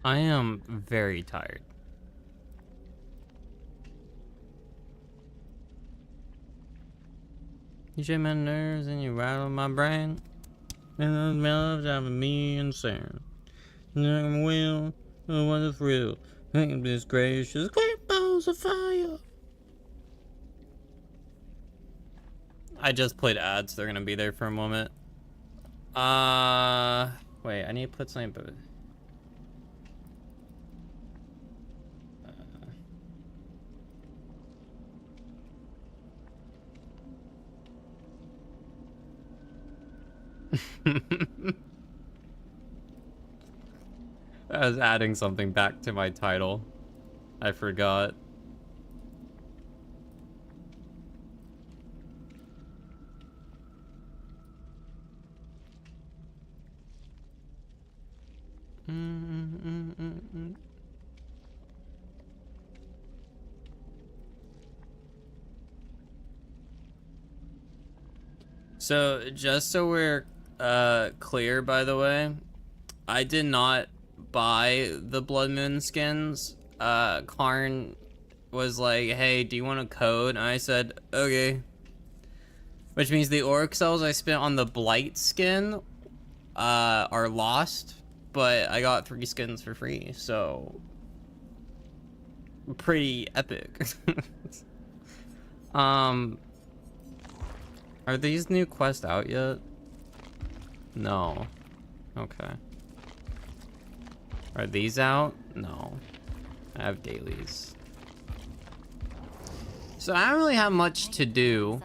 I am very tired. You shake my nerves and you rattle my brain. And those melodies driving me insane. And will, oh, what a thrill. This gracious, great balls of fire. I just played ads. They're gonna be there for a moment. Wait, I need to put something. I was adding something back to my title. I forgot. So, just so we're clear, by the way, I did not buy the Blood Moon skins. Karn was like, hey, do you want a code? And I said, okay. Which means the orc cells I spent on the Blight skin are lost, but I got 3 skins for free, so pretty epic. Are these new quests out yet? No. Okay. Are these out? No. I have dailies. So I don't really have much to do.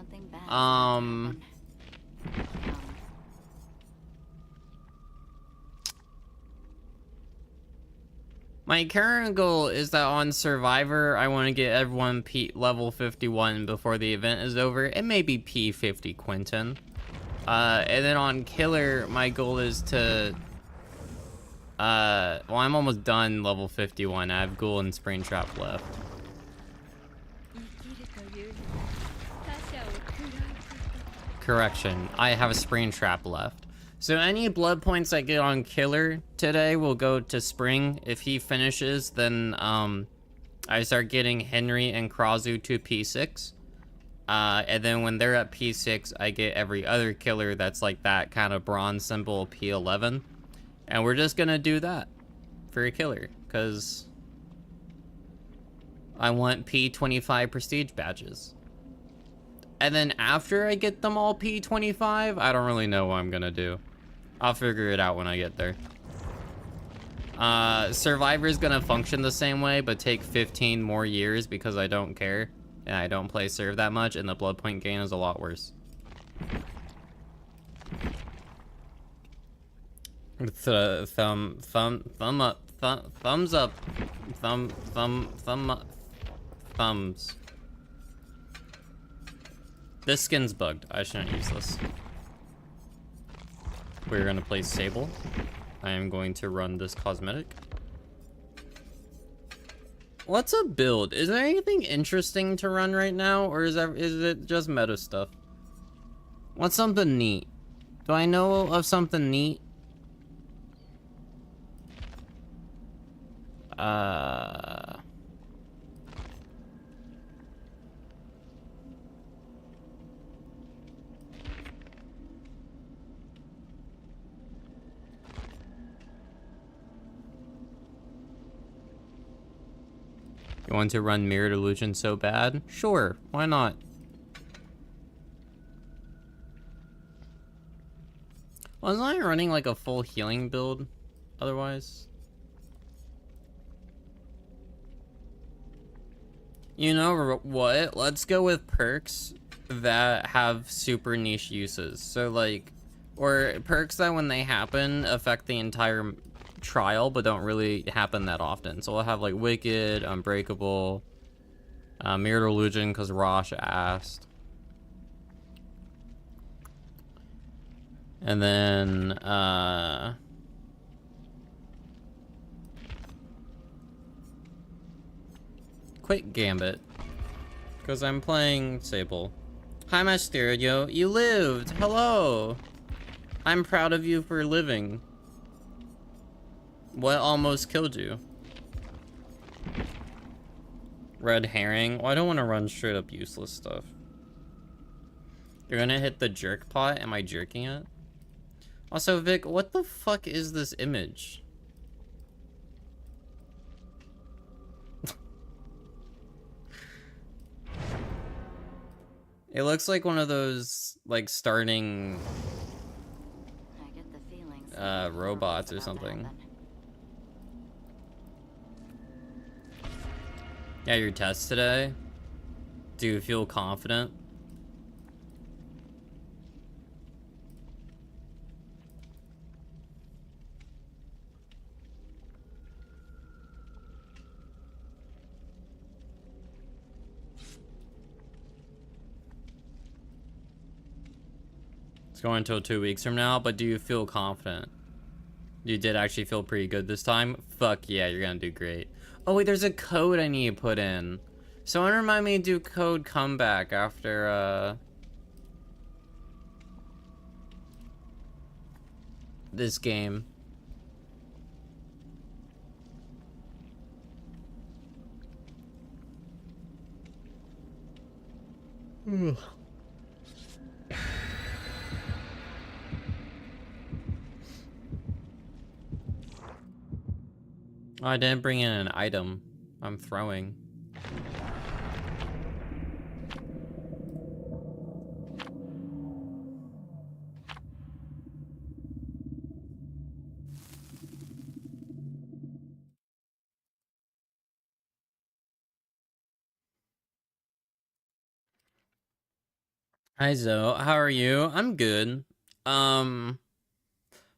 My current goal is that on Survivor, I want to get everyone level 51 before the event is over. It may be P50 Quentin. And then on Killer, my goal is to... well, I'm almost done level 51. I have Ghoul and Springtrap left. Correction, I have a Springtrap left. So any blood points I get on Killer today will go to Spring. If he finishes, then I start getting Henry and Krazu to P6. And then when they're at P6, I get every other killer that's like that kind of bronze symbol P11. And we're just gonna do that for a killer, because I want P25 prestige badges. And then after I get them all P25, I don't really know what I'm gonna do. I'll figure it out when I get there. Survivor's gonna function the same way, but take 15 more years because I don't care. And I don't play Serve that much, and the blood point gain is a lot worse. Thumb up, thumbs up, thumb up, thumbs. This skin's bugged. I shouldn't use this. We're gonna play Sable. I am going to run this cosmetic. What's a build? Is there anything interesting to run right now, or is it just meta stuff? What's something neat? Do I know of something neat? You want to run Mirrored Illusion so bad? Sure, why not? Wasn't I running like a full healing build otherwise? You know what? Let's go with perks that have super niche uses. So like, or perks that when they happen affect the entire trial but don't really happen that often. So we'll have like Wicked, Unbreakable, Mirrored Illusion because Rosh asked, and then Quick Gambit because I'm playing Sable. Hi Mysterio, you lived! Hello! I'm proud of you for living. What almost killed you? Red herring? Well, I don't want to run straight up useless stuff. You're gonna hit the jerk pot? Am I jerking it? Also, Vic, what the fuck is this image? It looks like one of those, like, starting I get the feeling robots or something. Yeah, your test today? Do you feel confident? It's going until 2 weeks from now, but do you feel confident? You did actually feel pretty good this time? Fuck yeah, you're gonna do great. Oh wait, there's a code I need to put in. Someone remind me to do code comeback after, this game. Oh, I didn't bring in an item. I'm throwing. Hi Zoe, how are you? I'm good.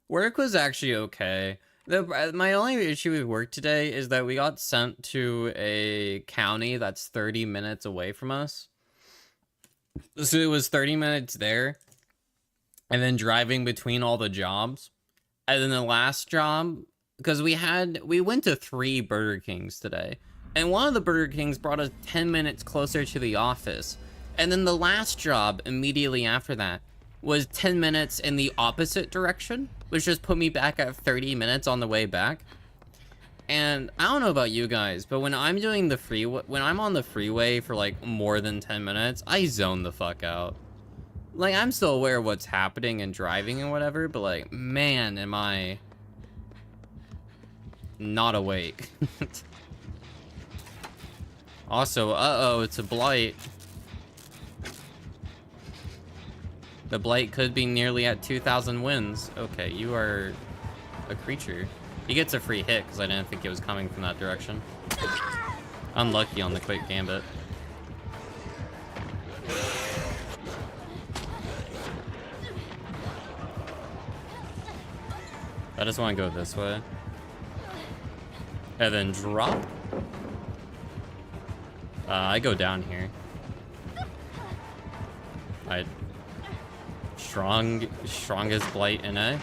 Work was actually okay. My only issue with work today is that we got sent to a county that's 30 minutes away from us. So it was 30 minutes there, and then driving between all the jobs. And then the last job, because we went to 3 Burger Kings today, and one of the Burger Kings brought us 10 minutes closer to the office. And then the last job immediately after that was 10 minutes in the opposite direction, which just put me back at 30 minutes on the way back. And I don't know about you guys, but when I'm doing the when I'm on the freeway for like more than 10 minutes, I zone the fuck out. Like, I'm still aware of what's happening and driving and whatever, but like, man, am I not awake. Also, uh-oh, it's a blight. The blight could be nearly at 2,000 wins. Okay, you are a creature. He gets a free hit because I didn't think it was coming from that direction. Unlucky on the quick gambit. I just want to go this way. And then drop. I go down here. Strongest blight in A.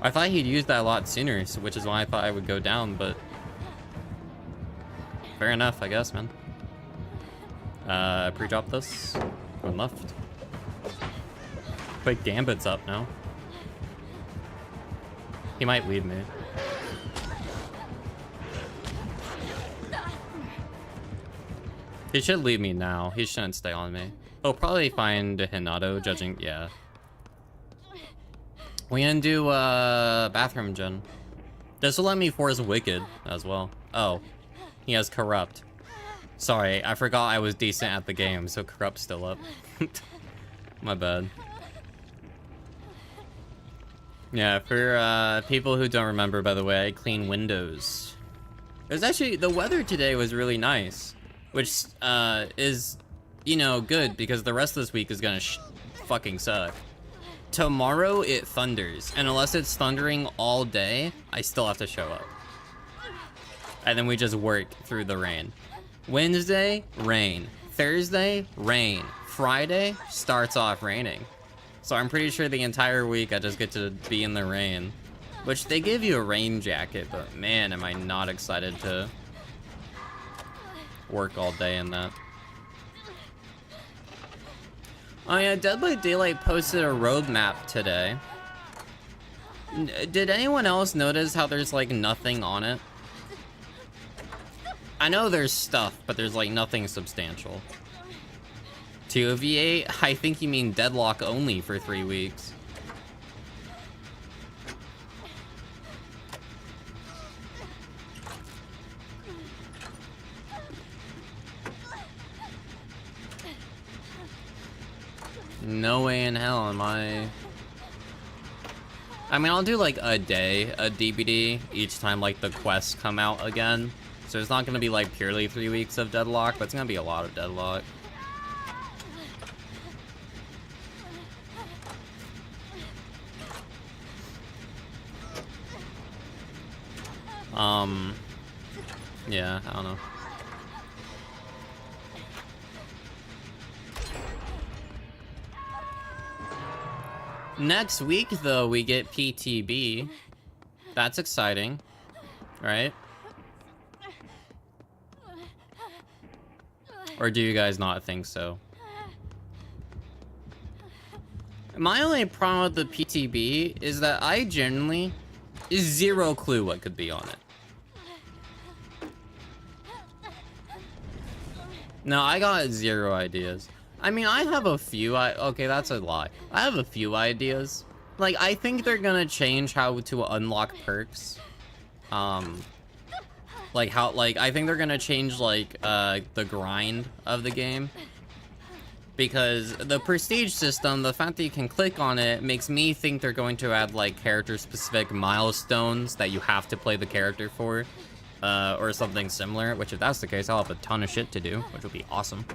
I thought he'd use that a lot sooner, so which is why I thought I would go down, but fair enough, I guess, man. Pre-drop this. Going left. Quick gambit's up now. He might leave me. He should leave me now. He shouldn't stay on me. He'll probably find Hinata judging. Yeah. We can do bathroom gen. This will let me force Wicked as well. Oh, he has Corrupt. Sorry, I forgot I was decent at the game, so Corrupt's still up. My bad. Yeah, for people who don't remember, by the way, I clean windows. It was actually, the weather today was really nice, which is, you know, good because the rest of this week is gonna fucking suck. Tomorrow it thunders, and unless it's thundering all day, I still have to show up. And then we just work through the rain. Wednesday, rain. Thursday, rain. Friday starts off raining. So I'm pretty sure the entire week I just get to be in the rain. Which they give you a rain jacket, but man, am I not excited to work all day in that. Oh yeah, Dead by Daylight posted a roadmap today. Did anyone else notice how there's like nothing on it? I know there's stuff, but there's like nothing substantial. 2v8? I think you mean Deadlock only for 3 weeks. No way in hell am I... I mean, I'll do like a day, a DBD, each time like the quests come out again. So it's not gonna be like purely 3 weeks of Deadlock, but it's gonna be a lot of Deadlock. Yeah, I don't know. Next week, though, we get PTB. That's exciting, right? Or do you guys not think so? My only problem with the PTB is that I genuinely zero clue what could be on it. No, I got 0 ideas. I mean, I have a few. Okay, that's a lie. I have a few ideas. Like, I think they're gonna change how to unlock perks. Like how, like, I think they're gonna change like the grind of the game. Because the prestige system, the fact that you can click on it, makes me think they're going to add like character-specific milestones that you have to play the character for. Or something similar, which if that's the case, I'll have a ton of shit to do, which will be awesome.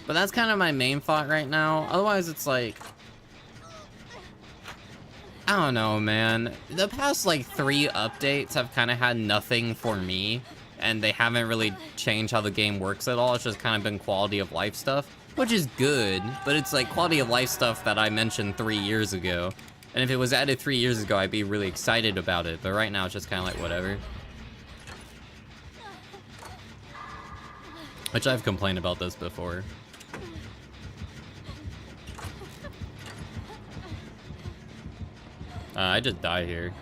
But that's kind of my main thought right now. Otherwise, it's like... I don't know, man. The past, like, 3 updates have kind of had nothing for me, and they haven't really changed how the game works at all. It's just kind of been quality of life stuff, which is good, but it's, like, quality of life stuff that I mentioned 3 years ago. And if it was added 3 years ago, I'd be really excited about it. But right now, it's just kind of like, whatever. Which I've complained about this before. I just die here.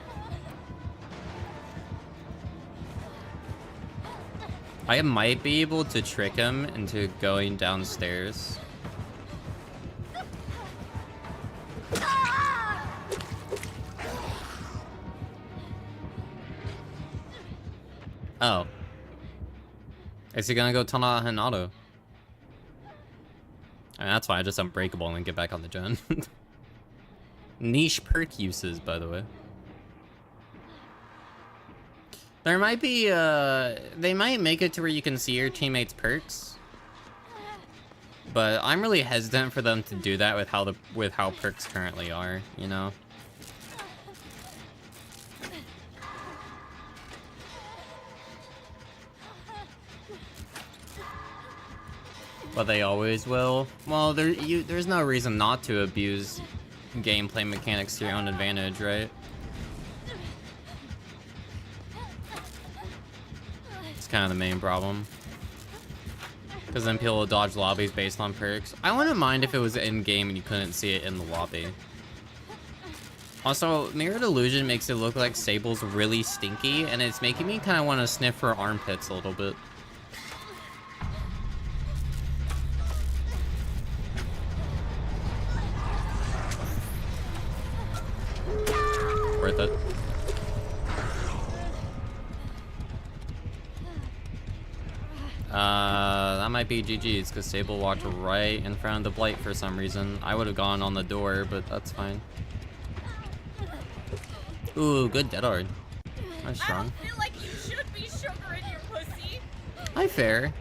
I might be able to trick him into going downstairs. Oh. Is he gonna go Tana Hinado? And that's fine, just unbreakable and then get back on the gen. Niche perk uses, by the way. There might be, they might make it to where you can see your teammates' perks. But I'm really hesitant for them to do that with how perks currently are, you know? But they always will. Well, there's no reason not to abuse gameplay mechanics to your own advantage, right? It's kind of the main problem. Because then people will dodge lobbies based on perks. I wouldn't mind if it was in-game and you couldn't see it in the lobby. Also, Mirrored Illusion makes it look like Sable's really stinky, and it's making me kind of want to sniff her armpits a little bit. Worth it. That might be GG's, because Sable walked right in front of the Blight for some reason. I would have gone on the door, but that's fine. Ooh, good dead hard. That's strong. I feel like you should be sugar in your pussy. Hi, Fair.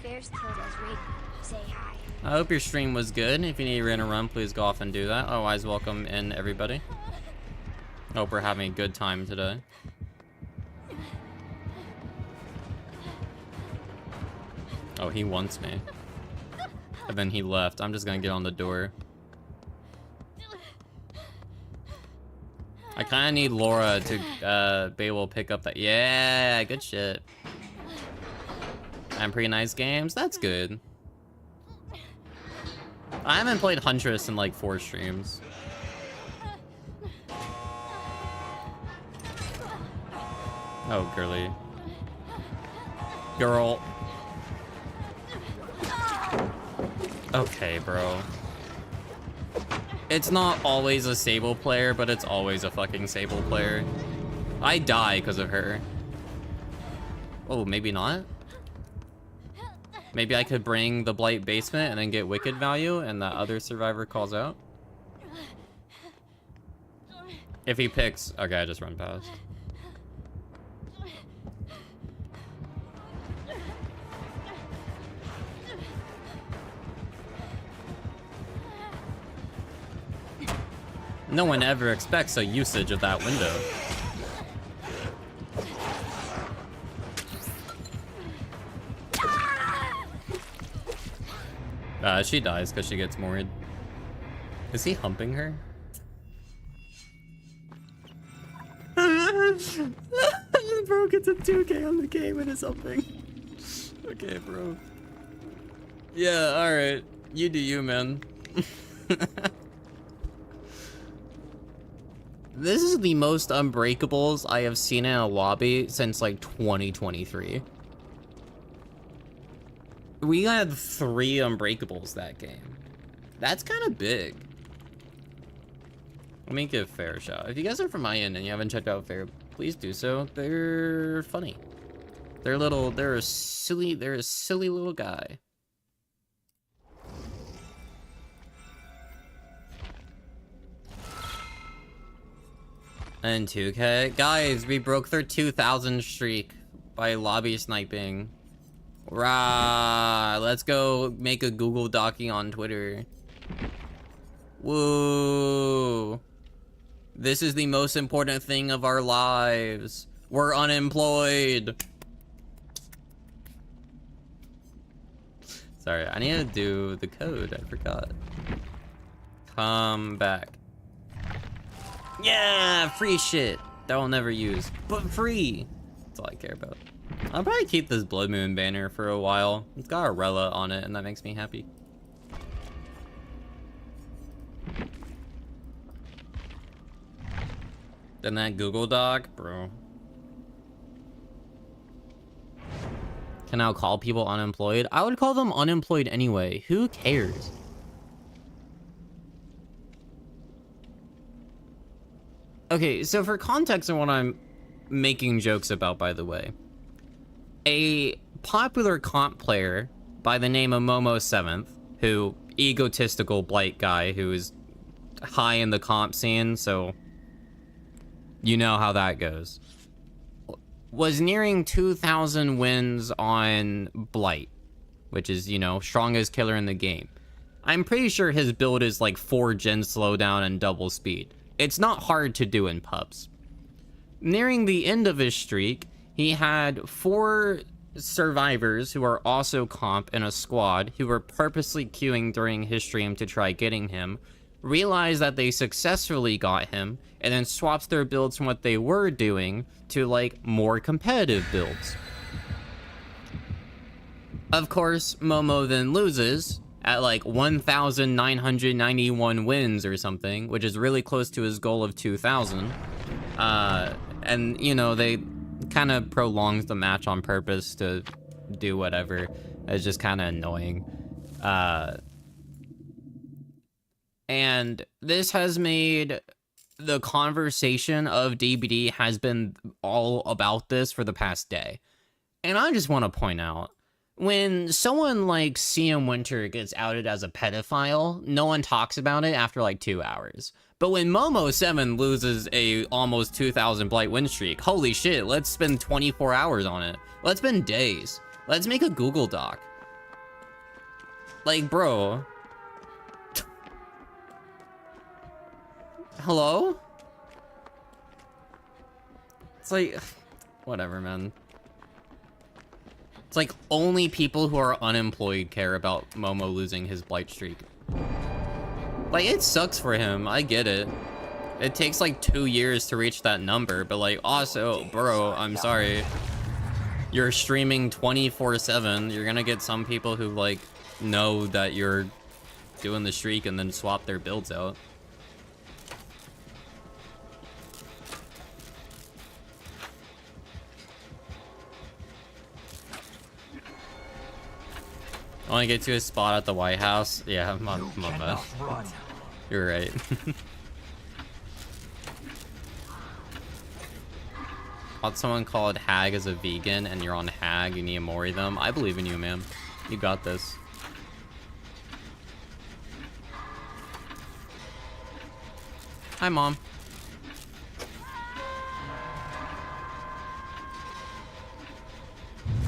Fair's killed us, Rick. Say hi. I hope your stream was good. If you need to run, please go off and do that. Otherwise, welcome in, everybody. Hope we're having a good time today. Oh, he wants me. And then he left. I'm just gonna get on the door. I kinda need Laura to be able to pick up that. Yeah, good shit. And pretty nice games. That's good. I haven't played Huntress in like 4 streams. Oh, girly. Girl. Okay, bro. It's not always a Sable player, but it's always a fucking Sable player. I die because of her. Oh, maybe not? Maybe I could bring the Blight Basement and then get Wicked value and that other survivor calls out? If he picks... Okay, I just run past. No one ever expects a usage of that window. She dies because she gets moored. Is he humping her? Bro gets a 2K on the game and is humping. Okay, bro. Yeah, alright. You do you, man. This is the most unbreakables I have seen in a lobby since like 2023. We had 3 unbreakables that game. That's kind of big. Let me give Fair a shout. If you guys are from my end and you haven't checked out Fair, please do so. They're funny. They're a silly little guy. And 2K. Guys, we broke their 2,000 streak by lobby sniping. Rah! Let's go make a Google Docky on Twitter. Woo! This is the most important thing of our lives. We're unemployed. Sorry, I need to do the code. I forgot. Come back. Yeah, free shit that I'll never use, but free. That's all I care about. I'll probably keep this Blood Moon banner for a while. It's got a Rella on it, and that makes me happy. Then that Google Doc, bro. Can I call people unemployed? I would call them unemployed anyway. Who cares? Okay, so for context on what I'm making jokes about, by the way, a popular comp player by the name of Momo7th, who egotistical Blight guy who is high in the comp scene, so you know how that goes, was nearing 2,000 wins on Blight, which is, you know, strongest killer in the game. I'm pretty sure his build is like 4 gen slowdown and double speed. It's not hard to do in pubs. Nearing the end of his streak, he had 4 survivors who are also comp in a squad who were purposely queuing during his stream to try getting him, realized that they successfully got him, and then swaps their builds from what they were doing to like more competitive builds. Of course, Momo then loses at like 1,991 wins or something, which is really close to his goal of 2,000. And, you know, they kind of prolongs the match on purpose to do whatever. It's just kind of annoying. And this has made the conversation of DBD has been all about this for the past day. And I just want to point out, when someone like CM Winter gets outed as a pedophile, no one talks about it after like 2 hours. But when Momo7 loses a almost 2,000 Blight win streak, holy shit, let's spend 24 hours on it. Let's spend days. Let's make a Google Doc. Like, bro. Hello? It's like, whatever, man. It's like only people who are unemployed care about Momo losing his Blight streak. Like, it sucks for him. I get it. It takes like 2 years to reach that number, but like, also, bro, I'm sorry. You're streaming 24/7. You're gonna get some people who like know that you're doing the streak and then swap their builds out. I want to get to a spot at the White House. Yeah, my bad. You're right. Thought someone called Hag as a vegan and you're on Hag, you need to mori them. I believe in you, man. You got this. Hi, Mom.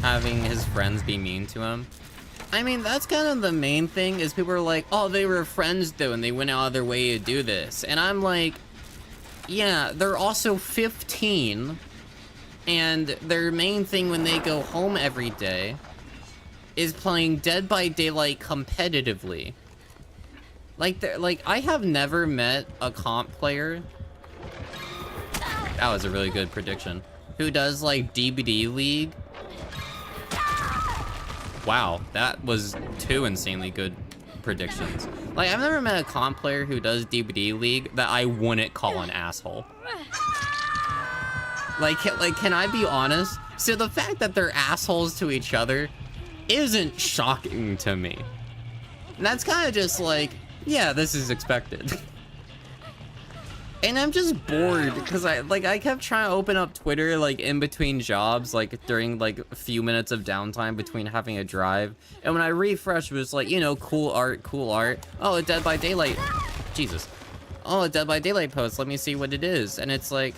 Having his friends be mean to him. I mean, that's kind of the main thing, is people are like, oh, they were friends though, and they went out of their way to do this. And I'm like, yeah, they're also 15, and their main thing when they go home every day is playing Dead by Daylight competitively. Like, I have never met a comp player, that was a really good prediction, who does, like, DBD League. Wow, that was 2 insanely good predictions. Like, I've never met a comp player who does DBD League that I wouldn't call an asshole. Like, can I be honest? So the fact that they're assholes to each other isn't shocking to me. And that's kind of just like, yeah, this is expected. And I'm just bored because I kept trying to open up Twitter like in between jobs, like during like a few minutes of downtime between having a drive. And when I refreshed, it was like, you know, cool art, cool art. Oh, a Dead by Daylight. Jesus. Oh, a Dead by Daylight post. Let me see what it is. And it's like,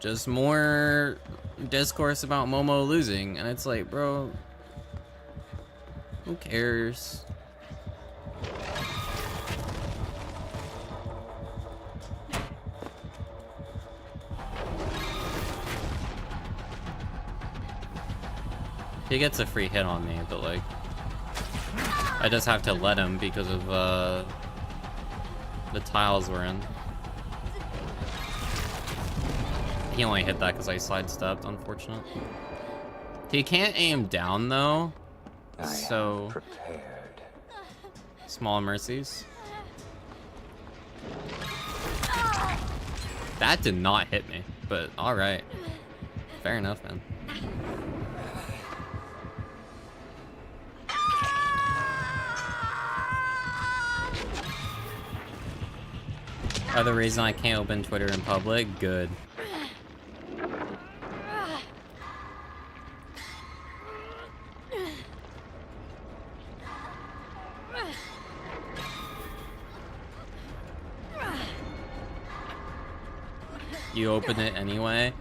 just more discourse about Momo losing. And it's like, bro, who cares? He gets a free hit on me, but like, I just have to let him because of the tiles we're in. He only hit that because I sidestepped, unfortunate. He can't aim down though, so small mercies. That did not hit me, but all right, fair enough, man. Other reason I can't open Twitter in public? Good. You open it anyway?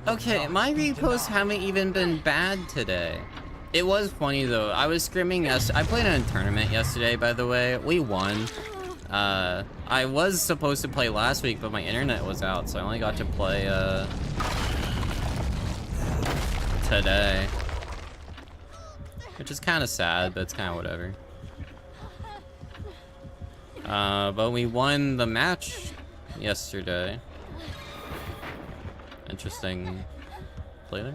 Okay, my reposts haven't even been bad today. It was funny though. I was scrimming I played in a tournament yesterday, by the way. We won. I was supposed to play last week, but my internet was out, so I only got to play, today. Which is kind of sad, but it's kind of whatever. But we won the match yesterday. Interesting play there.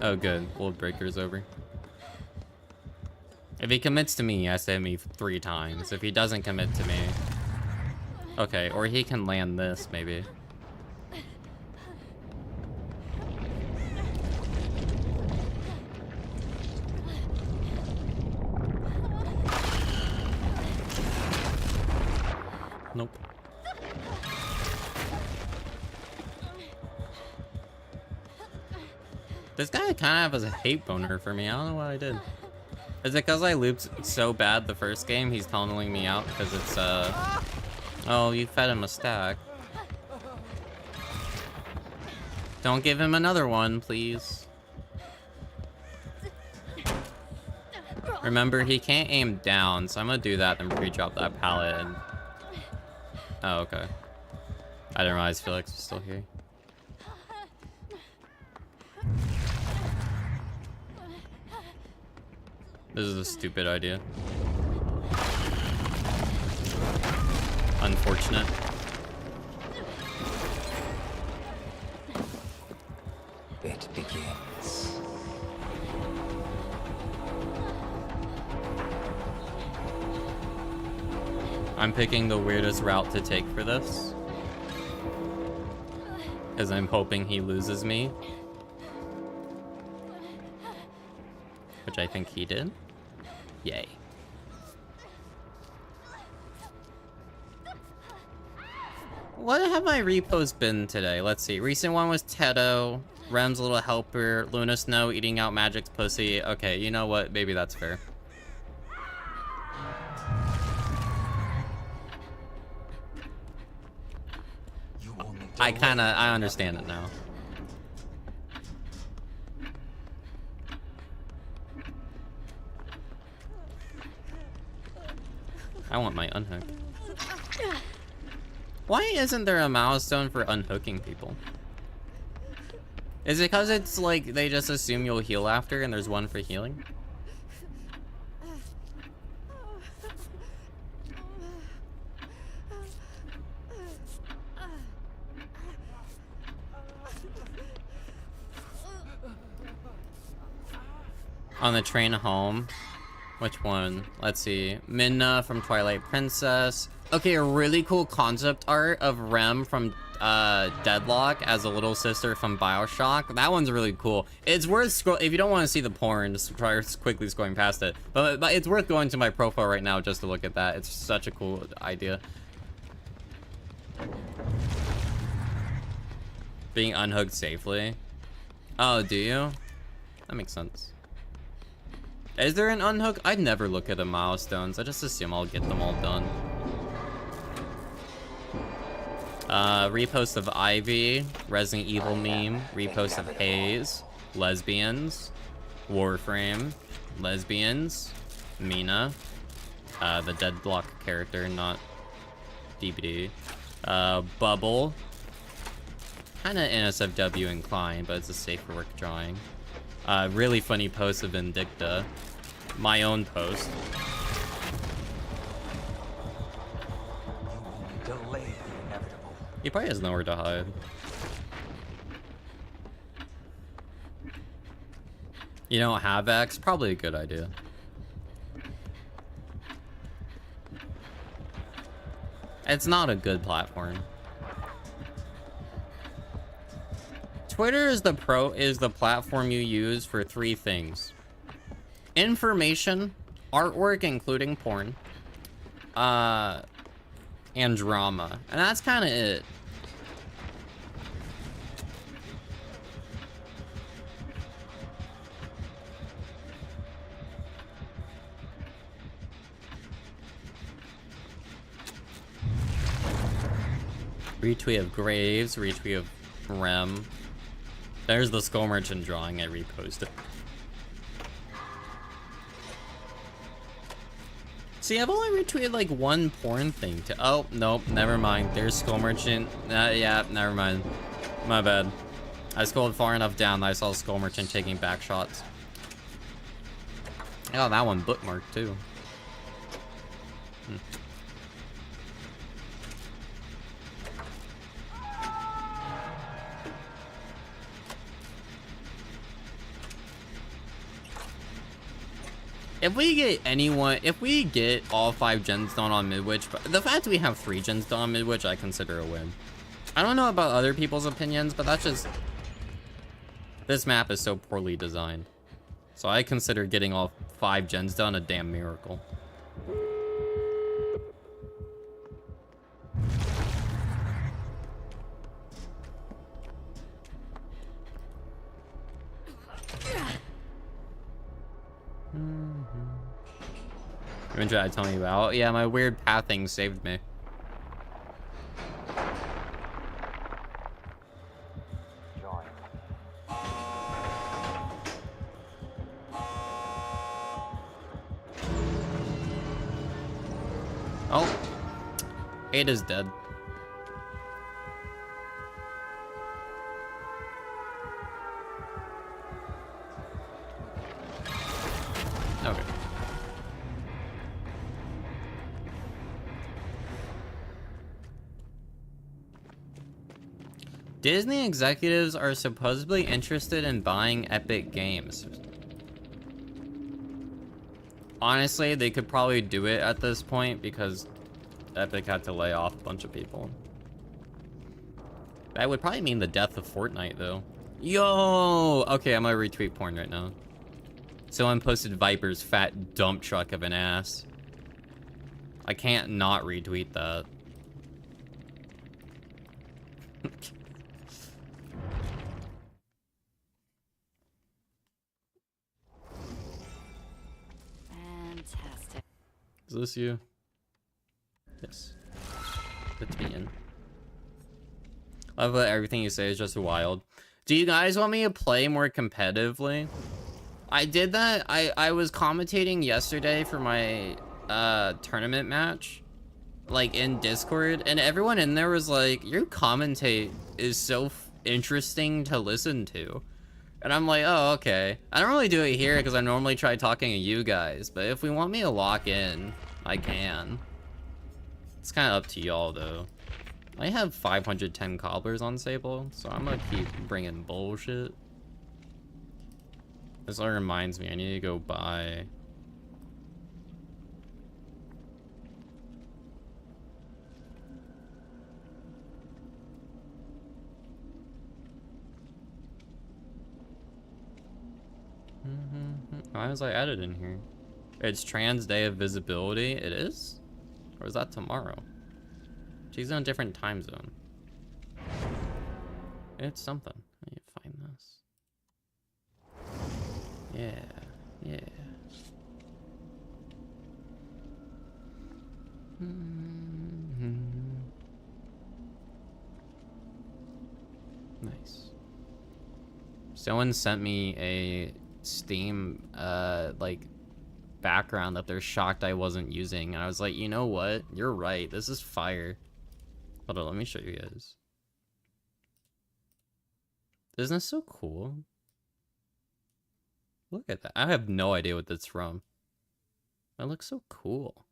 Oh good, World Breaker's over. If he commits to me, he has to hit me 3 times. If he doesn't commit to me... Okay, or he can land this, maybe. Nope. This guy kind of has a hate boner for me. I don't know what I did. Is it because I looped so bad the first game, he's tunneling me out because it's, oh, you fed him a stack. Don't give him another one, please. Remember, he can't aim down, so I'm gonna do that and pre-drop that pallet and... Oh, okay. I didn't realize Felix was still here. This is a stupid idea. Unfortunate. It begins. I'm picking the weirdest route to take for this. Because I'm hoping he loses me. Which I think he did. Yay. What have my reposts been today? Let's see. Recent one was Tedo, Rem's Little Helper, Luna Snow eating out Magic's pussy. Okay, you know what? Maybe that's fair. I understand it now. I want my unhook. Why isn't there a milestone for unhooking people? Is it because it's like they just assume you'll heal after and there's one for healing? On the train home. Which one? Let's see. Minna from Twilight Princess. Okay, a really cool concept art of Rem from Deadlock as a little sister from Bioshock. That one's really cool. It's worth scroll if you don't want to see the porn, just try quickly scrolling past it. But it's worth going to my profile right now just to look at that. It's such a cool idea. Being unhooked safely. Oh, do you? That makes sense. Is there an unhook? I'd never look at the milestones. I just assume I'll get them all done. Repost of Ivy, Resident Evil meme, repost of Haze, lesbians, Warframe, lesbians, Mina, the Deadlock character, not DBD, Bubble, kinda NSFW inclined, but it's a safer work drawing. Really funny post of Vindicta. My own post. You only delay the inevitable. He probably has nowhere to hide. You don't have X? Probably a good idea. It's not a good platform. Twitter is the platform you use for 3 things. Information, artwork including porn, and drama. And that's kind of it. Retweet of Graves, retweet of Rem. There's the Skull Merchant drawing I reposted. See, I've only retweeted like one porn thing to— oh, nope, never mind. There's Skull Merchant. Yeah, never mind. My bad. I scrolled far enough down that I saw Skull Merchant taking back shots. Oh, that one bookmarked too. If we get all 5 gens done on Midwich, but the fact that we have 3 gens done on Midwich, I consider a win. I don't know about other people's opinions, but that's just— this map is so poorly designed. So I consider getting all 5 gens done a damn miracle. Even try to tell me about— yeah, my weird pathing saved me. Oh, Ada's dead. Okay. Disney executives are supposedly interested in buying Epic Games. Honestly, they could probably do it at this point because Epic had to lay off a bunch of people. That would probably mean the death of Fortnite, though. Yo! Okay, I'm gonna retweet porn right now. Someone posted Viper's fat dump truck of an ass. I can't not retweet that. Fantastic. Is this you? Yes. It's me in. I love that everything you say is just wild. Do you guys want me to play more competitively? I did that. I was commentating yesterday for my tournament match, like in Discord, and everyone in there was like, your commentate is so interesting to listen to. And I'm like, oh, okay. I don't really do it here because I normally try talking to you guys, but if we want me to lock in, I can. It's kind of up to y'all, though. I have 510 cobblers on Sable, so I'm gonna keep bringing bullshit. This all reminds me, I need to go buy... Why was I added in here? It's Trans Day of Visibility. It is? Or is that tomorrow? She's in a different time zone. It's something. I need to find this. Yeah. Yeah. Nice. Someone sent me a Steam like background that they're shocked I wasn't using, and I was like, you know what, you're right, this is fire. Hold on, let me show you guys. Isn't this so cool? Look at that. I have no idea what that's from. That looks so cool.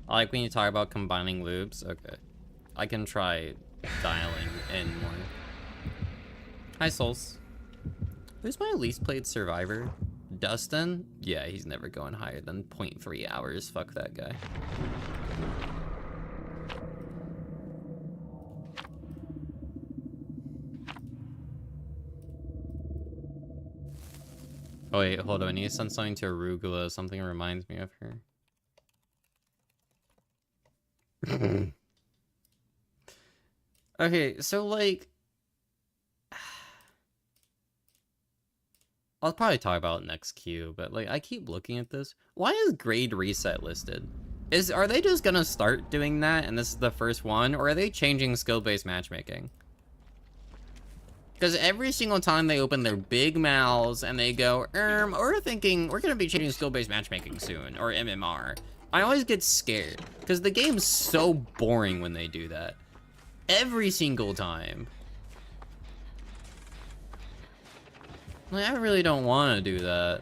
I like when you talk about combining loops. Okay. I can try dialing in more. Hi, Souls. Who's my least played survivor? Dustin? Yeah, he's never going higher than 0.3 hours. Fuck that guy. Oh wait, hold on. I need to send something to Arugula. Something reminds me of her. Okay, so like... I'll probably talk about it next queue, but like I keep looking at this. Why is grade reset listed? Are they just gonna start doing that and this is the first one, or are they changing skill-based matchmaking? Because every single time they open their big mouths and they go, we're thinking we're gonna be changing skill-based matchmaking soon, or MMR, I always get scared because the game's so boring when they do that. Every single time. Like, I really don't want to do that.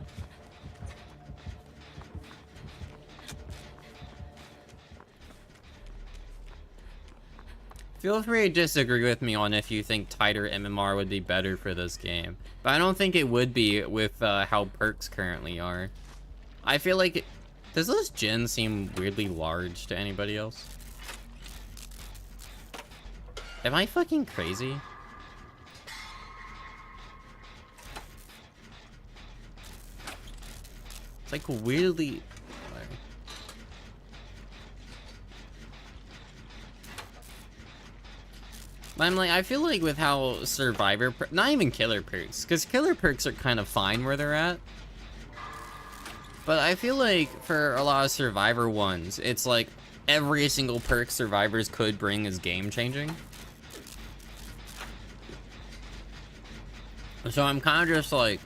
Feel free to disagree with me on if you think tighter MMR would be better for this game. But I don't think it would be with how perks currently are. I feel like... Does this gen seem weirdly large to anybody else? Am I fucking crazy? It's like weirdly... I'm like, I feel like with how survivor... Not even killer perks, because killer perks are kind of fine where they're at. But I feel like for a lot of survivor ones, it's like every single perk survivors could bring is game-changing. So I'm kind of just like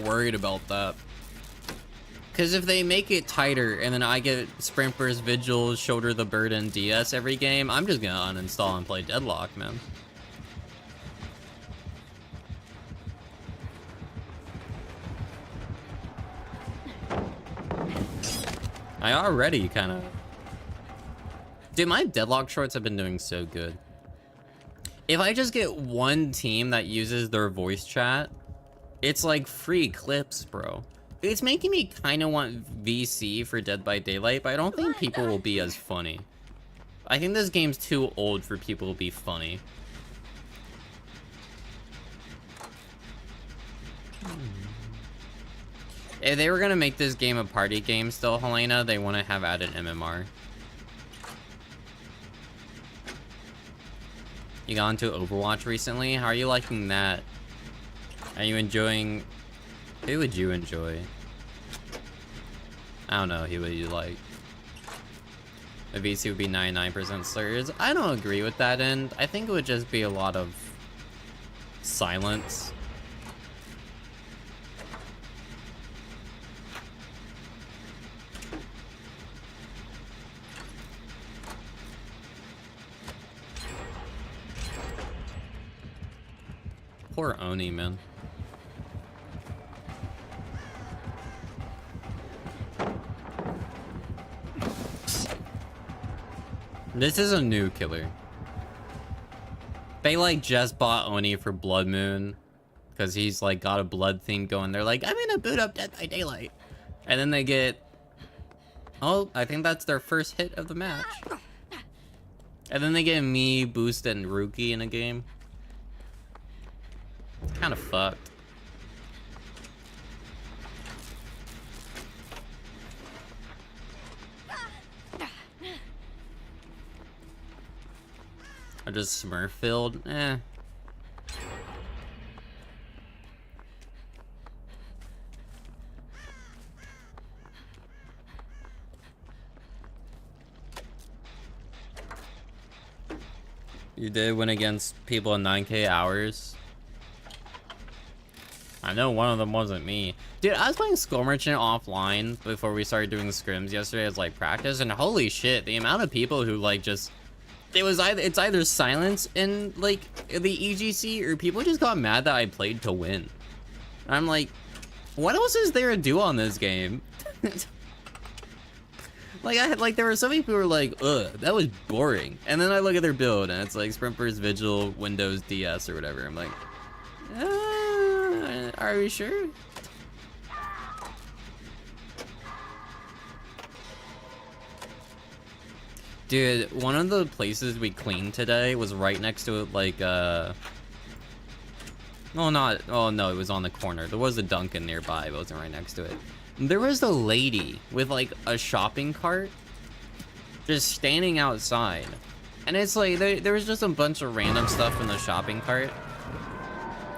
worried about that. Because if they make it tighter and then I get Sprint Burst, Vigil, Shoulder the Burden, DS every game, I'm just gonna uninstall and play Deadlock, man. I already kind of... Dude, my Deadlock shorts have been doing so good. If I just get one team that uses their voice chat, it's like free clips, bro. It's making me kind of want VC for Dead by Daylight, but I don't think people will be as funny. I think this game's too old for people to be funny. If they were gonna make this game a party game still, Helena, they want to have added MMR. You got into Overwatch recently? How are you liking that? Are you enjoying... Who would you enjoy? I don't know, who would you like? The VC would be 99% slurs. I don't agree with that end. I think it would just be a lot of silence. Poor Oni, man. This is a new killer. They like just bought Oni for Blood Moon because he's like got a blood theme going. They're like, I'm gonna boot up Dead by Daylight, and then they get, oh, I think that's their first hit of the match, and then they get me, Boost, and Rookie in a game. It's kind of fucked. Or just Smurf filled? Eh. You did win against people in 9K hours. I know one of them wasn't me. Dude, I was playing Skull Merchant offline before we started doing the scrims yesterday as like practice, and holy shit, the amount of people who like just... It's either silence in like the EGC or people just got mad that I played to win. And I'm like, what else is there to do on this game? Like there were so many people who were like, ugh, that was boring. And then I look at their build and it's like Sprinters Vigil, Windows DS or whatever. I'm like, are we sure? Dude, one of the places we cleaned today was right next to it, like, no, it was on the corner. There was a Dunkin' nearby, but it wasn't right next to it. There was a lady with, like, a shopping cart just standing outside. And it's like, there was just a bunch of random stuff in the shopping cart.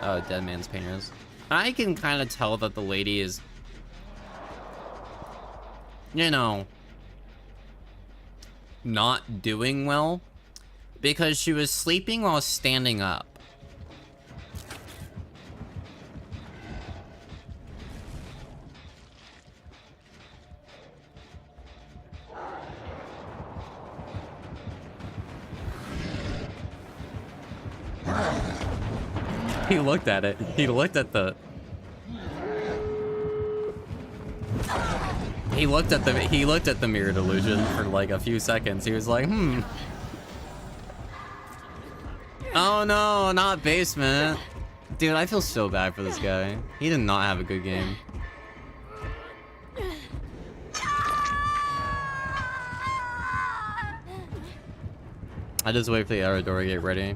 Oh, Dead Man's Painters. I can kind of tell that the lady is, you know, not doing well because she was sleeping while standing up. He looked at it. He looked at the... He looked at the mirrored illusion for like a few seconds. He was like, Oh no, not basement. Dude, I feel so bad for this guy. He did not have a good game. I just wait for the outer door to get ready.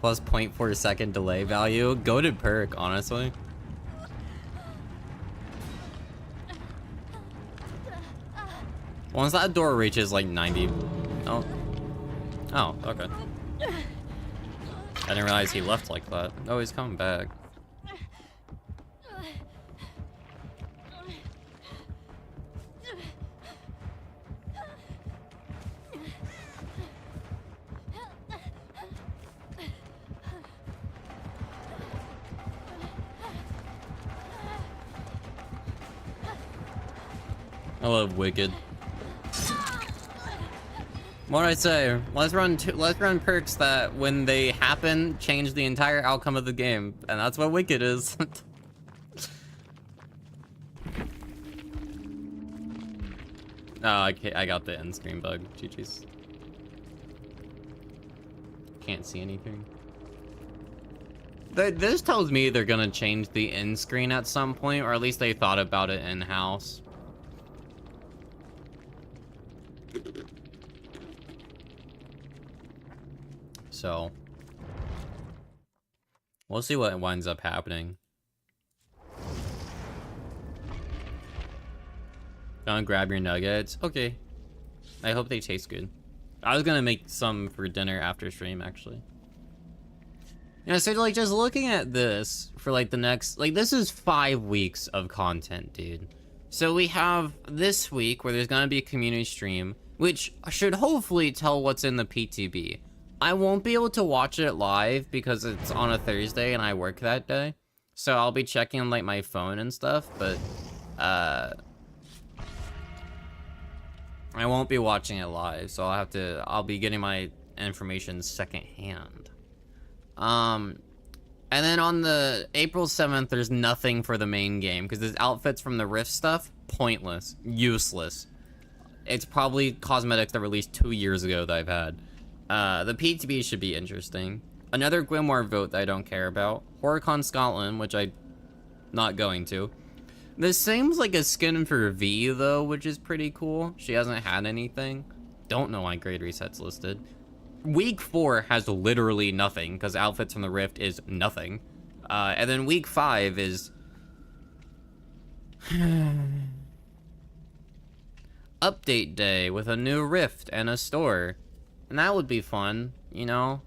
Plus 0.4 second delay value. Goated perk, honestly. Once that door reaches like 90... Oh. Oh, okay. I didn't realize he left like that. Oh, he's coming back. I love Wicked. What did I say? Let's run perks that, when they happen, change the entire outcome of the game, and that's what Wicked is. Oh, okay, I got the end screen bug. GG's. Can't see anything. This tells me they're gonna change the end screen at some point, or at least they thought about it in-house. So, we'll see what winds up happening. Don't grab your nuggets. Okay. I hope they taste good. I was gonna make some for dinner after stream, actually. You know, so like just looking at this for like the next, like this is 5 weeks of content, dude. So we have this week where there's gonna be a community stream, which should hopefully tell what's in the PTB. I won't be able to watch it live because it's on a Thursday and I work that day. So I'll be checking like my phone and stuff, but I won't be watching it live, so I'll be getting my information secondhand. And then on the April 7th, there's nothing for the main game, because there's outfits from the Rift stuff, pointless, useless. It's probably cosmetics that released 2 years ago that I've had. The PTB should be interesting. Another Grimoire vote that I don't care about. HorrorCon Scotland, which I'm not going to. This seems like a skin for V, though, which is pretty cool. She hasn't had anything. Don't know why grade reset's listed. Week 4 has literally nothing, because outfits from the Rift is nothing. And then week 5 is... update day with a new Rift and a store. And that would be fun, you know?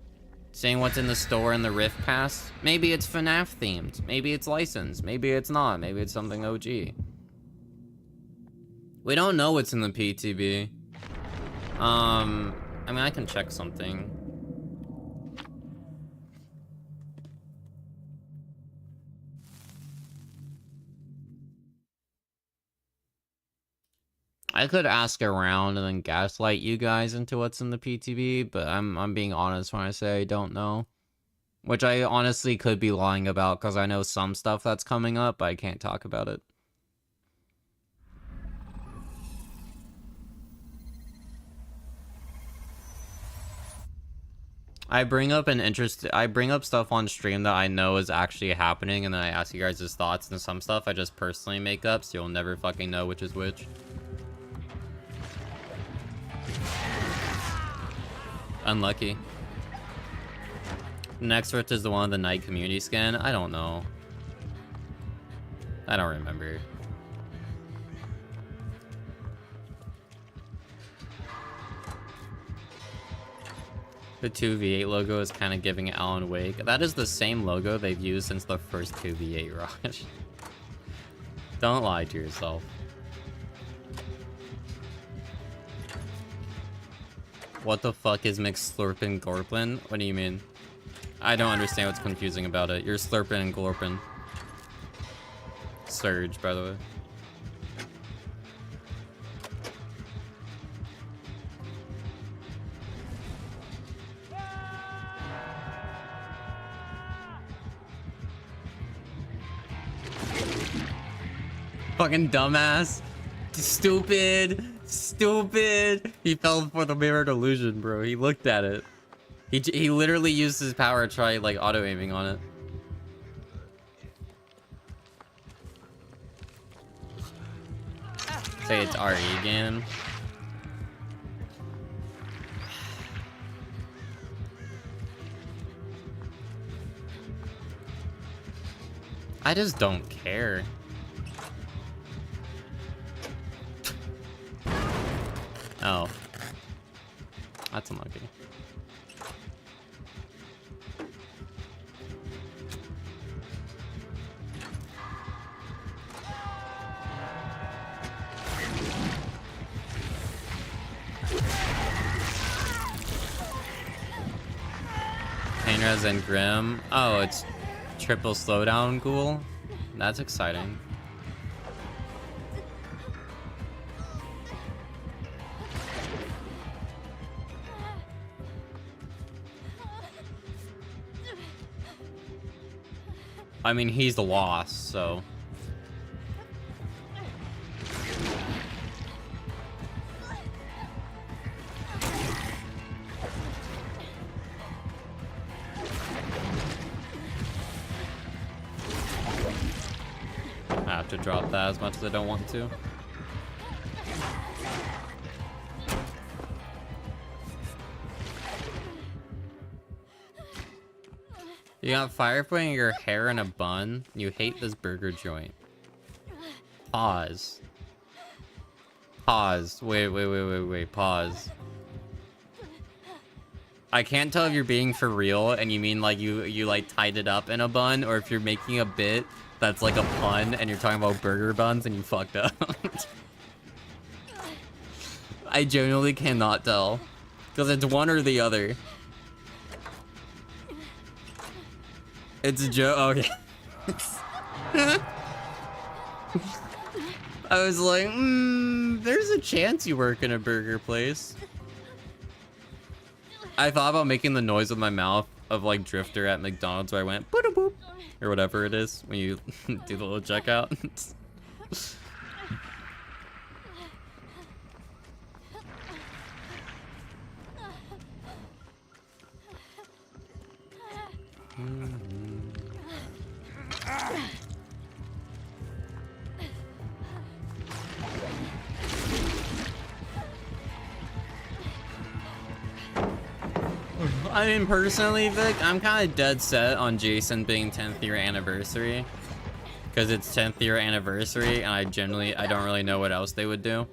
Seeing what's in the store in the Rift Pass. Maybe it's FNAF themed. Maybe it's licensed. Maybe it's not. Maybe it's something OG. We don't know what's in the PTB. I mean, I can check something. I could ask around and then gaslight you guys into what's in the PTB, but I'm being honest when I say I don't know. Which I honestly could be lying about, because I know some stuff that's coming up, but I can't talk about it. I bring up stuff on stream that I know is actually happening, and then I ask you guys' thoughts, and some stuff I just personally make up, so you'll never fucking know which is which. Unlucky. Next Rift is the one with the night community skin? I don't know. I don't remember. The 2v8 logo is kind of giving Alan Wake. That is the same logo they've used since the first 2v8 rush. Don't lie to yourself. What the fuck is mixed slurpin gorplin? What do you mean? I don't understand what's confusing about it. You're slurpin and glorpin. Surge, by the way. Fucking dumbass. Stupid. Stupid. He fell for the mirrored illusion, bro. He looked at it. He literally used his power to try, like, auto-aiming on it. Say it's RE again. I just don't care. Oh. That's unlucky. Painrez and Grim. Oh, it's triple slowdown ghoul. That's exciting. I mean, he's the lost, so. have to drop that as much as I don't want to. You got fire putting your hair in a bun? You hate this burger joint. Pause. Pause. Wait. Pause. I can't tell if you're being for real and you mean like you like tied it up in a bun, or if you're making a bit that's like a pun and you're talking about burger buns and you fucked up. I genuinely cannot tell. Because it's one or the other. It's a joke. Okay. I was like, there's a chance you work in a burger place. I thought about making the noise with my mouth of like Drifter at McDonald's where I went boop or whatever it is when you do the little checkout. I mean, personally, Vic, I'm kind of dead set on Jason being 10th year anniversary. Because it's 10th year anniversary, and I don't really know what else they would do.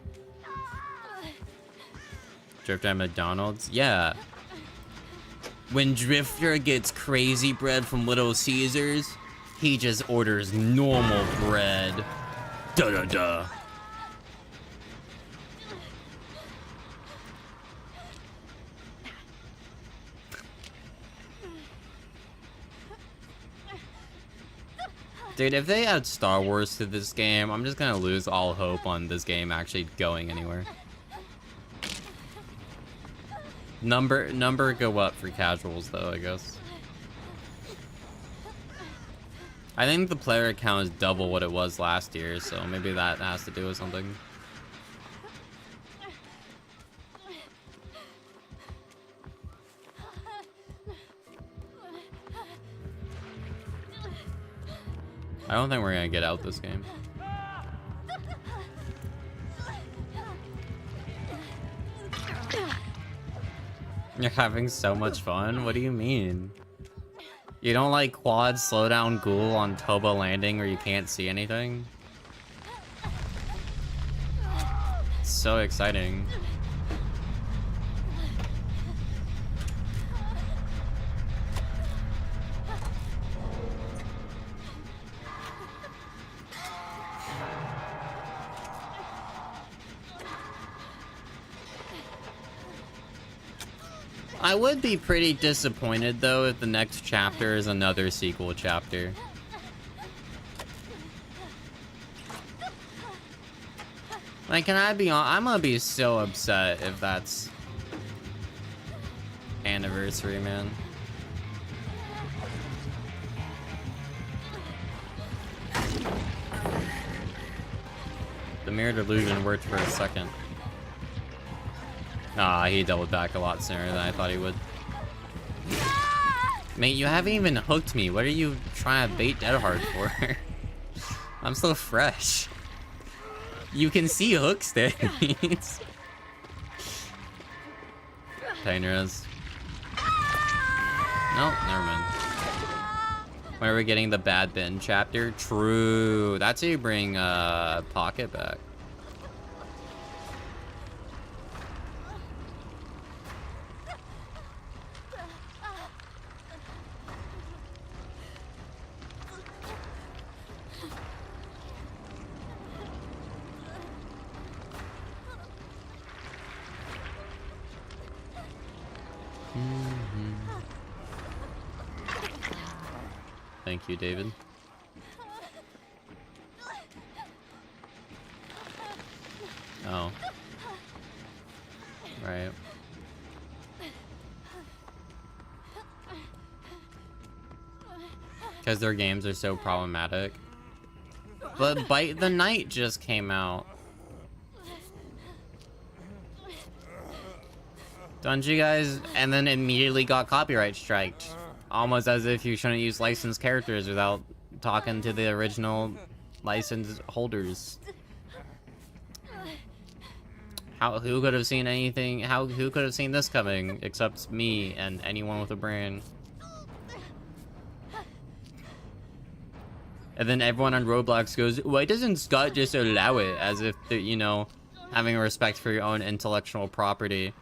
Drifter at McDonald's? Yeah. When Drifter gets crazy bread from Little Caesars, he just orders normal bread. Da-da-da. Dude, if they add Star Wars to this game, I'm just gonna lose all hope on this game actually going anywhere. Number go up for casuals though, I guess. I think the player count is double what it was last year, so maybe that has to do with something. I don't think we're gonna get out this game. You're having so much fun? What do you mean? You don't like quad slowdown ghoul on Toba Landing where you can't see anything? It's so exciting. I would be pretty disappointed though if the next chapter is another sequel chapter. Like, can I be I'm gonna be so upset if that's anniversary, man. The mirror delusion worked for a second. Ah, he doubled back a lot sooner than I thought he would. Mate, you haven't even hooked me. What are you trying to bait Dead Hard for? I'm so fresh. You can see hook stains. Painter's. Nope, never mind. When are we getting the Bad Bin chapter? True. That's how you bring Pocket back. Thank you, David. Oh. Right. Because their games are so problematic. But Bite the Night just came out. Don't you guys? And then immediately got copyright striked. Almost as if you shouldn't use licensed characters without talking to the original license holders. Who could have seen anything? Who could have seen this coming except me and anyone with a brain? And then everyone on Roblox goes, why doesn't Scott just allow it? As if, you know, having respect for your own intellectual property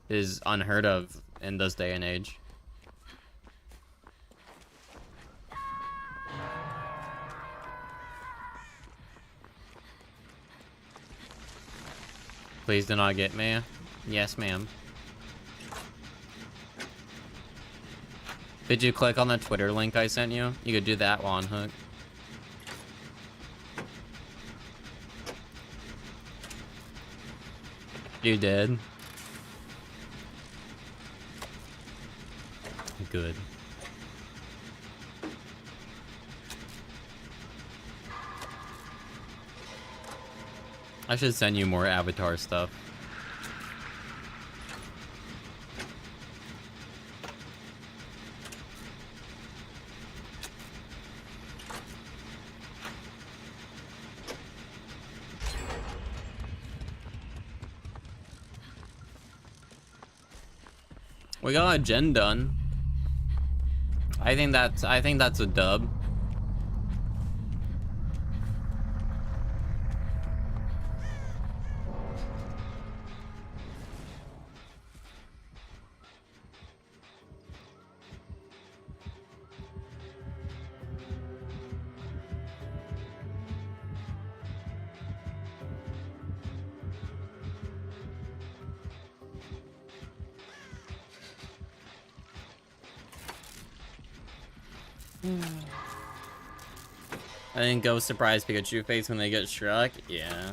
is unheard of in this day and age. Please do not get me. Yes, ma'am. Did you click on the Twitter link I sent you? You could do that while on Hook. You did? Good. I should send you more Avatar stuff. We got a gen done. I think that's a dub. I think Ghost surprise Pikachu face when they get struck. Yeah.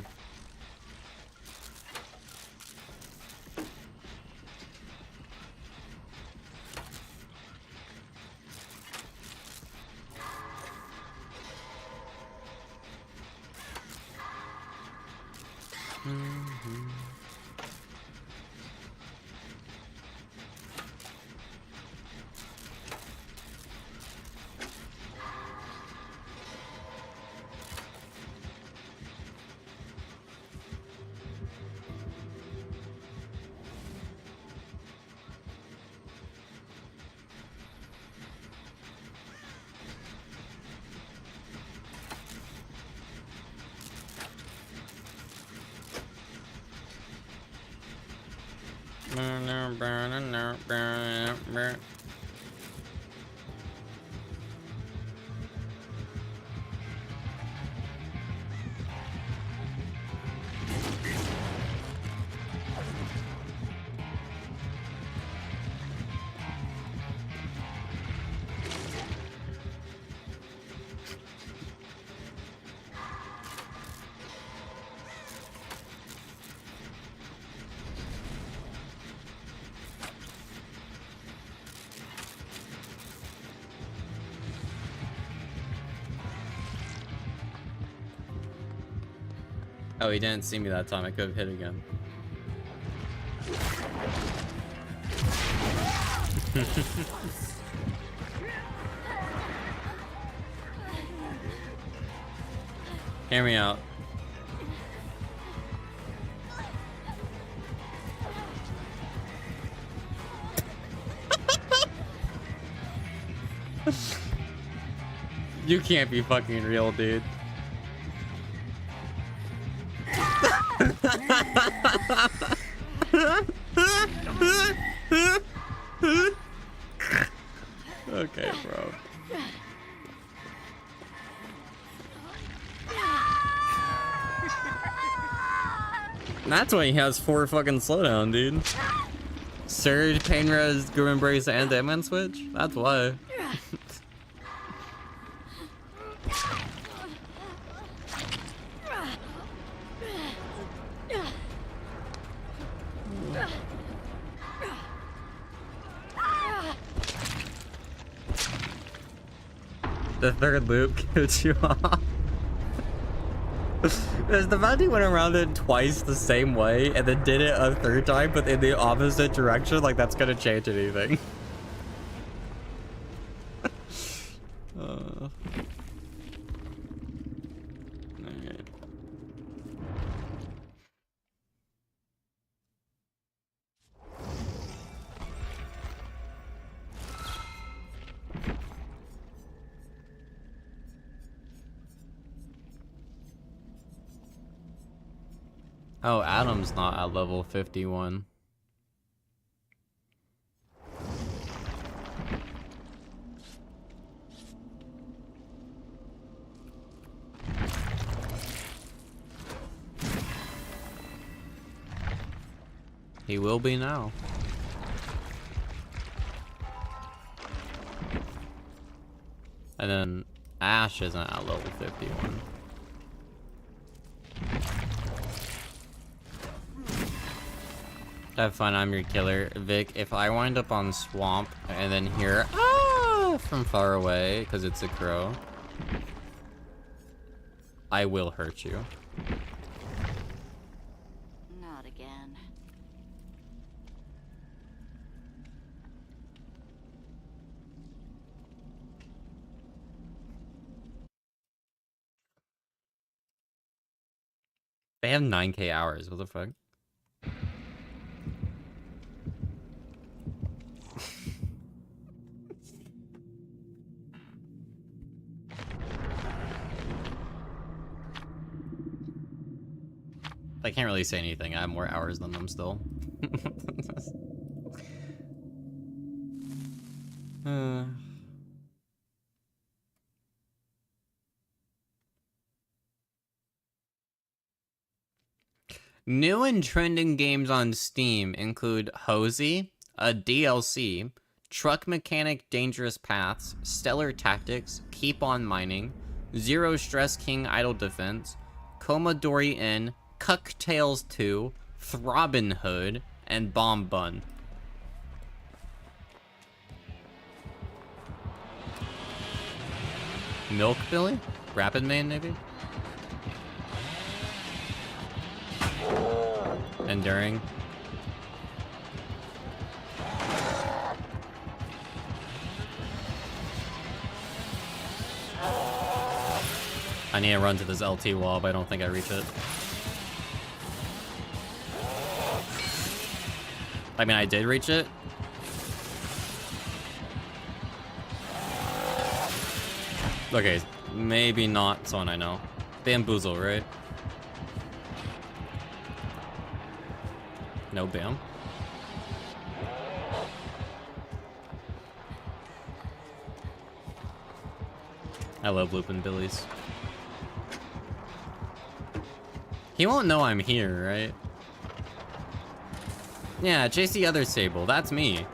Oh, he didn't see me that time. I could have hit again. Hear me out. You can't be fucking real, dude. Okay, bro. That's why he has 4 fucking slowdown, dude. Surge, Pain Res, Grim Embrace, and Deadman Switch? That's why. The third loop kills you off. There's the fact he went around it twice the same way and then did it a third time but in the opposite direction, like that's gonna change anything. Oh, Adam's not at level 51. He will be now. And then Ash isn't at level 51. Have fun, I'm your killer. Vic, if I wind up on Swamp and then hear ah from far away, because it's a crow, I will hurt you. Not again. They have 9K hours, what the fuck? I can't really say anything. I have more hours than them still. New and trending games on Steam include HOORAY, a DLC, Truck Mechanic Dangerous Paths, Stellar Tactics, Keep on Mining, Zero Stress King Idle Defense, Commodore Inn, Cucktails 2, Throbbin Hood, and Bomb Bun. Milk Billy? Rapid Main, maybe? Enduring. I need to run to this LT wall, but I don't think I reach it. I mean, I did reach it. Okay, maybe not someone I know. Bamboozle, right? No bam. I love looping Billies. He won't know I'm here, right? Yeah, chase the other Sable. That's me.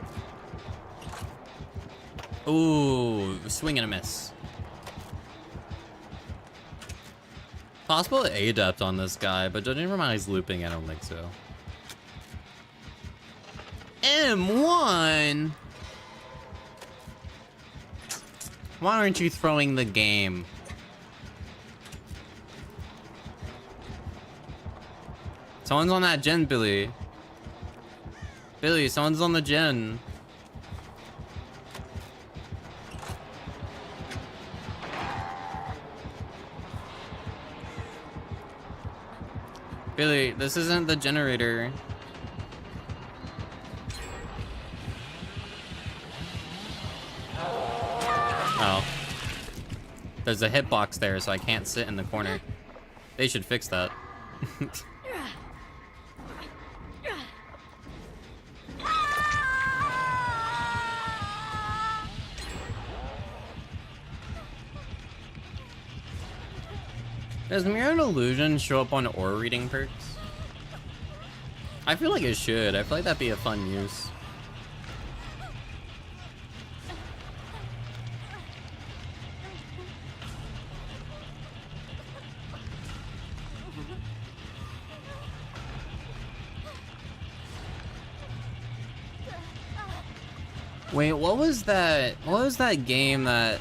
Ooh, swing and a miss. Possible adept on this guy, but don't even mind he's looping. I don't think so. M1. Why aren't you throwing the game? Someone's on that gen, Billy. Billy, someone's on the gen. Billy, this isn't the generator. Oh. There's a hitbox there, so I can't sit in the corner. They should fix that. Does Mirror and Illusion show up on ore reading perks? I feel like it should. I feel like that'd be a fun use. Wait, what was that? What was that game that,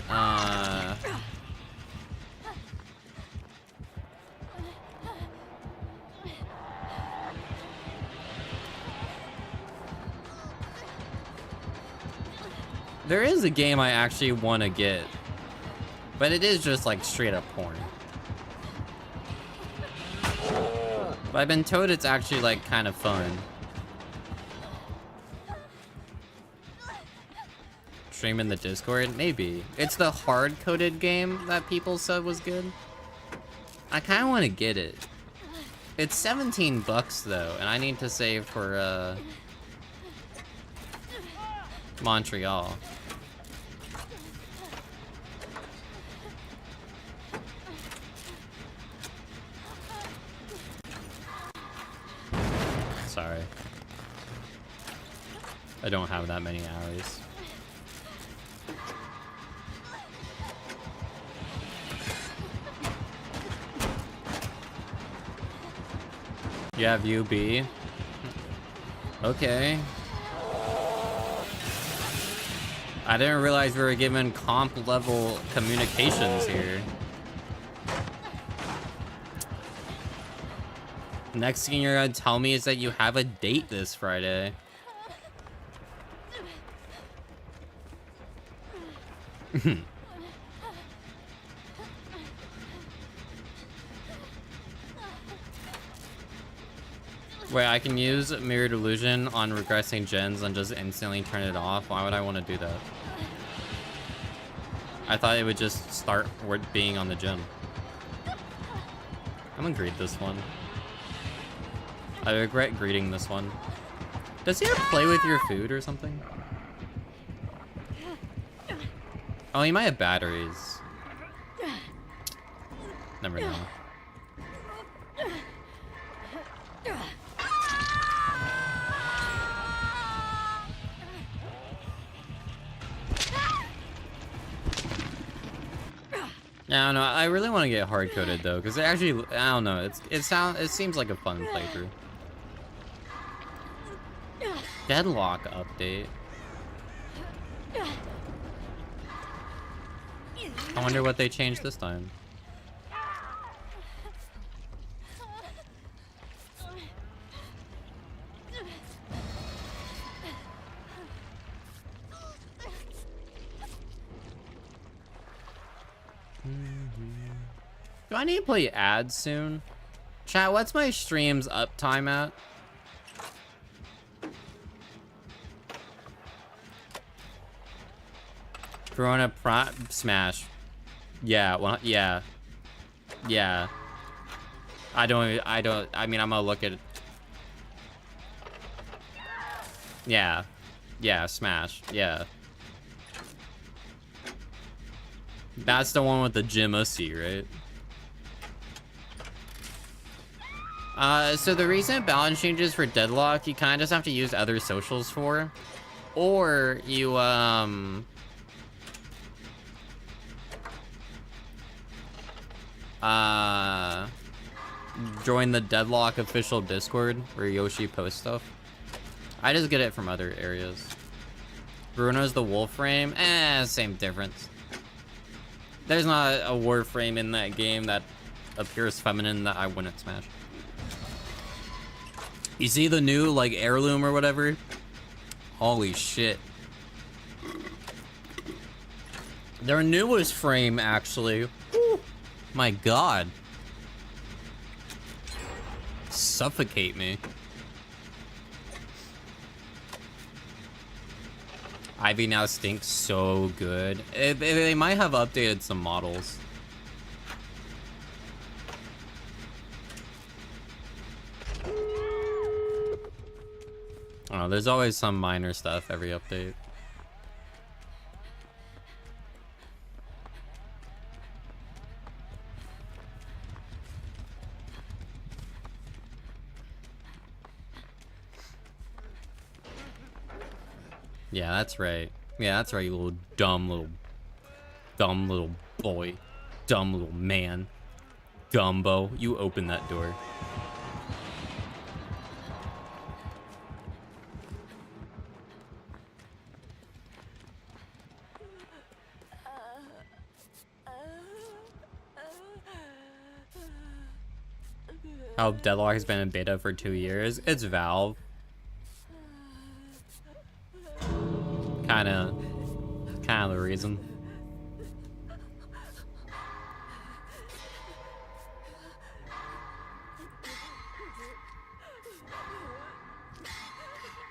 There is a game I actually want to get, but it is just like straight up porn. But I've been told it's actually like kind of fun. Stream in the Discord? Maybe. It's the hard-coded game that people said was good. I kind of want to get it. It's 17 bucks though, and I need to save for Montreal. Sorry. I don't have that many hours. You have UB? Okay. I didn't realize we were given comp level communications here. Next thing you're gonna tell me is that you have a date this Friday. Wait, I can use Mirror Delusion on regressing gens and just instantly turn it off? Why would I want to do that? I thought it would just start being on the gen. I'm gonna greet this one. I regret greeting this one. Does he ever play with your food or something? Oh, he might have batteries. Never know. Yeah, I don't know. I really want to get hard coded though, because actually, I don't know. It seems like a fun playthrough. Deadlock update. I wonder what they changed this time. Do I need to play ads soon? Chat, what's my stream's uptime at? Corona Smash. Yeah, well, yeah. Yeah. I mean, I'm gonna look at it. Yeah. Yeah, Smash. Yeah. That's the one with the Jim Ussy, right? So the recent balance changes for Deadlock, you kind of just have to use other socials for. Or you, join the Deadlock official Discord where Yoshi posts stuff. I just get it from other areas. Bruno's the Wolframe? Same difference. There's not a Warframe in that game that appears feminine that I wouldn't smash. You see the new, like, heirloom or whatever? Holy shit. Their newest frame, actually. Woo. My god. Suffocate me. Ivy now stinks so good. They might have updated some models. Oh, there's always some minor stuff every update. Yeah, that's right. Yeah, that's right, you little dumb little boy. Dumb little man. Gumbo, you open that door. How Deadlock has been in beta for 2 years. It's Valve. Kinda the reason.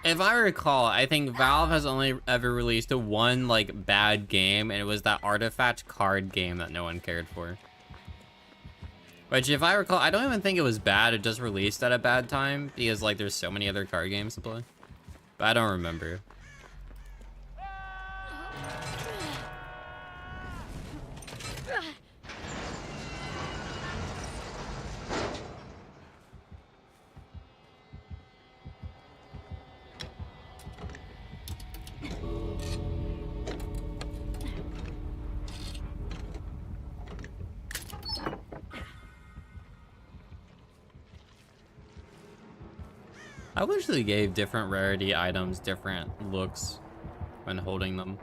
If I recall, I think Valve has only ever released one, like, bad game, and it was that Artifact card game that no one cared for. Which, if I recall, I don't even think it was bad. It just released at a bad time because, like, there's so many other card games to play. But I don't remember. I wish they gave different rarity items different looks when holding them.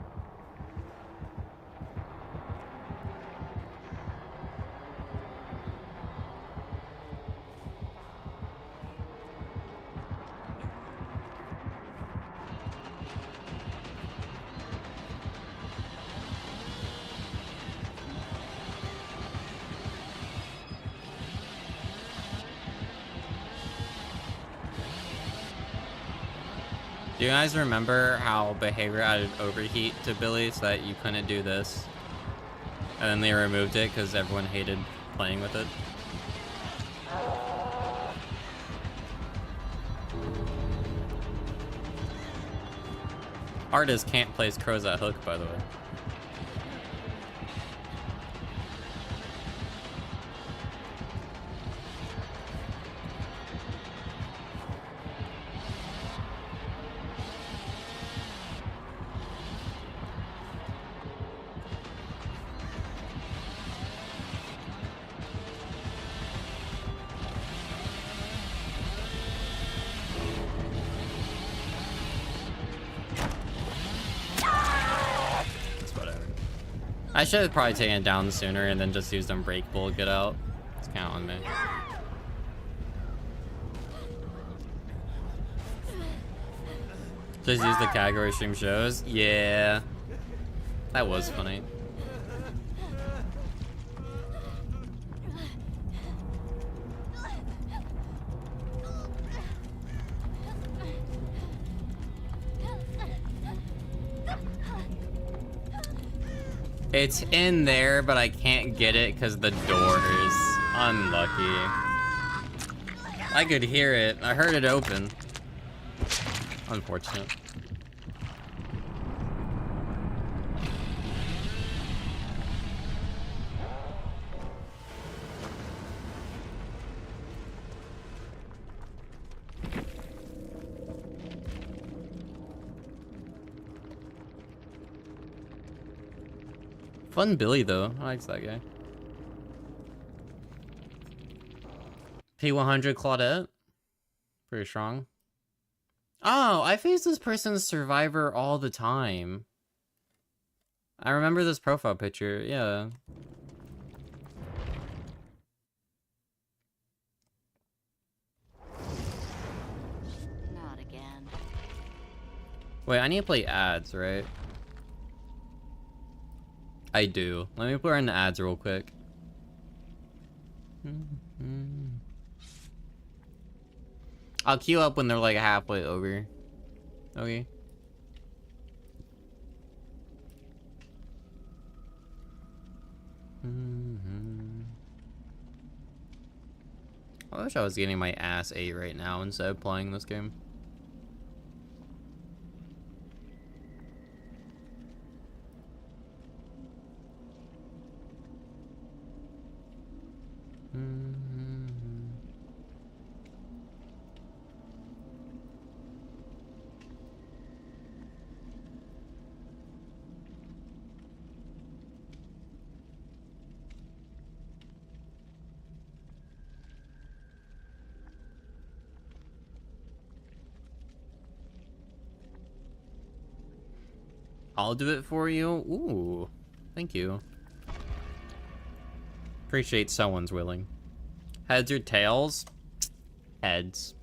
Do you guys remember how Behavior added overheat to Billy so that you couldn't do this? And then they removed it because everyone hated playing with it? Artist can't place crows at hook, by the way. I should have probably taken it down sooner and then just used Unbreakable to get out. It's kind of on me. Just use the category stream shows? Yeah. That was funny. It's in there, but I can't get it because the door is unlucky. I could hear it. I heard it open. Unfortunate. Fun Billy, though. I like that guy. P100 Claudette. Pretty strong. Oh, I face this person's Survivor all the time. I remember this profile picture, yeah. Not again. Wait, I need to play ads, right? I do. Let me put her in the ads real quick. I'll queue up when they're like halfway over. Okay. I wish I was getting my ass ate right now instead of playing this game. I'll do it for you. Ooh, thank you. Appreciate someone's willing. Heads or tails? Heads.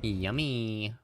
Yummy.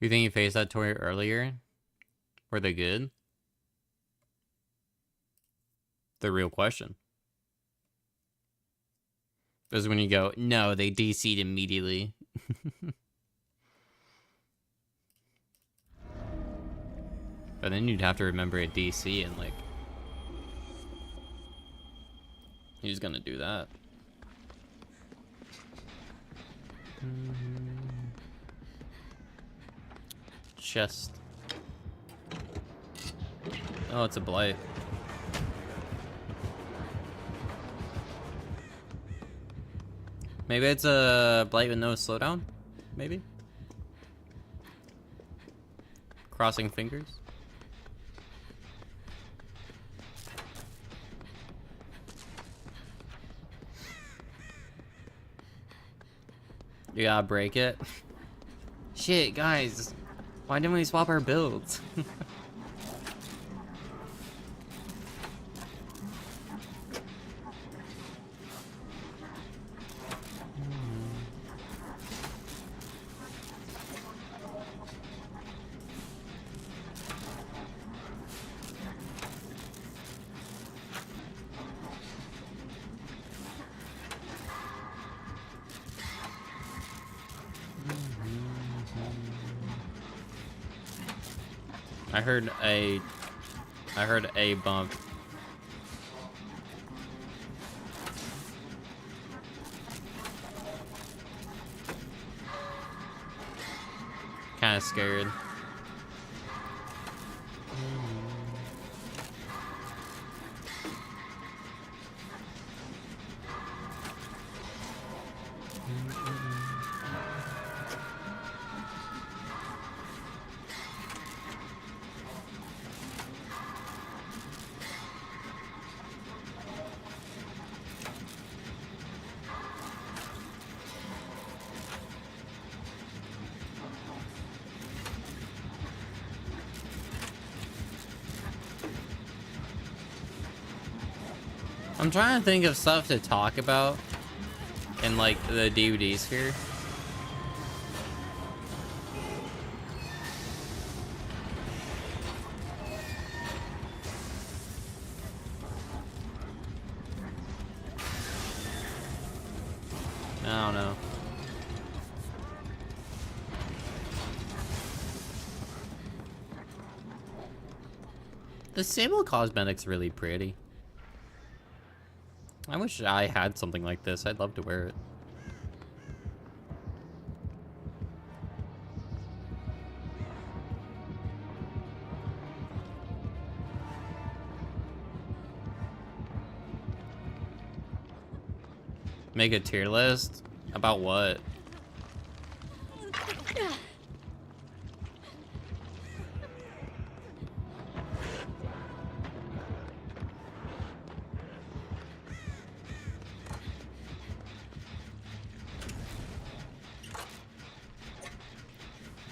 You think you faced that toy earlier? Were they good? The real question. Is when you go, no, they DC'd immediately. But then you'd have to remember a DC and like... He's gonna do that. Chest. Oh, it's a blight. Maybe it's a blight with no slowdown? Maybe? Crossing fingers? You gotta break it. Shit, guys. Why didn't we swap our builds? I heard a bump. Kind of scared. I'm trying to think of stuff to talk about in like the DVD sphere. I don't know. The Sable cosmetic's really pretty. I wish I had something like this. I'd love to wear it. Make a tier list? About what?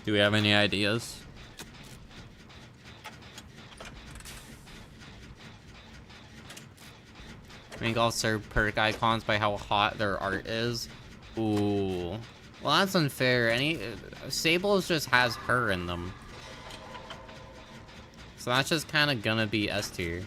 Do we have any ideas? Make all serve perk icons by how hot their art is. Ooh. Well, that's unfair. Sables just has her in them. So that's just kind of gonna be S tier.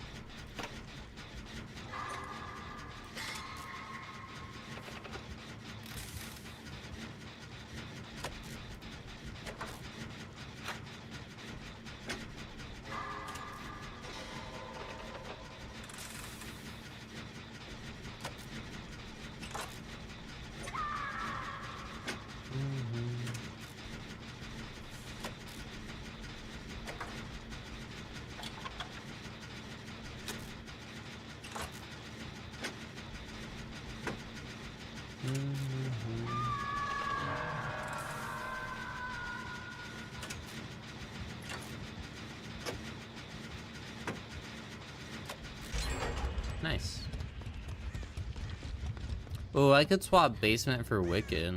Nice. Oh, I could swap basement for Wicked.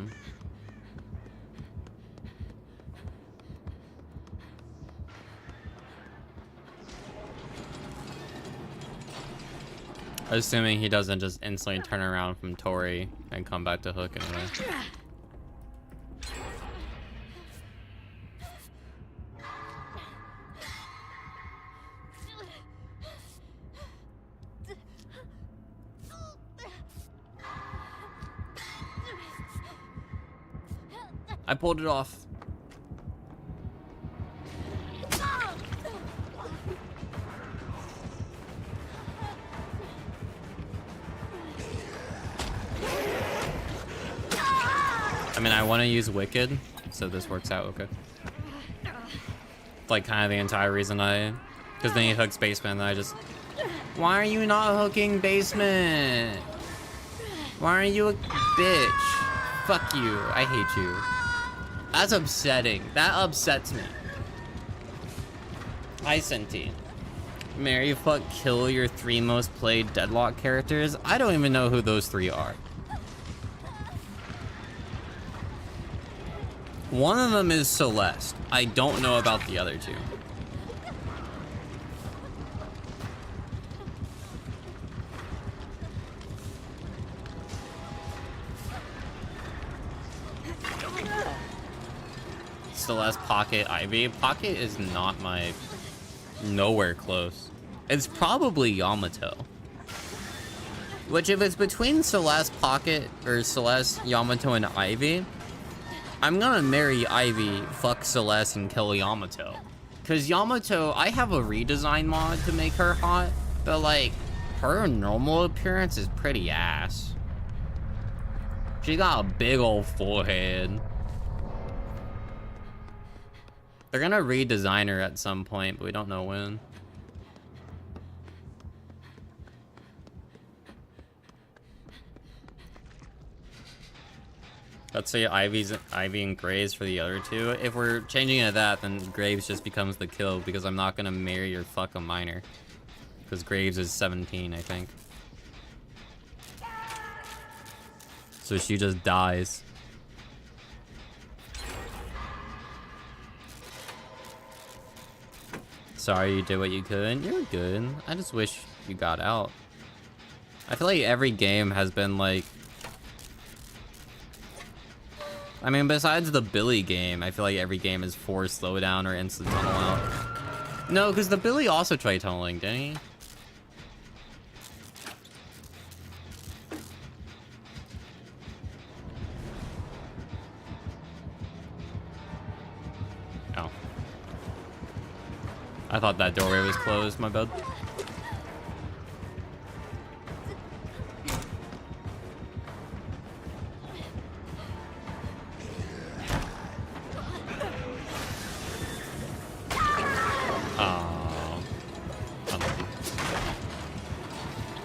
Assuming he doesn't just instantly turn around from Tori and come back to Hook anyway. I pulled it off. I mean, I want to use Wicked, so this works out okay. It's like kind of the entire reason because then he hooks basement, and I just... Why are you not hooking basement? Why are you a bitch? Fuck you. I hate you. That's upsetting. That upsets me. Hi, Senti. Marry, fuck, kill your 3 most played Deadlock characters? I don't even know who those 3 are. One of them is Celeste. I don't know about the other 2. Celeste, Pocket, Ivy. Pocket is not my... nowhere close. It's probably Yamato. Which, if it's between Celeste, Pocket, or Celeste, Yamato, and Ivy, I'm gonna marry Ivy, fuck Celeste, and kill Yamato. Cause Yamato, I have a redesign mod to make her hot, but like, her normal appearance is pretty ass. She got a big old forehead. They're gonna redesign her at some point, but we don't know when. Let's say Ivy and Graves for the other 2. If we're changing it to that, then Graves just becomes the kill because I'm not gonna marry or fuck a minor. Because Graves is 17, I think. So she just dies. Sorry you did what you could. You're good. I just wish you got out. I feel like every game has been like... I mean, besides the Billy game, I feel like every game is forced slowdown or instant tunnel out. No, because the Billy also tried tunneling, didn't he? Oh. I thought that doorway was closed, my bad.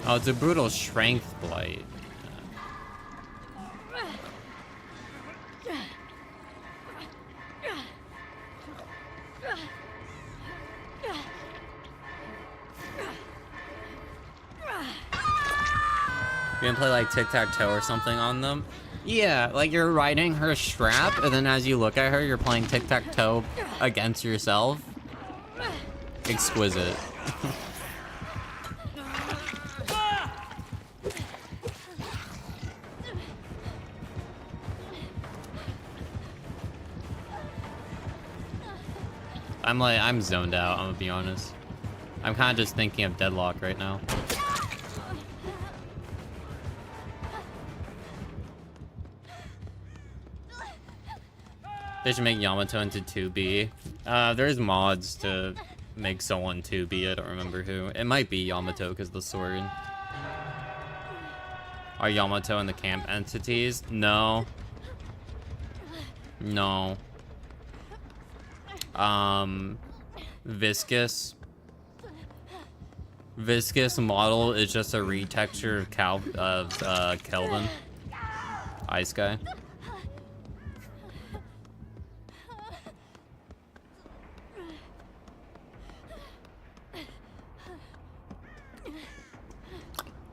Oh, it's a brutal strength blight. You gonna play like tic-tac-toe or something on them? Yeah, like you're riding her strap, and then as you look at her, you're playing tic-tac-toe against yourself. Exquisite. I'm zoned out, I'm gonna be honest. I'm kind of just thinking of Deadlock right now. They should make Yamato into 2B. There's mods to make someone 2B, I don't remember who. It might be Yamato because of the sword. Are Yamato and the camp entities? No. No. Viscous. Viscous model is just a retexture of Kelvin. Ice guy.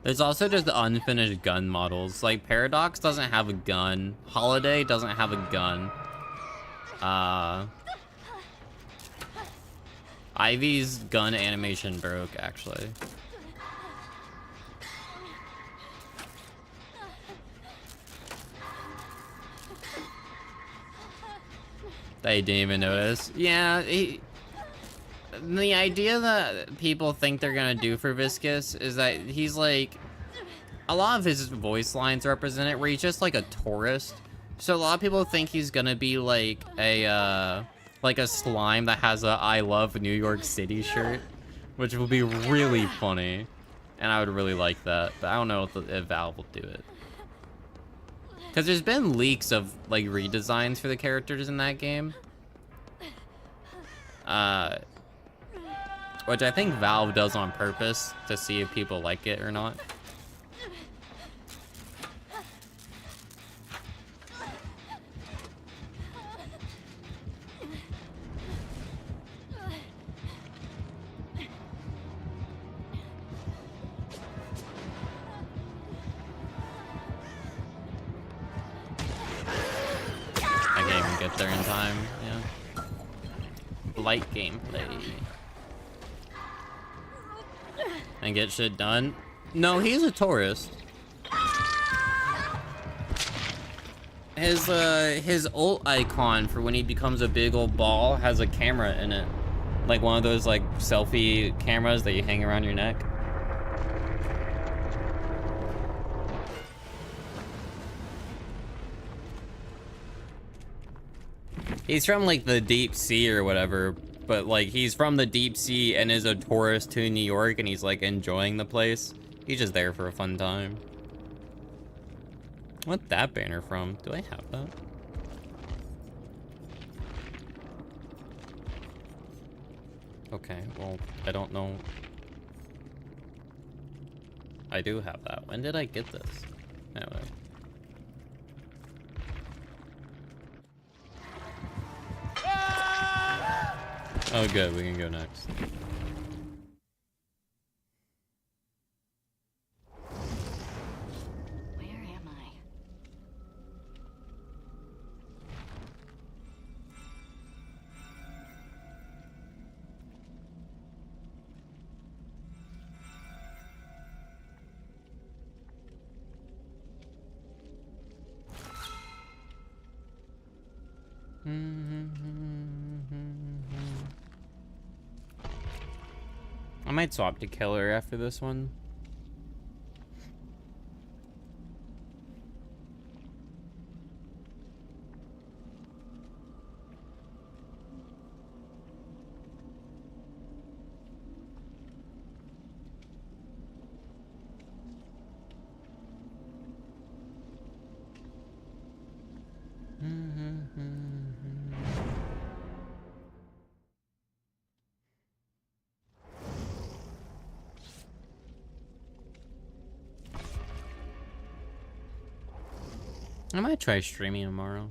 There's also just unfinished gun models. Like, Paradox doesn't have a gun. Holiday doesn't have a gun. Ivy's gun animation broke, actually. They didn't even notice. Yeah, the idea that people think they're gonna do for Viscus is that he's like, a lot of his voice lines represent it where he's just like a tourist. So a lot of people think he's gonna be like a slime that has a I love New York City shirt, which would be really funny. And I would really like that, but I don't know if Valve will do it. Because there's been leaks of like redesigns for the characters in that game. Which I think Valve does on purpose to see if people like it or not. I can't even get there in time, yeah. Light gameplay. And get shit done. No, he's a tourist. His ult icon for when he becomes a big old ball has a camera in it. Like one of those like selfie cameras that you hang around your neck. He's from like the deep sea or whatever, but like he's from the deep sea and is a tourist to New York and he's like enjoying the place. He's just there for a fun time. What's that banner from? Do I have that? Okay, well, I don't know. I do have that. When did I get this? Anyway. Oh good, we can go next. Where am I? I might swap to Killer after this one. I might try streaming tomorrow.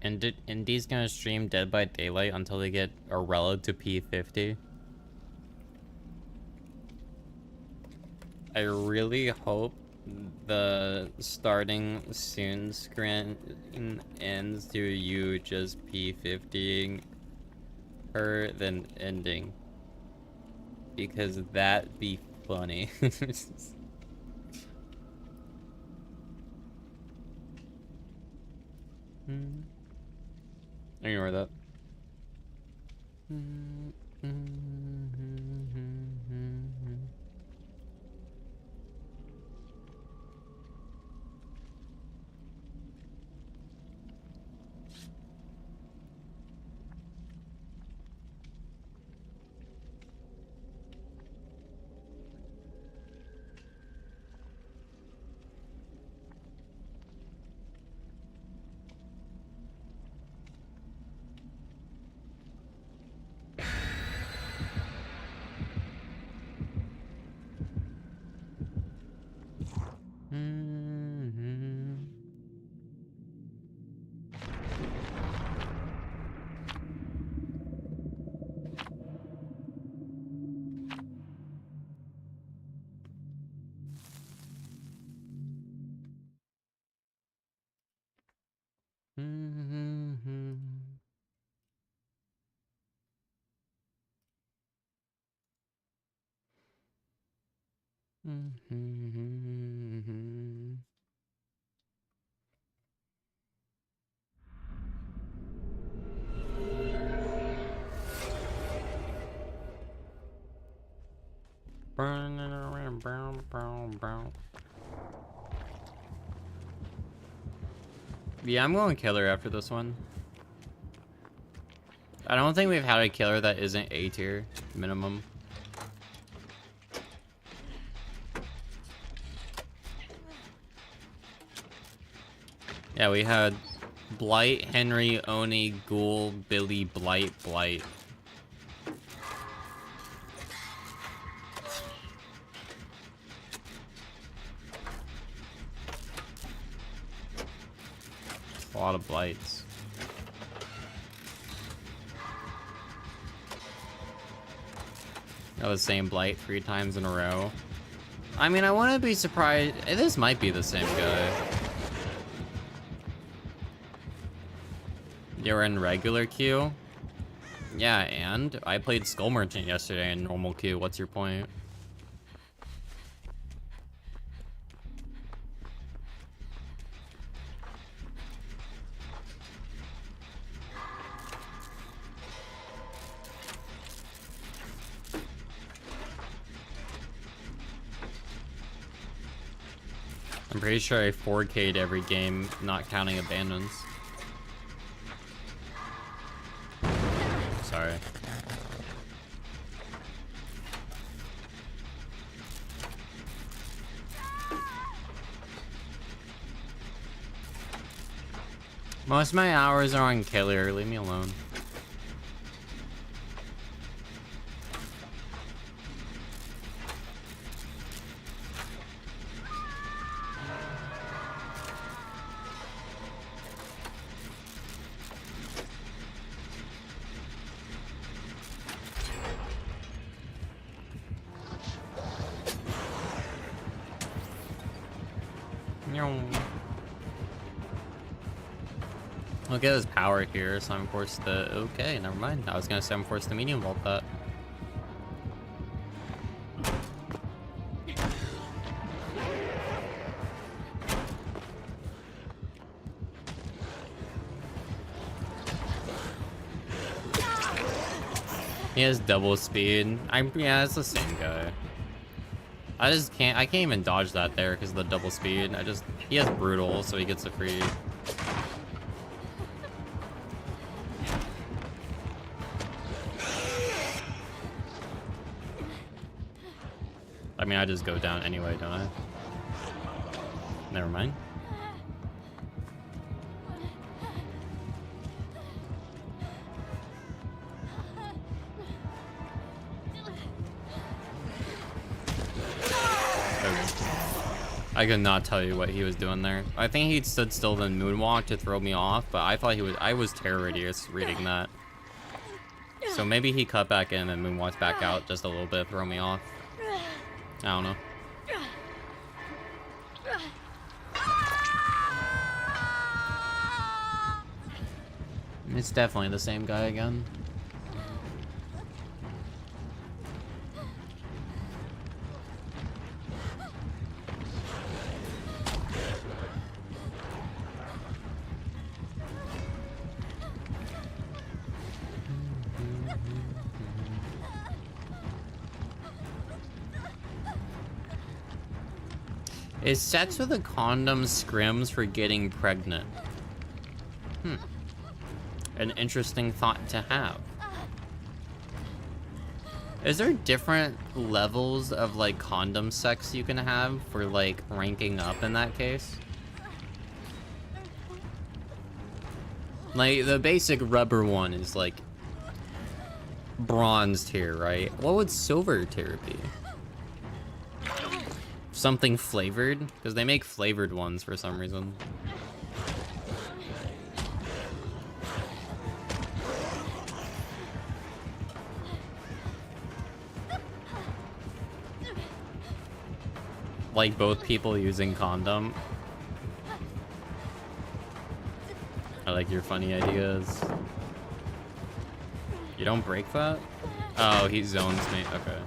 And Indy's gonna stream Dead by Daylight until they get Arella to P50. I really hope the starting soon screen ends to you just P50ing her, then ending. because that'd be funny. Ignore that. Yeah, I'm going killer after this one. I don't think we've had a killer that isn't A tier minimum. Yeah, we had Blight, Henry, Oni, Ghoul, Billy, Blight, Blight. A lot of Blights. Got the same Blight 3 times in a row. I mean, I wouldn't be surprised. This might be the same guy. You're in regular queue? Yeah, and I played Skull Merchant yesterday in normal queue. What's your point? I'm pretty sure I 4K'd every game, not counting abandons. Sorry. Most of my hours are on killer, leave me alone. Look at his power here, so I'm forced to... Okay, never mind. I was gonna say I'm forced to medium vault that. He has double speed. Yeah, it's the same guy. I can't even dodge that there because of the double speed. He has brutal, so he gets a free. I mean, I just go down anyway, don't I? Never mind. I could not tell you what he was doing there. I think he stood still then moonwalked to throw me off, but I thought I was terror radius reading that. So maybe he cut back in and moonwalked back out just a little bit, throw me off. I don't know. It's definitely the same guy again. Is sex with a condom scrims for getting pregnant? An interesting thought to have. Is there different levels of like condom sex you can have for like ranking up in that case? Like the basic rubber one is like bronze tier, right? What would silver tier be? Something flavored? Because they make flavored ones for some reason. Like both people using condom. I like your funny ideas. You don't break that? Oh, he zones me. Okay.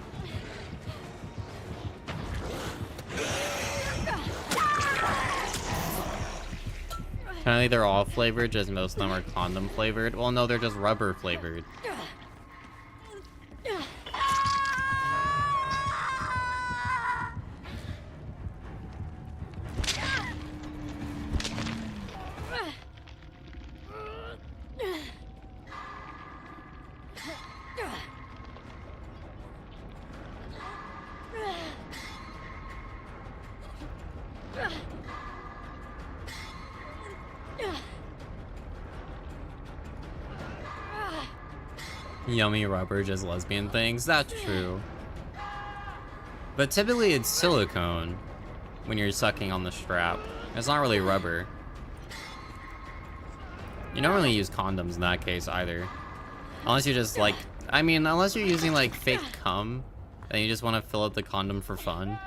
Apparently they're all flavored, just most of them are condom flavored. Well, no, they're just rubber flavored. Yummy rubber, just lesbian things. That's true. But typically it's silicone when you're sucking on the strap. It's not really rubber. You don't really use condoms in that case either. Unless you just like, I mean, unless you're using like fake cum and you just want to fill up the condom for fun.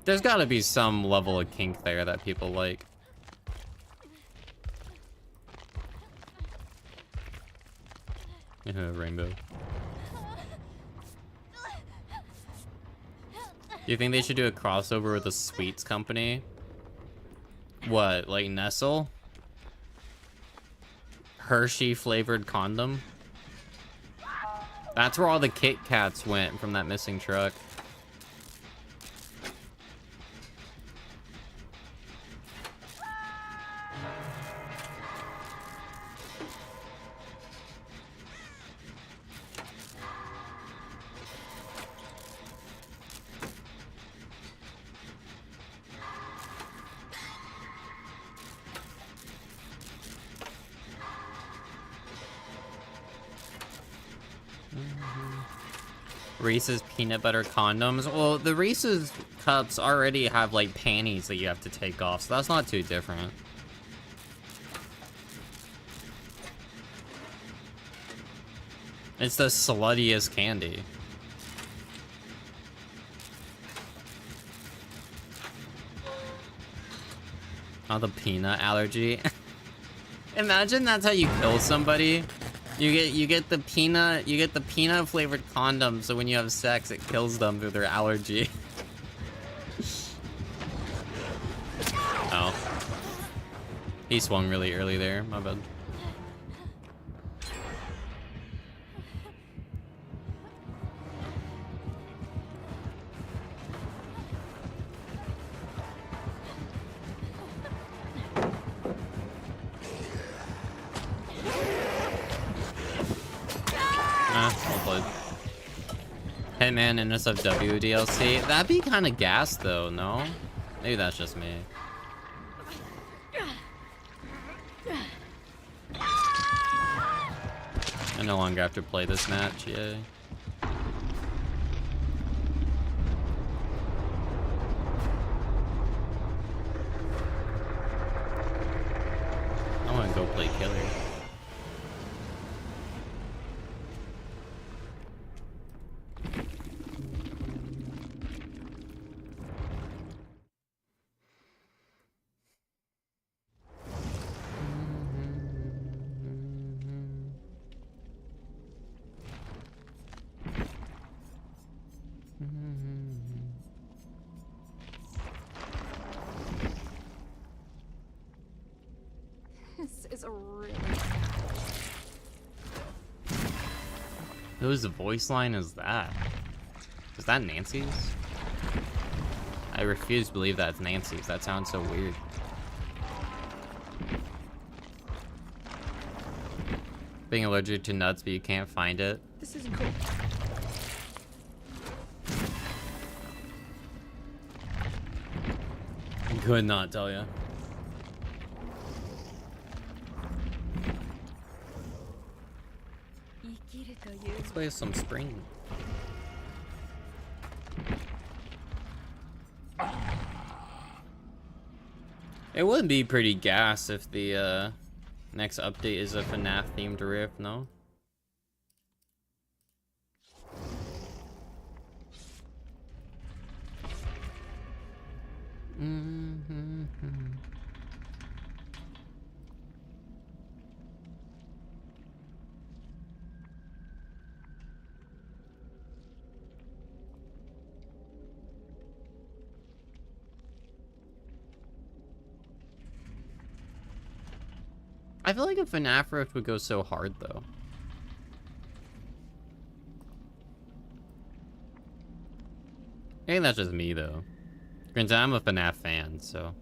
There's gotta be some level of kink there that people like. Rainbow. Do you think they should do a crossover with a sweets company? What, like Nestle? Hershey flavored condom? That's where all the Kit Kats went from that missing truck. Reese's peanut butter condoms. Well, the Reese's cups already have like panties that you have to take off, so that's not too different. It's the sluttiest candy. Oh, the peanut allergy. Imagine that's how you kill somebody. You get the peanut flavored condom, so when you have sex it kills them through their allergy. Oh. He swung really early there, my bad. Well played. Hitman NSFW DLC. That'd be kind of gas though, no? Maybe that's just me. I no longer have to play this match, yay. I want to go play Killer. This is a really Whose voice line is that? Is that Nancy's? I refuse to believe that's Nancy's. That sounds so weird. Being allergic to nuts, but you can't find it. This isn't cool. Could not tell you. Let's play some spring. It would be pretty gas if the next update is a FNAF themed riff, no? I feel like a FNAF riff would go so hard, though. I think that's just me, though. Granted, I'm a FNAF fan, so...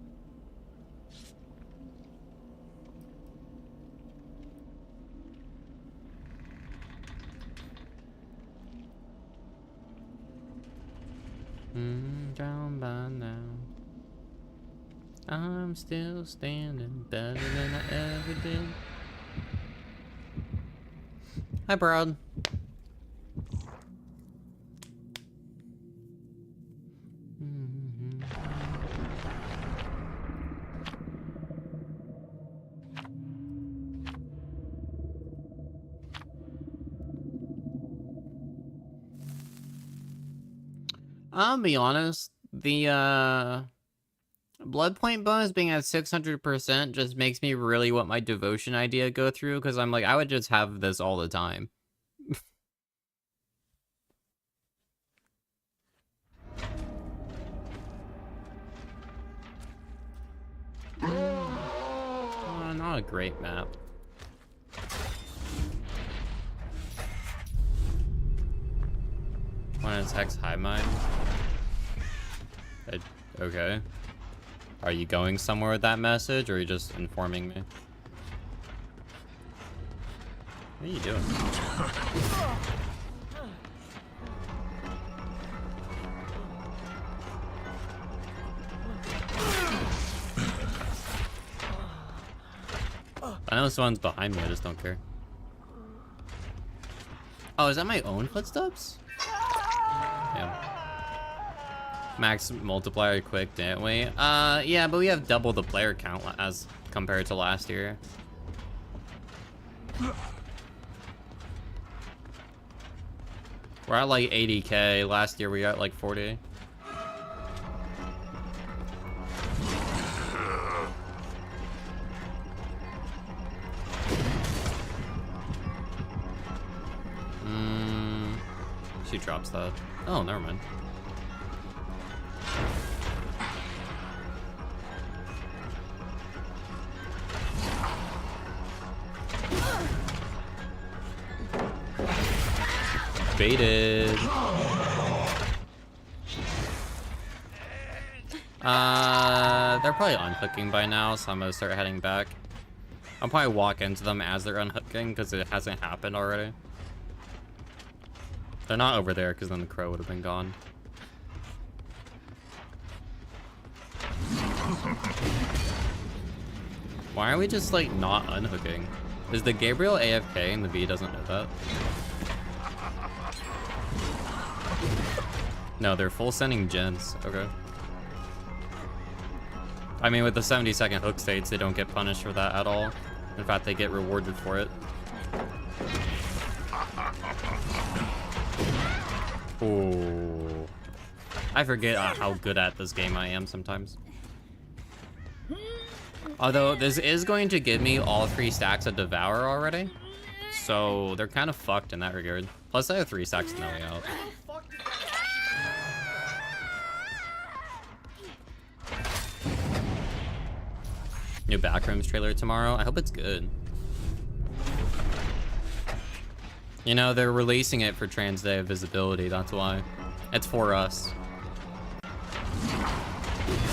down by now. I'm still standing better than I ever did. Hi, Broad. I'll be honest, the blood point bonus being at 600% just makes me really want my devotion idea go through, because I'm like, I would just have this all the time. Not a great map. When it's Hex High Mine? Okay. Are you going somewhere with that message, or are you just informing me? What are you doing? I know someone's behind me, I just don't care. Oh, is that my own footsteps? Yeah. Max multiplier quick, didn't we? Yeah, but we have double the player count as compared to last year. We're at like 80k. Last year we got like 40. She drops that. Oh, never mind. Baited. They're probably unhooking by now, so I'm gonna start heading back. I'll probably walk into them as they're unhooking because it hasn't happened already. They're not over there because then the crow would have been gone. Why are we just like not unhooking? Is the Gabriel AFK and the V doesn't know that? No, they're full sending gens. Okay. I mean, with the 70-second hook states, they don't get punished for that at all. In fact, they get rewarded for it. Ooh. I forget how good at this game I am sometimes. Although, this is going to give me all 3 stacks of Devour already. So, they're kind of fucked in that regard. Plus, I have 3 stacks on the way out. New Backrooms trailer tomorrow. I hope it's good. You know, they're releasing it for Trans Day of Visibility, that's why. It's for us.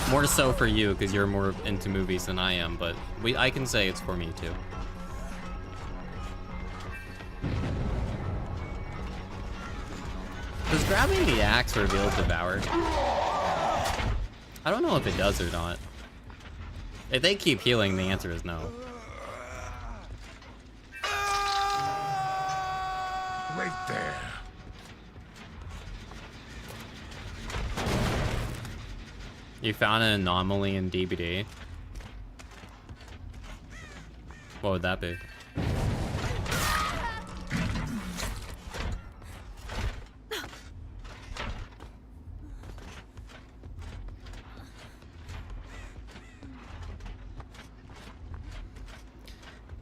More so for you, because you're more into movies than I am, but I can say it's for me too. Does grabbing the axe reveal Devour? I don't know if it does or not. If they keep healing, the answer is no. Wait there. You found an anomaly in DBD. What would that be?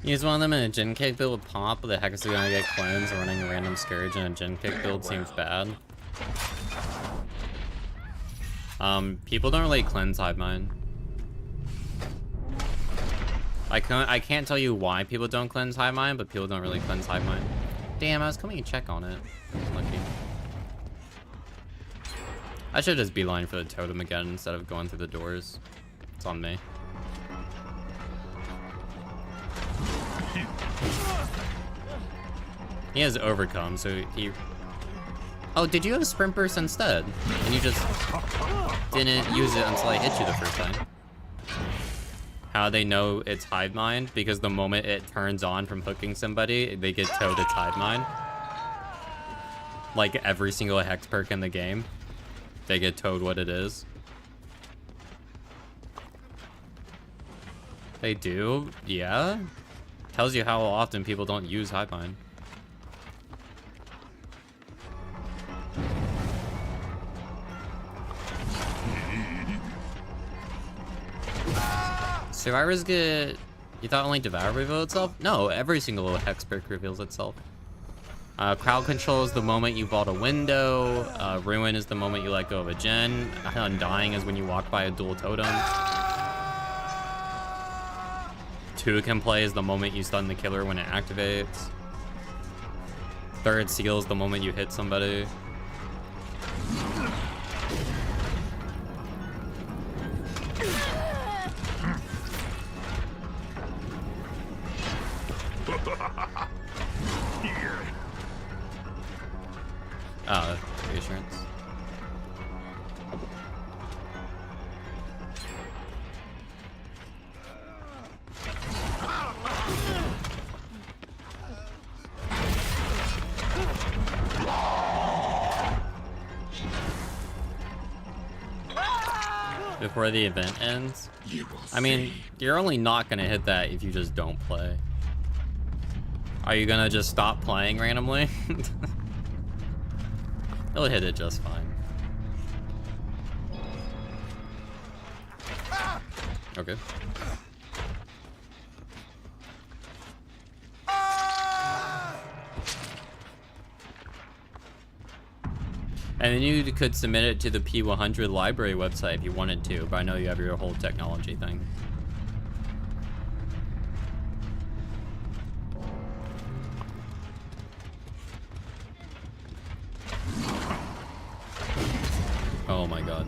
Use one of them in a gen kick build with Pop, but the heck is gonna get clones running a random Scourge in a gen kick build seems bad. People don't really cleanse Hive Mind. I can't tell you why people don't cleanse Hive Mind, but people don't really cleanse Hive Mind. Damn, I was coming to check on it. Lucky. I should just beeline for the totem again instead of going through the doors. It's on me. He has overcome, so he... Oh, did you have sprint burst instead? And you just didn't use it until I hit you the first time. How they know it's Hive Mind? Because the moment it turns on from hooking somebody, they get towed its Hive Mind. Like every single hex perk in the game, they get towed what it is. They do? Yeah? Tells you how often people don't use Hive Mind. Survivors get... You thought only Devour revealed itself? No, every single hex perk reveals itself. Crowd control is the moment you vault a window. Ruin is the moment you let go of a gen. Undying is when you walk by a dual totem. Two can play is the moment you stun the killer when it activates. Third seal is the moment you hit somebody. Oh, reassurance. Before the event ends? I mean, you're only not gonna hit that if you just don't play. Are you gonna just stop playing randomly? It'll hit it just fine. Okay. And then you could submit it to the P100 library website if you wanted to, but I know you have your whole technology thing. Oh my god.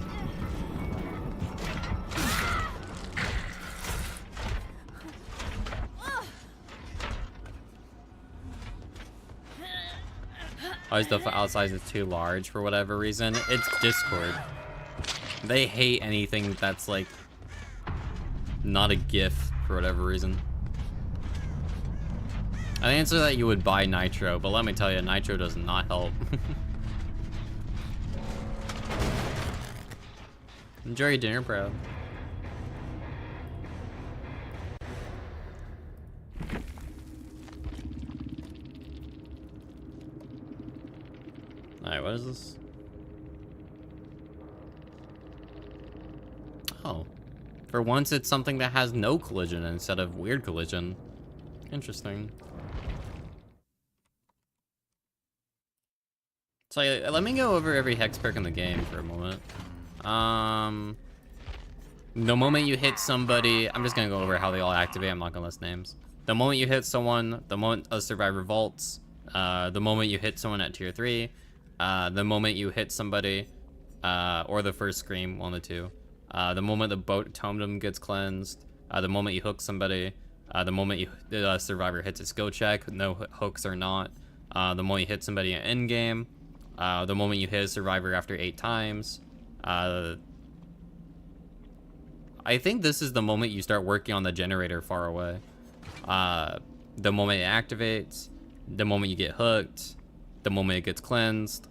Always the file size is too large for whatever reason. It's Discord. They hate anything that's like not a GIF for whatever reason. I answer that you would buy Nitro, but let me tell you, Nitro does not help. Enjoy your dinner, bro. Alright, what is this? Oh. For once, it's something that has no collision instead of weird collision. Interesting. So let me go over every hex perk in the game for a moment. The moment you hit somebody, I'm just gonna go over how they all activate. I'm not gonna list names. The moment you hit someone, the moment a survivor vaults, The moment you hit someone at tier 3, the moment you hit somebody, or the first scream, one of the two, the moment the boat totem gets cleansed, the moment you hook somebody, the moment the survivor hits a skill check, no hooks or not, the moment you hit somebody in endgame, the moment you hit a survivor after 8 times, I think this is the moment you start working on the generator far away. The moment it activates, the moment you get hooked, the moment it gets cleansed,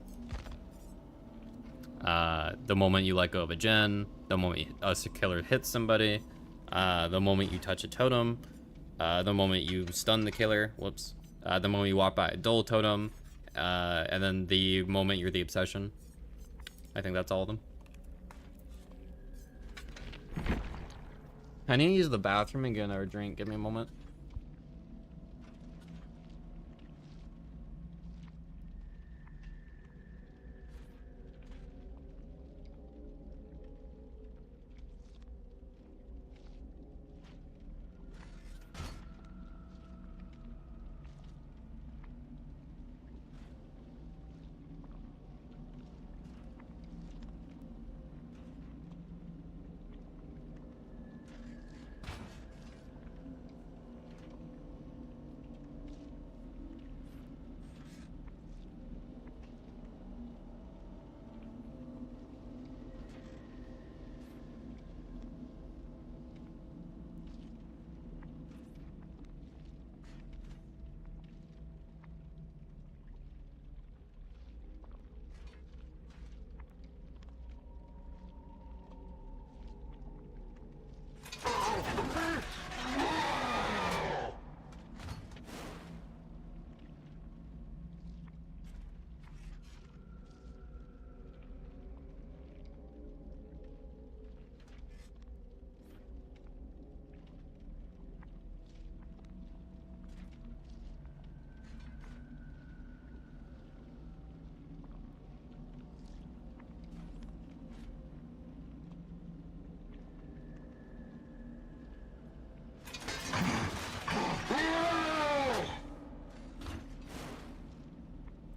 the moment you let go of a gen, the moment a killer hits somebody, the moment you touch a totem, the moment you stun the killer, whoops, the moment you walk by a dull totem, and then the moment you're the obsession. I think that's all of them. I need to use the bathroom and get another drink. Give me a moment.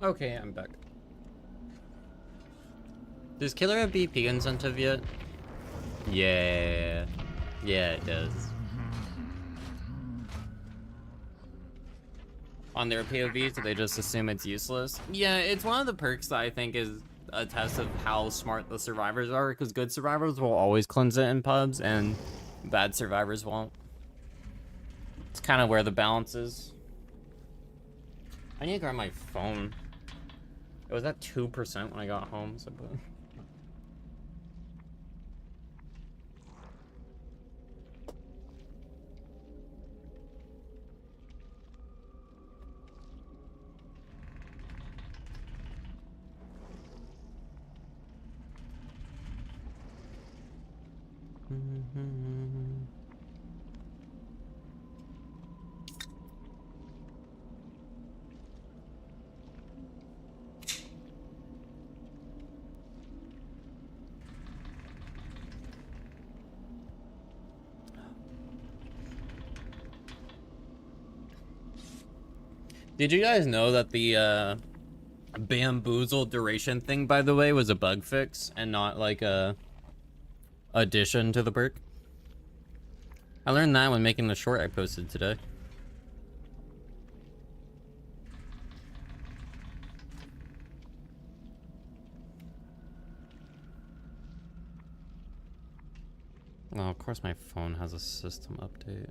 Okay, I'm back. Does Killer have BP incentive yet? Yeah. Yeah, it does. On their POVs, do they just assume it's useless? Yeah, it's one of the perks that I think is a test of how smart the survivors are, because good survivors will always cleanse it in pubs, and bad survivors won't. It's kind of where the balance is. I need to grab my phone. It was at 2% when I got home, so... Did you guys know that the bamboozle duration thing, by the way, was a bug fix and not like a addition to the perk? I learned that when making the short I posted today. Oh, of course my phone has a system update.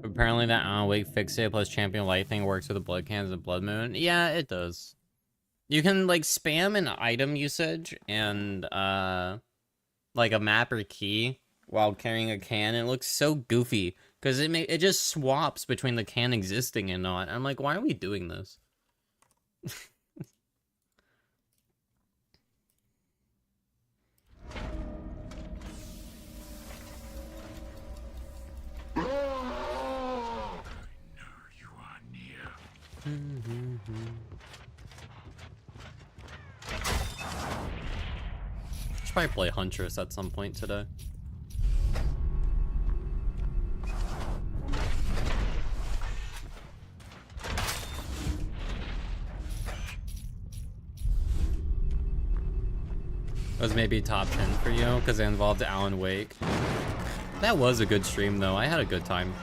Apparently that wake fixate plus champion light thing works with the blood cans and blood moon. Yeah, it does. You can like spam an item usage and like a map or key while carrying a can. It looks so goofy because it just swaps between the can existing and not. I'm like, why are we doing this? probably play Huntress at some point today. It was maybe top 10 for you because it involved Alan Wake. That was a good stream though. I had a good time.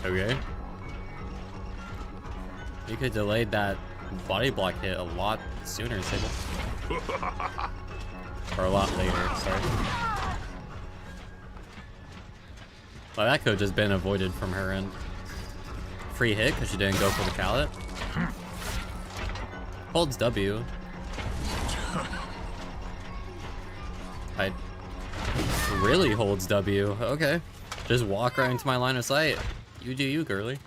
Okay. You could delayed that body block hit a lot sooner, Sable. Or a lot later, sorry. Well, that could have just been avoided from her end. Free hit because she didn't go for the pallet. Holds W. I really holds W. Okay. Just walk right into my line of sight. You do you, girly.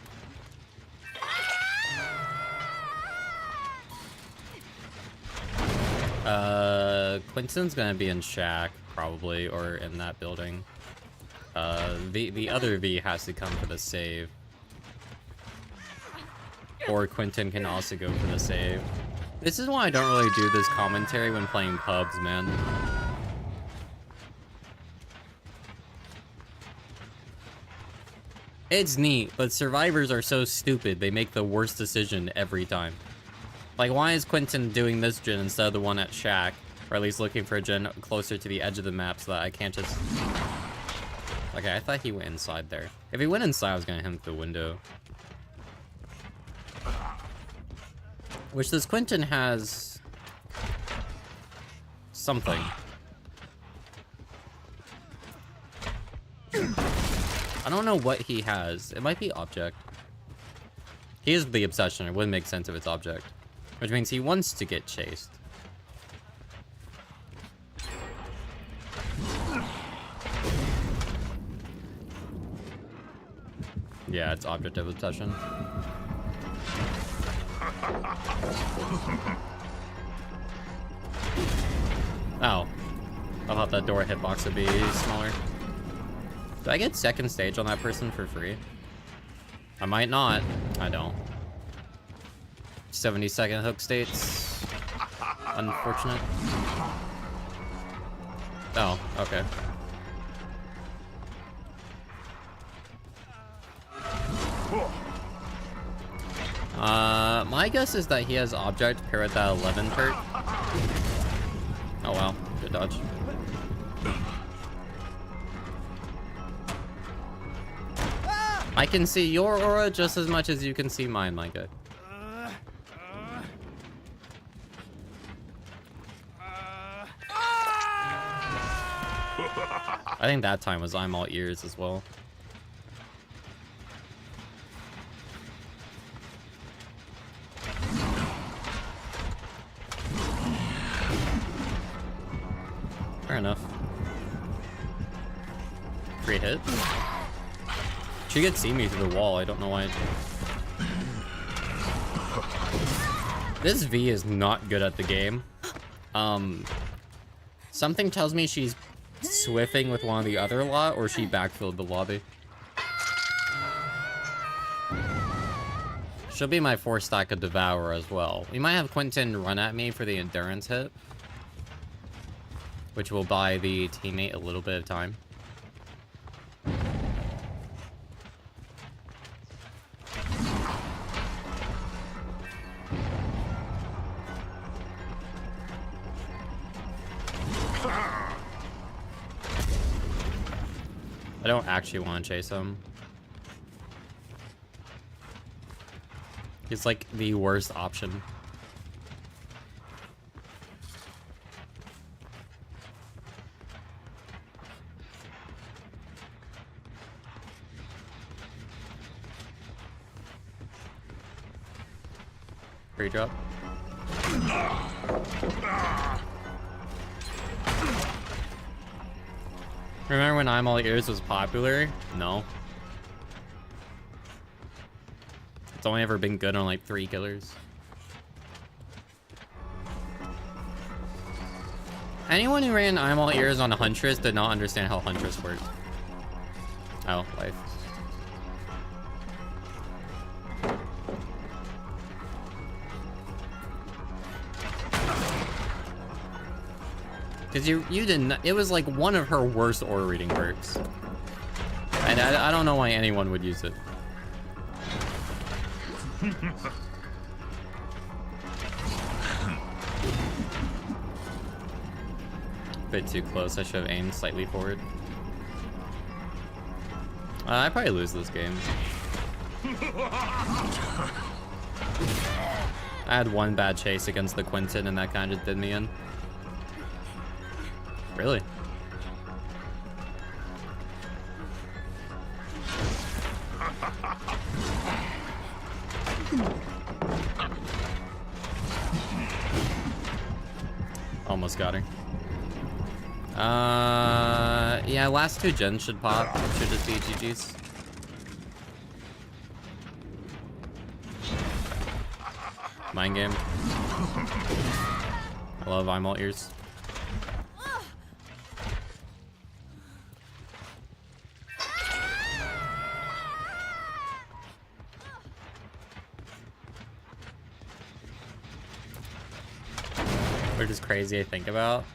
Quinton's gonna be in Shack, probably, or in that building. The other V has to come for the save. Or Quinton can also go for the save. This is why I don't really do this commentary when playing pubs, man. It's neat, but survivors are so stupid, they make the worst decision every time. Like, why is Quinton doing this gen instead of the one at Shack? Or at least looking for a gen closer to the edge of the map so that I can't just... Okay, I thought he went inside there. If he went inside, I was gonna hit him through the window. Which this Quinton has... something. I don't know what he has. It might be object. He is the obsession. It wouldn't make sense if it's object. Which means he wants to get chased. Yeah, it's object of obsession. Oh. I thought that door hitbox would be smaller. Do I get second stage on that person for free? I might not. I don't. 70-second hook states. Unfortunate. Oh, okay. My guess is that he has object paired with that 11 perk. Oh wow, good dodge. I can see your aura just as much as you can see mine, my guy. I think that time was I'm all ears as well. Fair enough. Free hit. She could see me through the wall. I don't know why. This V is not good at the game. Something tells me she's swiffing with one of the other lot, or she backfilled the lobby. She'll be my 4-stack of Devour as well. We might have Quinton run at me for the endurance hit, which will buy the teammate a little bit of time. I don't actually want to chase him. He's like the worst option. Free drop. Remember when I'm All Ears was popular? No. It's only ever been good on like 3 killers. Anyone who ran I'm All Ears on a Huntress did not understand how Huntress worked. Oh, life. Because you didn't, it was like one of her worst aura reading perks. And I don't know why anyone would use it. Bit too close, I should have aimed slightly forward. I probably lose this game. I had one bad chase against the Quinton and that kind of did me in. Really? Almost got her. Yeah, last two gens should pop. Should just be GG's. Mind game. I love eyeball ears. Which is crazy to think about.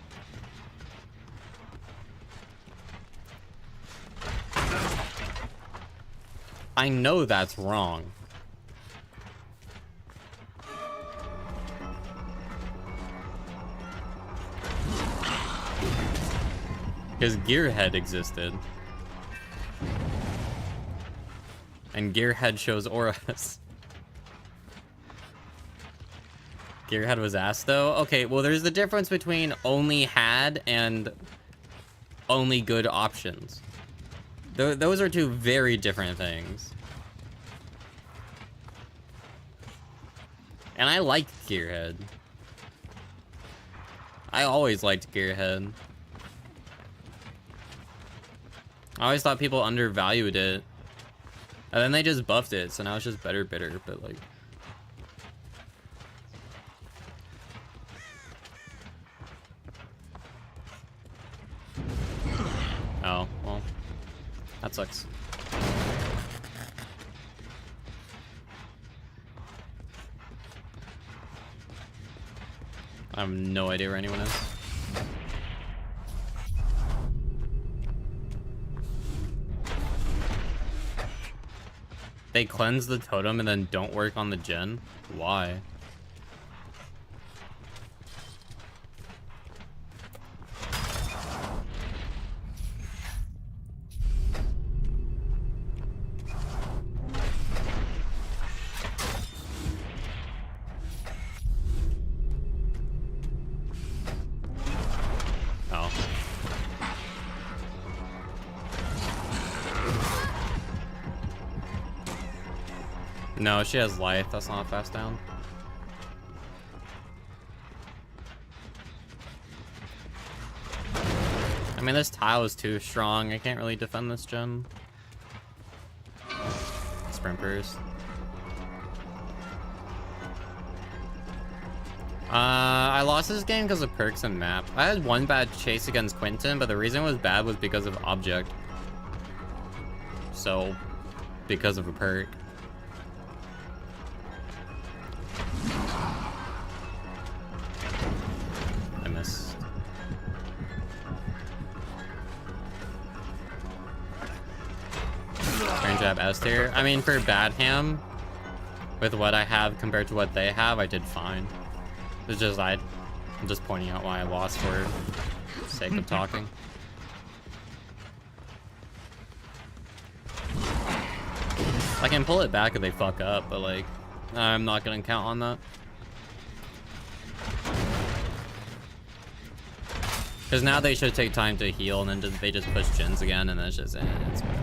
I know that's wrong. Because Gearhead existed. And Gearhead shows auras. Gearhead was ass though? Okay, well there's the difference between only had and only good options. Those are two very different things. And I liked Gearhead. I always liked Gearhead. I always thought people undervalued it. And then they just buffed it, so now it's just better bitter, but like... Oh, well. That sucks. I have no idea where anyone is. They cleanse the totem and then don't work on the gen? Why? No, she has life. That's not a fast down. I mean, this tile is too strong. I can't really defend this gen. Sprinters. I lost this game because of perks and map. I had one bad chase against Quinton, but the reason it was bad was because of object. So, because of a perk. I missed. Turn jab S tier. I mean, for bad ham, with what I have compared to what they have, I did fine. It's just I'm just pointing out why I lost for the sake of talking. I can pull it back if they fuck up, but like, I'm not gonna count on that. Because now they should take time to heal, and then they just push gens again, and then it's just, it's whatever.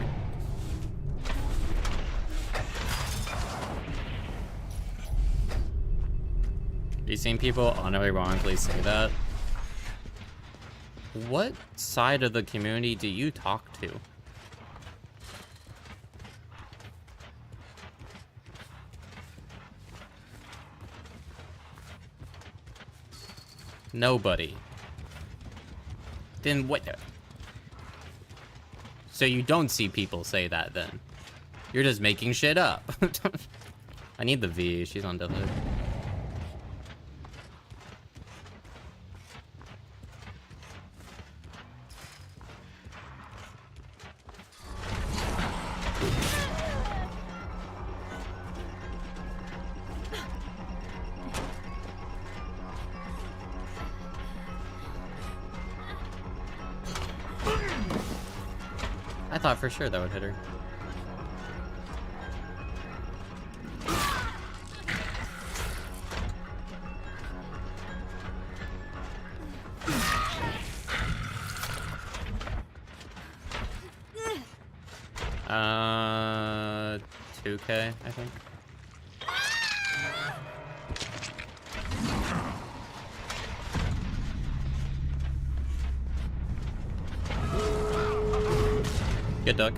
You seen people unironically say that? What side of the community do you talk to? Nobody. Then what? So you don't see people say that then? You're just making shit up. I need the V. She's on death. thought for sure that would hit her. Uh, 2K, I think. Good duck.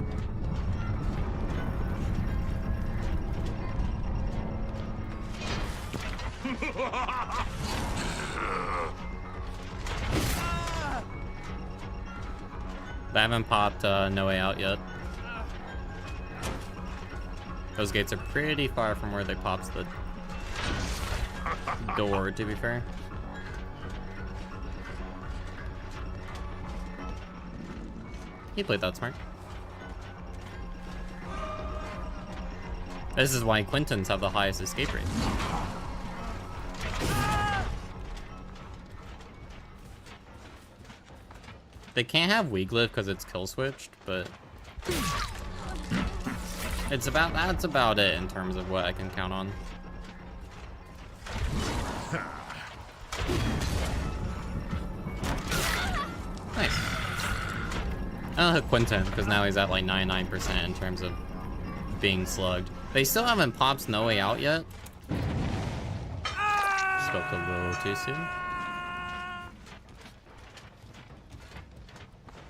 They haven't popped No Way Out yet. Those gates are pretty far from where they pops the door, to be fair. He played that smart. This is why Quintons have the highest escape rate. They can't have Weeglyph because it's kill switched, but that's about it in terms of what I can count on. Nice. I'll hit Quinton because now he's at like 99% in terms of being slugged. They still haven't popped No Way Out yet. Spoke a little too soon.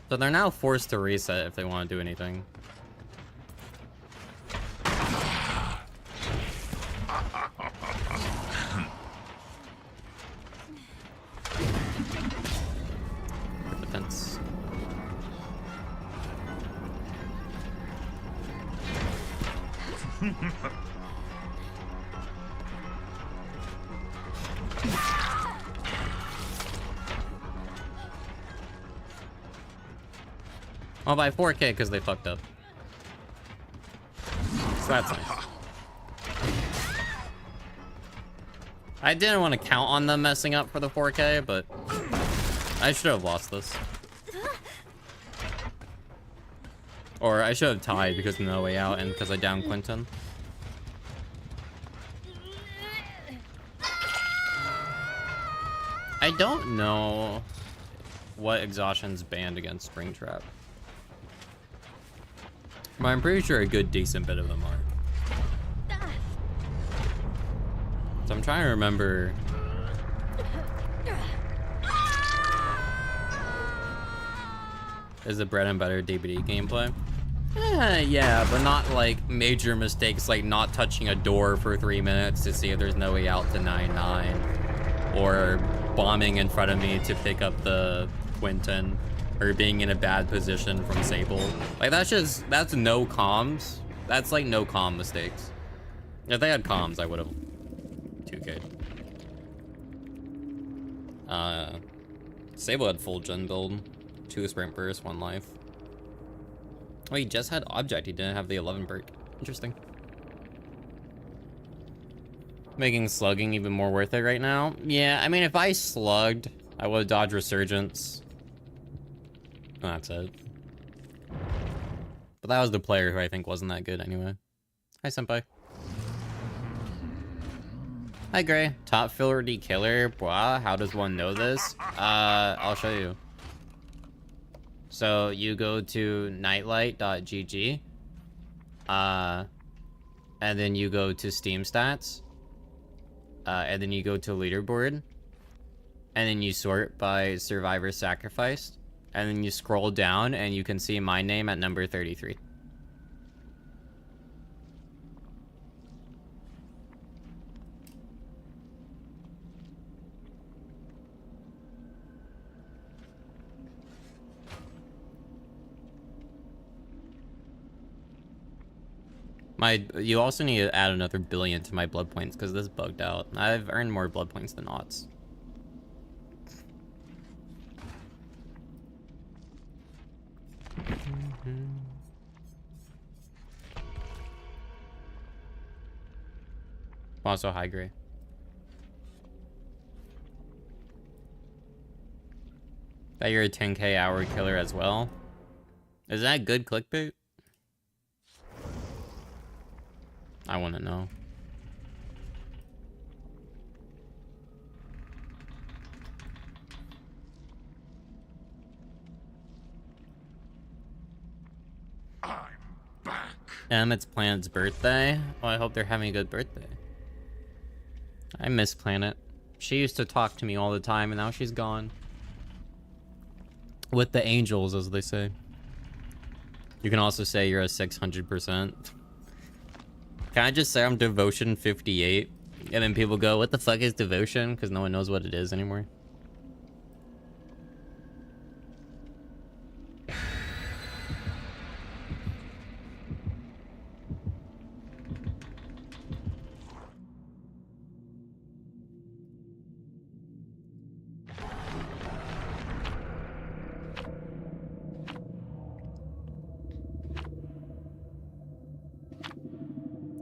So they're now forced to reset if they want to do anything. Defense. I'll buy 4K because they fucked up. So that's nice. I didn't want to count on them messing up for the 4K, but I should have lost this. Or I should have tied because of No Way Out and because I downed Quinton. I don't know what exhaustion's banned against Springtrap. But I'm pretty sure a good decent bit of them are. So I'm trying to remember. Is the bread and butter DBD gameplay? Yeah, but not like major mistakes like not touching a door for 3 minutes to see if there's no way out to 9-9. Or bombing in front of me to pick up the Quinton. Or being in a bad position from Sable. Like that's no comms. That's like no comm mistakes. If they had comms, I would have 2K'd. Sable had full gen build. 2 sprint burst, 1 life. Oh, he just had object. He didn't have the 11 perk. Interesting. Making slugging even more worth it right now. Yeah, I mean, if I slugged, I would have dodged resurgence. That's it. But that was the player who I think wasn't that good anyway. Hi, senpai. Hi, Gray. Top Fillerty killer. Blah, how does one know this? I'll show you. So you go to nightlight.gg. And then you go to Steam stats. And then you go to leaderboard. And then you sort by survivor sacrificed. And then you scroll down and you can see my name at number 33. You also need to add another billion to my blood points because this bugged out. I've earned more blood points than odds. Also high grade. That you're a 10K hour killer as well. Is that good clickbait? I want to know. I'm back. It's Planet's birthday. Well, I hope they're having a good birthday. I miss Planet. She used to talk to me all the time, and now she's gone. With the angels, as they say. You can also say you're a 600%. Can I just say I'm devotion 58? And then people go, what the fuck is devotion? Because no one knows what it is anymore.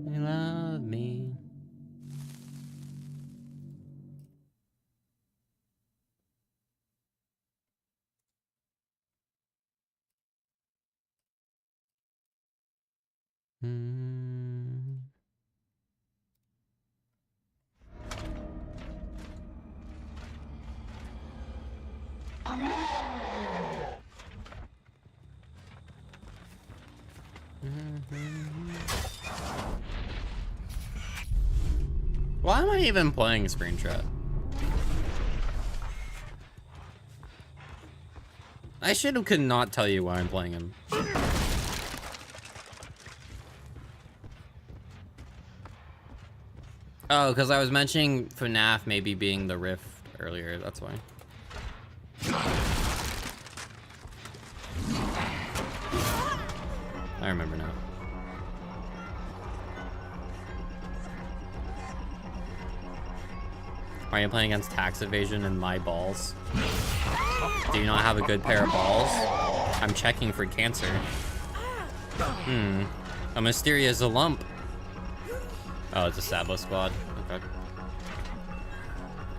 You love me. Hmm. Why am I even playing Screenshot? I could not tell you why I'm playing him. Oh, because I was mentioning FNAF maybe being the Rift earlier, that's why. I remember now. Are you playing against tax evasion and my balls? Do you not have a good pair of balls? I'm checking for cancer. A mysterious lump. Oh, it's a Sablo squad. Okay.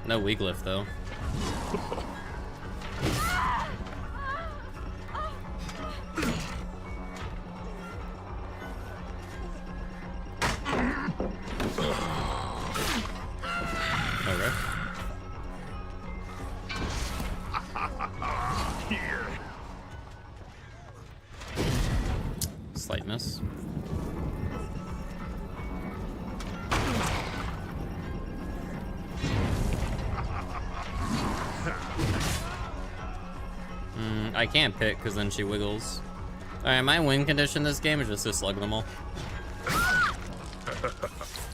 No weak lift though. Okay. Slight miss. I can't pick because then she wiggles. Alright, my win condition this game is just to slug them all.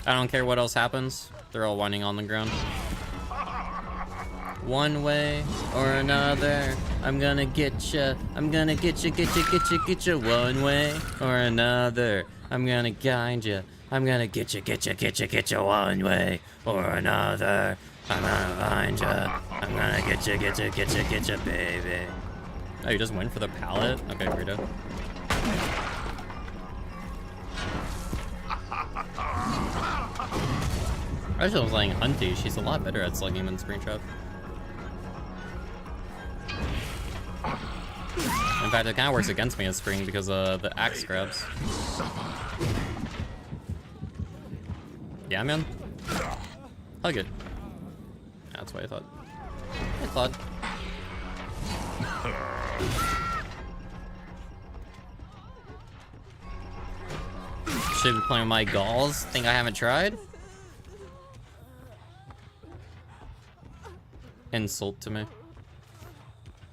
I don't care what else happens. They're all whining on the ground. One way or another, I'm gonna get ya. I'm gonna get ya, get ya, get ya, get ya. One way or another, I'm gonna guide ya. I'm gonna get ya, get ya, get ya, get ya. One way or another, I'm gonna find ya. I'm gonna get ya, get ya, get ya, get ya, baby. Oh, you just went for the pallet? Okay, weirdo. I was playing Hunty. She's a lot better at slugging than Screenshot. In fact, it kind of works against me as Spring because the axe grabs. Yeah, man. Hug it. That's what I thought. Hey, Claude. Should be playing with my galls. Think I haven't tried? Insult to me.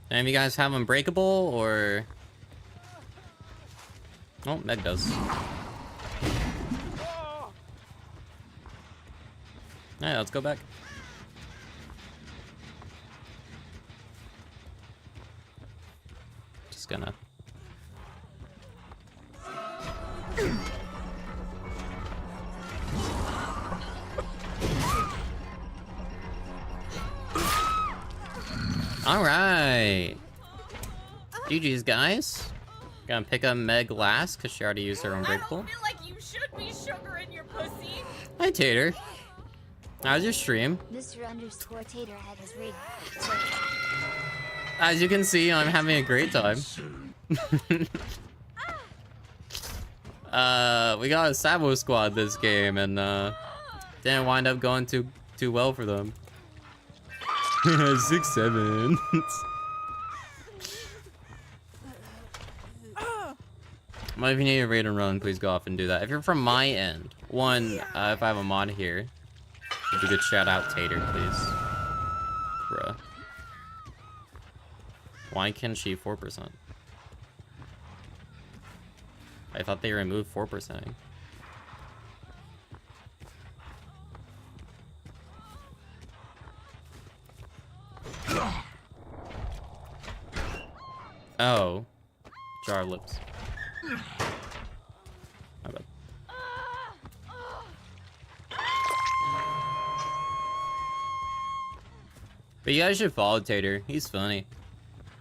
Any of you guys have Unbreakable or? Oh, Meg does. Alright, let's go back. Just gonna. All right. GG's, guys. Gonna pick up Meg last because she already used her Unbreakable. I don't feel like you should be sugar in your pussy. Hi, Tater. How's your stream? Mr_Taterhead has raided. As you can see, I'm having a great time. We got a Sabo squad this game, and didn't wind up going too well for them. 6-7. Well, if you need a raid and run, please go off and do that. If you're from my end, one, if I have a mod here, if you could shout out Tater, please. Bruh. Why can't she 4%? I thought they removed 4%. Oh. Jar lips. My bad. But you guys should follow Tater. He's funny.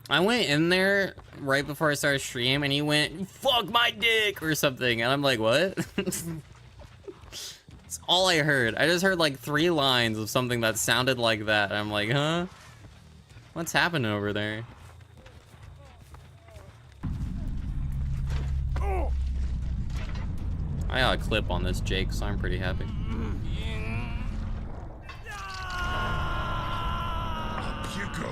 I went in there right before I started stream and he went, "Fuck my dick," or something. And I'm like, what? It's all I heard. I just heard like 3 lines of something that sounded like that. And I'm like, huh? What's happening over there? I got a clip on this Jake, so I'm pretty happy. Up you go.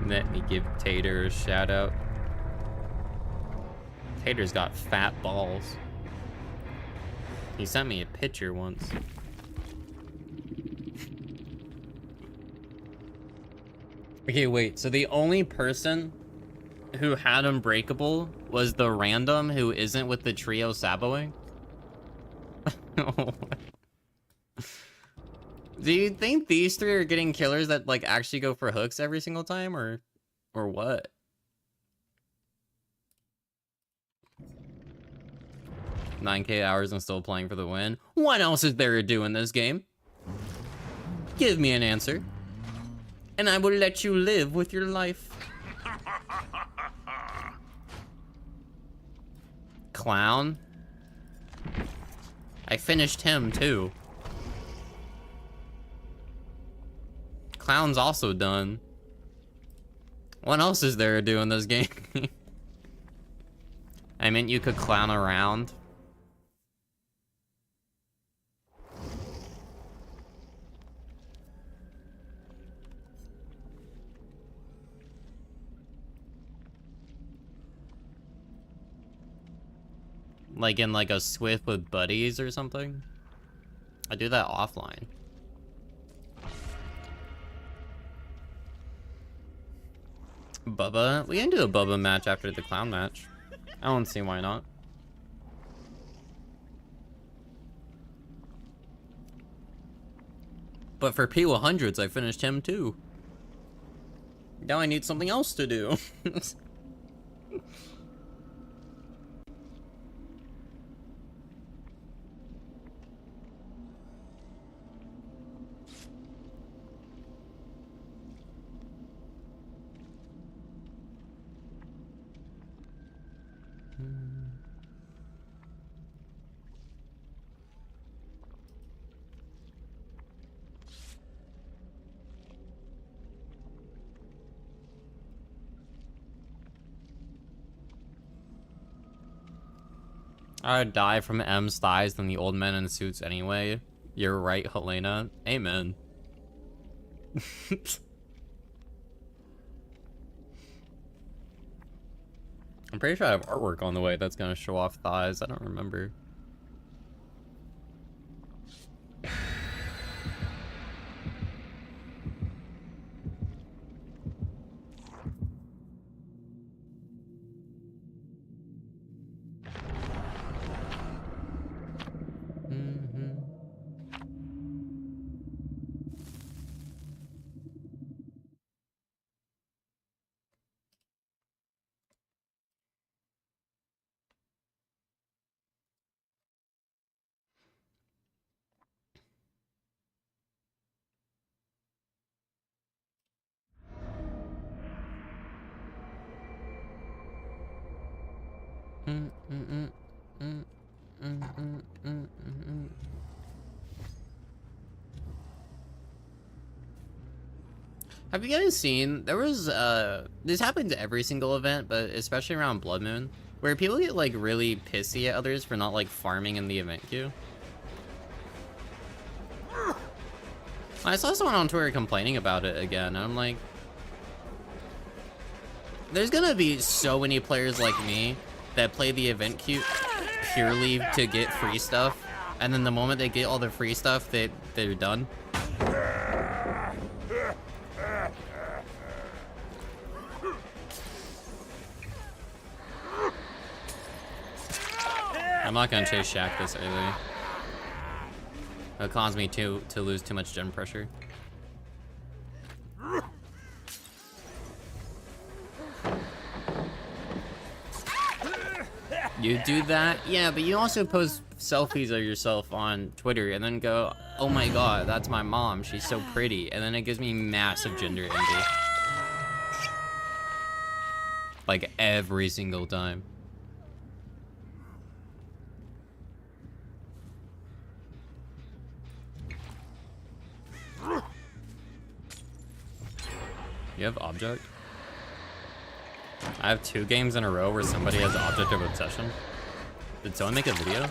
Let me give Tater a shout out. Tater's got fat balls. He sent me a picture once. Okay, wait, so the only person who had Unbreakable was the random who isn't with the trio saboing? Do you think these 3 are getting killers that like actually go for hooks every single time, or what? $9K hours and still playing for the win? What else is there to do in this game? Give me an answer, and I will let you live with your life. Clown? I finished him too. Clown's also done. What else is there to do in this game? I meant you could clown around. Like in like a Swift with buddies or something? I do that offline. Bubba? We can do a Bubba match after the clown match. I don't see why not. But for P100s, I finished him too. Now I need something else to do. I'd die from M's thighs than the old men in suits anyway. You're right, Helena. Amen. I'm pretty sure I have artwork on the way that's gonna show off thighs. I don't remember. Mm-mm-mm-mm. Have you guys seen, there was, this happens every single event, but especially around Blood Moon, where people get, like, really pissy at others for not, like, farming in the event queue? I saw someone on Twitter complaining about it again, and I'm like, there's gonna be so many players like me that play the event queue purely to get free stuff, and then the moment they get all the free stuff, they're done. I'm not gonna chase Shaq this early. It'll cause me to lose too much gen pressure. You do that? Yeah, but you also post selfies of yourself on Twitter and then go, oh my god, that's my mom, she's so pretty. And then it gives me massive gender envy. Like every single time. You have object? I have 2 games in a row where somebody has object of obsession. Did someone make a video?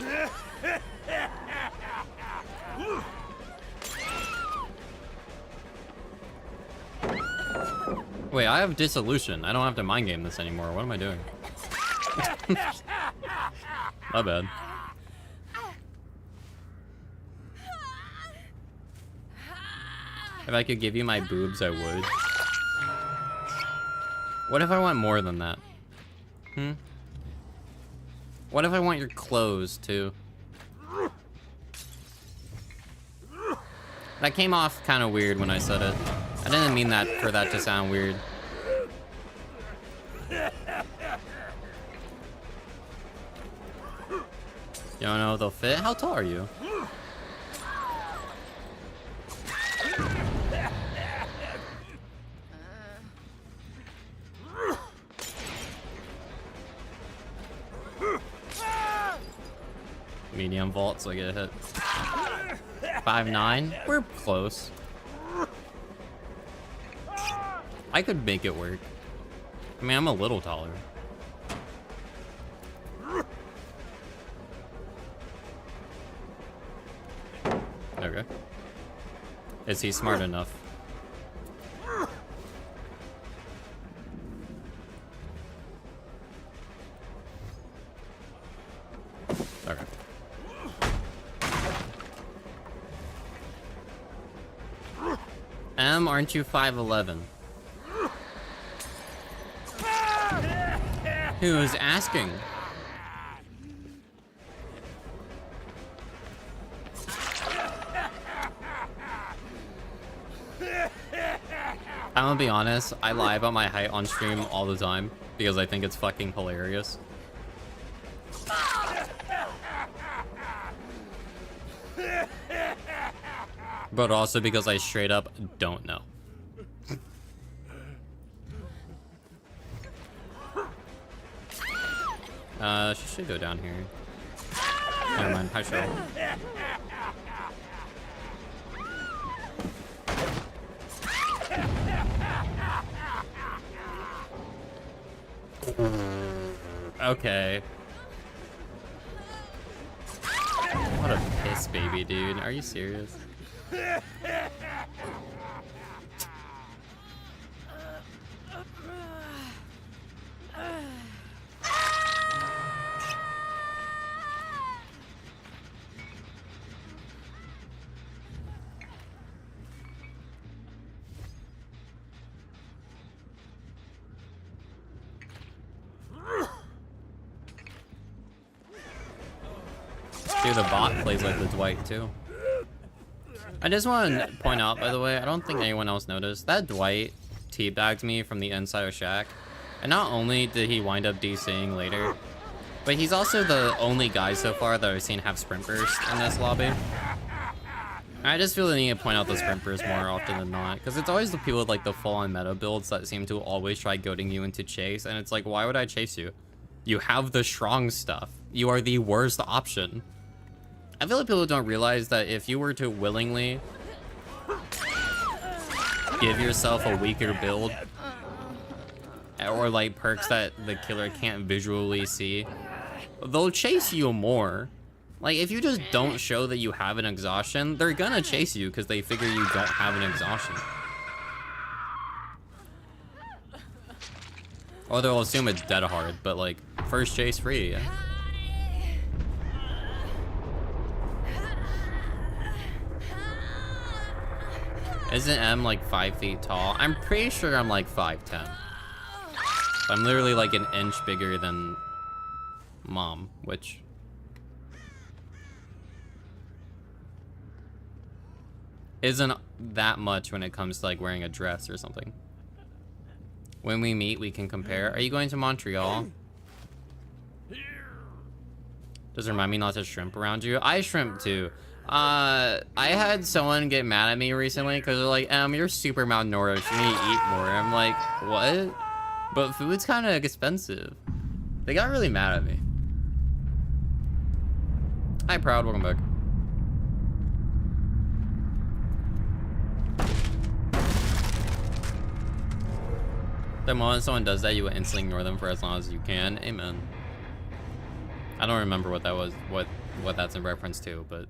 Wait, I have dissolution. I don't have to mind game this anymore. What am I doing? My bad. If I could give you my boobs, I would. What if I want more than that? What if I want your clothes, too? That came off kind of weird when I said it. I didn't mean that for that to sound weird. You don't know if they'll fit? How tall are you? Medium vault, so I get a hit. 5'9"? We're close. I could make it work. I mean, I'm a little taller. Okay. Is he smart enough? Okay. Aren't you 5'11"? Who's asking? I'm gonna be honest, I lie about my height on stream all the time because I think it's fucking hilarious. But also because I straight up don't know. She should go down here. Never mind, hi Cheryl. Okay. What a piss baby, dude. Are you serious? Dude, the bot plays like the Dwight too. I just want to point out, by the way, I don't think anyone else noticed, that Dwight teabagged me from the inside of Shack. And not only did he wind up DCing later, but he's also the only guy so far that I've seen have sprint burst in this lobby. I just feel the need to point out the sprint burst more often than not, because it's always the people with like the full-on meta builds that seem to always try goading you into chase, and it's like, why would I chase you? You have the strong stuff. You are the worst option. I feel like people don't realize that if you were to willingly give yourself a weaker build, or like perks that the killer can't visually see, they'll chase you more. Like, if you just don't show that you have an exhaustion, they're gonna chase you because they figure you don't have an exhaustion. Or they'll assume it's dead hard, but like, first chase free, yeah. Isn't M like 5 feet tall? I'm pretty sure I'm like 5'10". I'm literally like an inch bigger than Mom, which isn't that much when it comes to like wearing a dress or something. When we meet, we can compare. Are you going to Montreal? Does it remind me not to shrimp around you? I shrimp too. I had someone get mad at me recently because they're like, you're super malnourished, you need to eat more. I'm like, what? But food's kind of expensive. They got really mad at me. Hi, Proud, welcome back. The moment someone does that, you will instantly ignore them for as long as you can. Amen. I don't remember what that was, what that's in reference to, but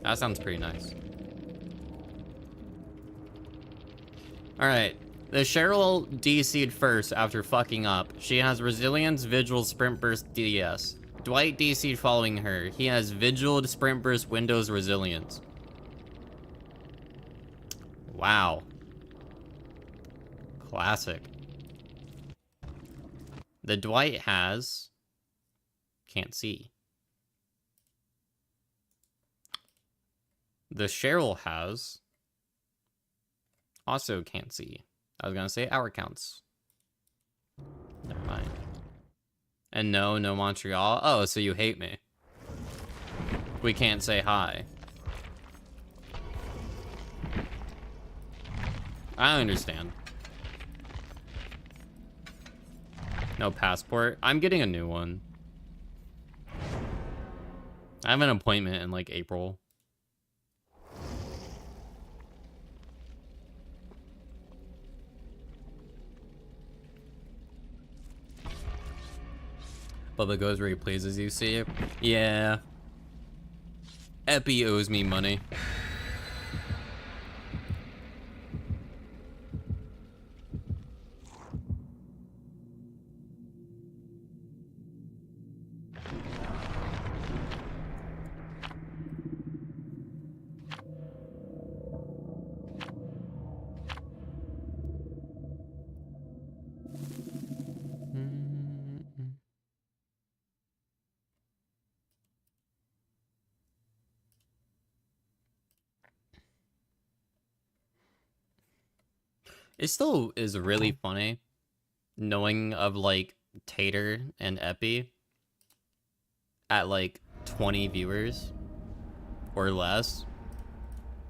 that sounds pretty nice. Alright. The Cheryl DC'd first after fucking up. She has Resilience, Vigil, Sprint Burst, DS. Dwight DC'd following her. He has Vigil, Sprint Burst, Windows, Resilience. Wow. Classic. The Dwight has... Can't see. The Cheryl has... Also can't see. I was gonna say hour counts. Never mind. And no Montreal. Oh, so you hate me. We can't say hi. I understand. No passport. I'm getting a new one. I have an appointment in like April. Bubba goes where he pleases, you see? Yeah. Epi owes me money. It still is really funny knowing of like Tater and Epi at like 20 viewers or less,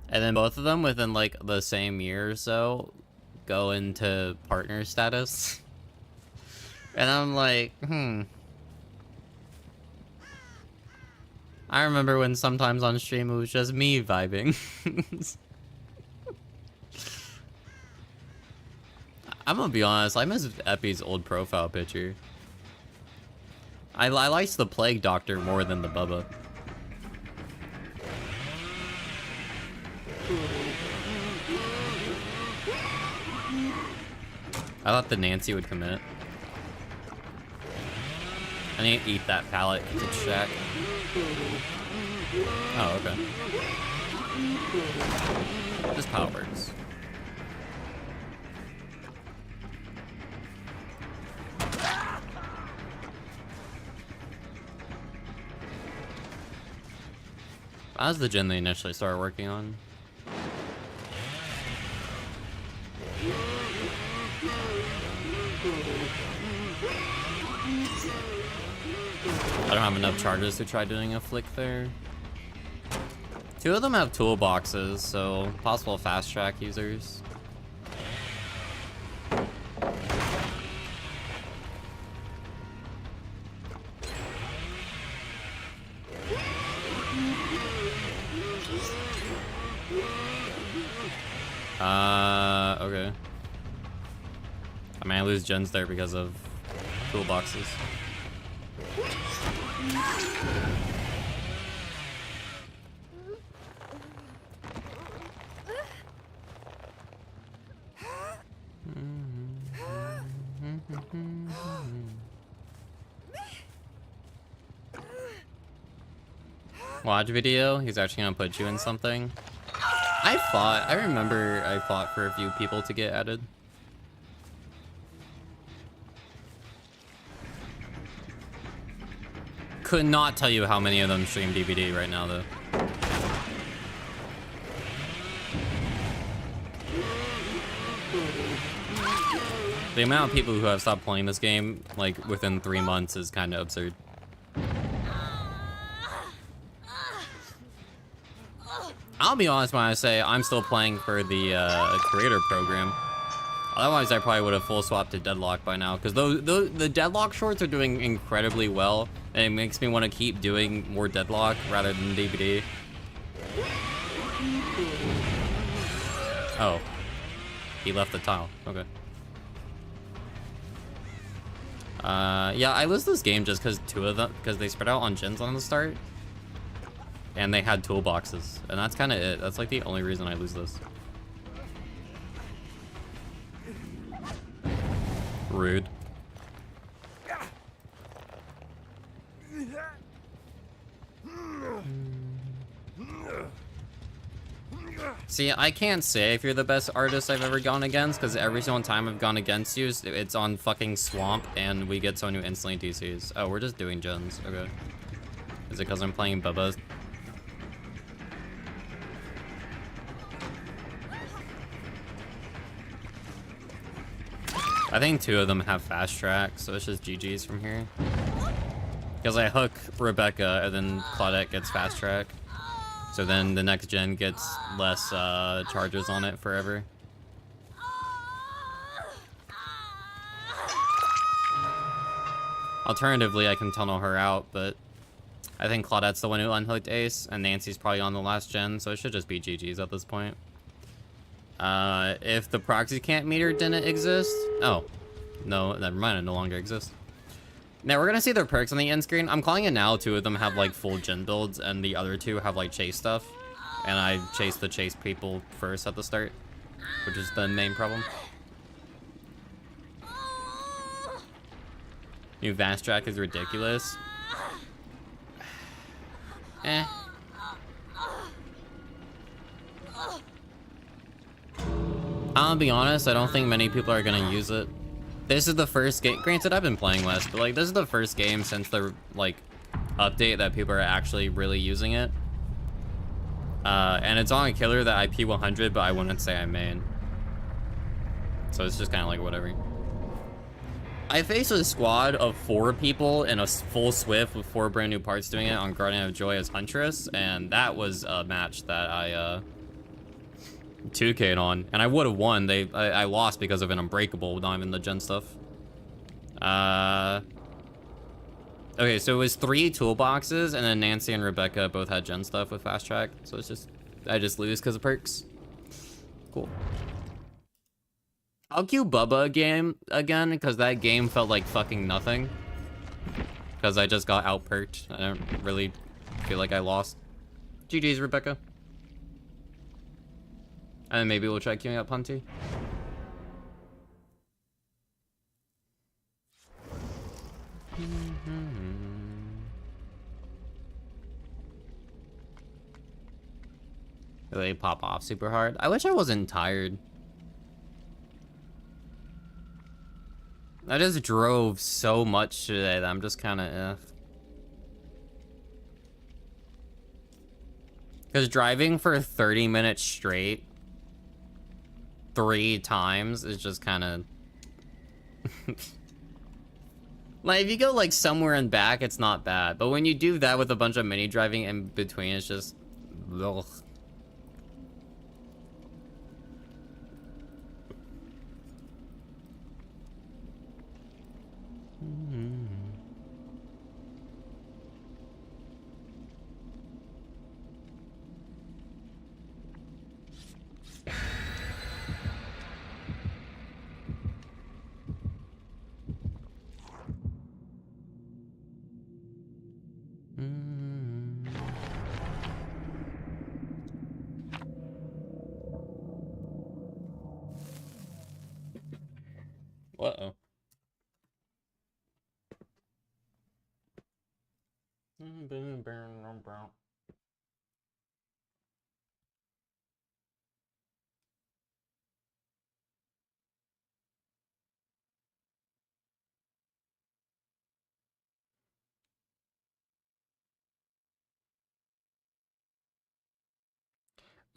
and then both of them within like the same year or so go into partner status. And I'm like, I remember when sometimes on stream it was just me vibing. I'm gonna be honest, I miss Epi's old profile picture. I liked the Plague Doctor more than the Bubba. I thought the Nancy would commit. I need to eat that pallet to check. Oh, okay. This pallet works. That was the gen they initially started working on. I don't have enough charges to try doing a flick there. Two of them have toolboxes, so possible fast track users. Okay. I mean, I lose gens there because of toolboxes. Watch video. He's actually gonna put you in something. I remember I fought for a few people to get added. Could not tell you how many of them stream DVD right now, though. The amount of people who have stopped playing this game, like, within 3 months is kind of absurd. I'll be honest when I say I'm still playing for the creator program. Otherwise, I probably would have full swapped to Deadlock by now, because the Deadlock shorts are doing incredibly well, and it makes me want to keep doing more Deadlock rather than DVD. Oh. He left the tile. Okay. Yeah, I lose this game just because because they spread out on gens on the start. And they had toolboxes, and that's kind of it. That's like the only reason I lose this. Rude. See, I can't say if you're the best artist I've ever gone against, because every single time I've gone against you, it's on fucking Swamp, and we get someone who instantly DCs. Oh, we're just doing gens. Okay. Is it because I'm playing Bubba? I think 2 of them have fast track, so it's just GG's from here. Because I hook Rebecca, and then Claudette gets fast track. So then the next gen gets less charges on it forever. Alternatively, I can tunnel her out, but I think Claudette's the one who unhooked Ace, and Nancy's probably on the last gen, so it should just be GG's at this point. If the proxy can't meter didn't exist... Oh. No, never mind, it no longer exists. Now, we're gonna see their perks on the end screen. I'm calling it now. 2 of them have, like, full gen builds, and the other 2 have, like, chase stuff. And I chase the chase people first at the start, which is the main problem. New Vast Track is ridiculous. Eh. I'll be honest, I don't think many people are gonna use it. This is the first game, granted I've been playing West, but like this is the first game since the like update that people are actually really using it. And it's on a killer that IP 100, but I wouldn't say I main. So it's just kind of like whatever. I faced a squad of 4 people in a full Swift with 4 brand new parts doing it on Guardian of Joy as Huntress, and that was a match that I 2K'd on, and I would have won. I lost because of an Unbreakable, not even the gen stuff. Okay, so it was 3 toolboxes, and then Nancy and Rebecca both had gen stuff with fast track, so it's just, I just lose because of perks. Cool. I'll queue Bubba again, because that game felt like fucking nothing. Because I just got out-perked. I don't really feel like I lost. GG's, Rebecca. And then maybe we'll try queuing up Hunty. They pop off super hard. I wish I wasn't tired. I just drove so much today that I'm just kind of effed. Because driving for 30 minutes straight 3 times is just kind of... Like, if you go, like, somewhere and back, it's not bad. But when you do that with a bunch of mini driving in between, it's just... Ugh. Uh-oh.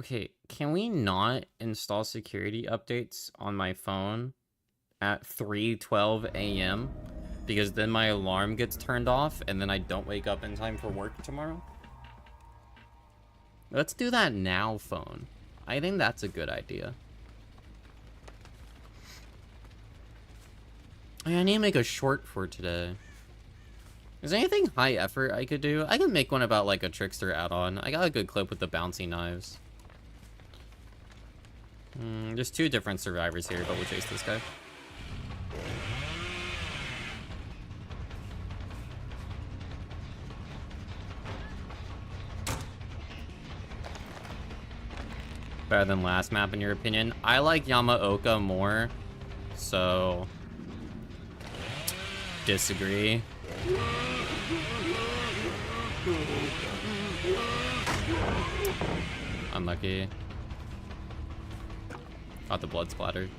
Okay, can we not install security updates on my phone at 3:12 a.m.? Because then my alarm gets turned off and then I don't wake up in time for work tomorrow? Let's do that now, phone. I think that's a good idea. I need to make a short for today. Is there anything high effort I could do? I could make one about like a trickster add-on. I got a good clip with the bouncy knives. There's 2 different survivors here, but we'll chase this guy. Better than last map in your opinion? I like Yamaoka more, so disagree. Unlucky. Got the blood splattered.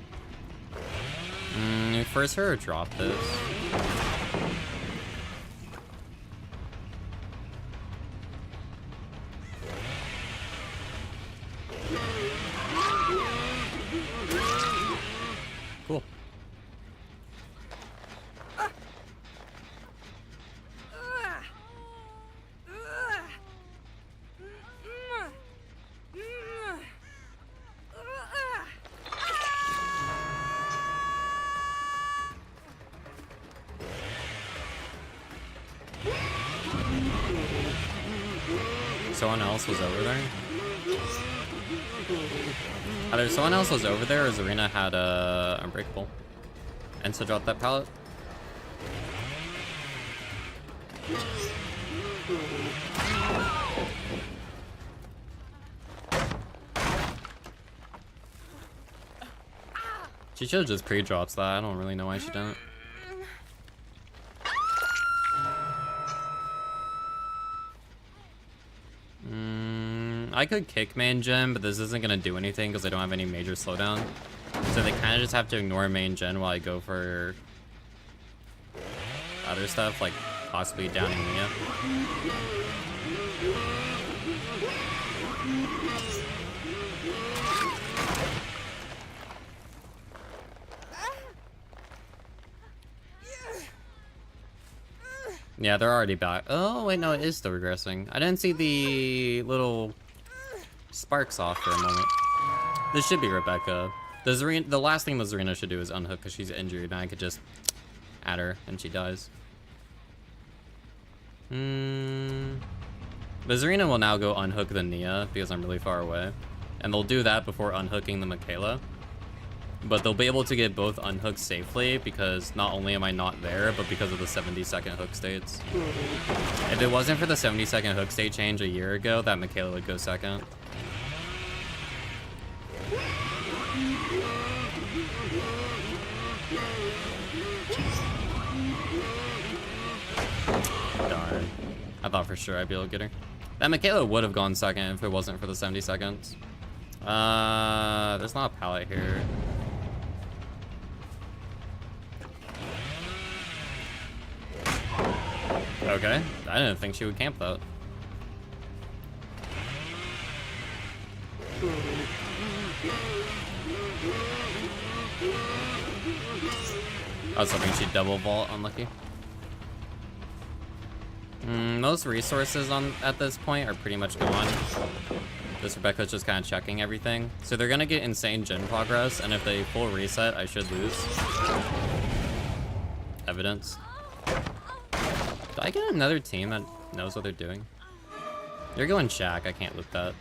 First her or drop this. Cool. Someone else was over there? Either someone else was over there or Zarina had Unbreakable. And so drop that pallet. She should have just pre-drops that. I don't really know why she didn't. I could kick main gen, but this isn't gonna do anything because I don't have any major slowdown. So they kind of just have to ignore main gen while I go for other stuff, like possibly downing Mia. Yeah, they're already back. Oh, wait, no, it is still regressing. I didn't see the little sparks off for a moment. This should be Rebecca. The last thing the Zarina should do is unhook because she's injured, and I could just add her, and she dies. The Zarina will now go unhook the Nia because I'm really far away. And they'll do that before unhooking the Michaela. But they'll be able to get both unhooked safely because not only am I not there, but because of the 70-second hook states. If it wasn't for the 70-second hook state change a year ago, that Michaela would go second. Darn. I thought for sure I'd be able to get her. That Michaela would have gone second if it wasn't for the 70 seconds. There's not a pallet here. Okay, I didn't think she would camp that. I was hoping she'd double vault, unlucky. Most resources at this point are pretty much gone. This Rebecca's just kind of checking everything. So they're gonna get insane gen progress, and if they full reset, I should lose. Evidence. Do I get another team that knows what they're doing? They're going Shaq, I can't loot that.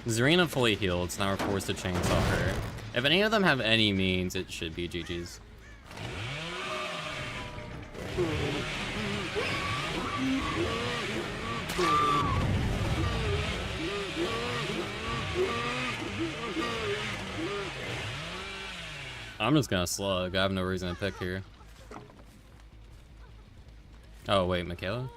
Zarina fully healed, so now we're forced to chainsaw her. If any of them have any means, it should be GG's. I'm just gonna slug. I have no reason to pick here. Oh, wait, Michaela?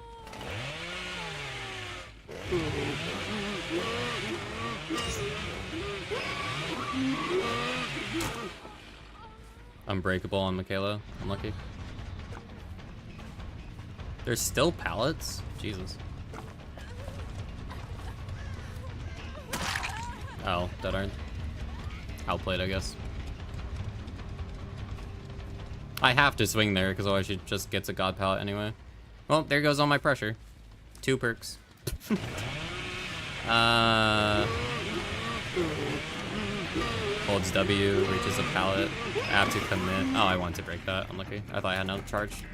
Unbreakable on Michaela. Unlucky. There's still pallets? Jesus. Oh, that aren't outplayed, I guess. I have to swing there because otherwise she just gets a god pallet anyway. Well, there goes all my pressure. 2 perks. Holds W, reaches a pallet. I have to commit. Oh, I want to break that. Unlucky. I thought I had another charge.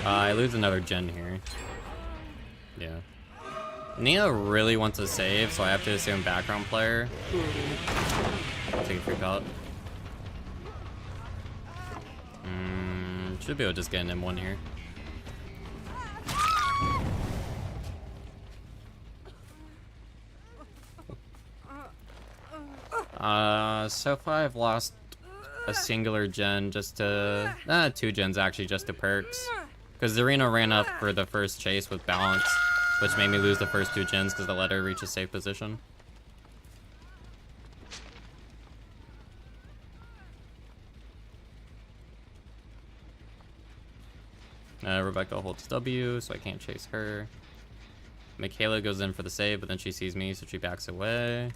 I lose another gen here. Yeah. Nia really wants to save, so I have to assume background player. Take a free pallet. Should be able to just get an M1 here. So far I've lost a singular gen just to... 2 gens actually just to perks. Because Zarina ran up for the first chase with balance, which made me lose the first 2 gens because I let her reach a safe position. Rebecca holds W, so I can't chase her. Michaela goes in for the save, but then she sees me, so she backs away.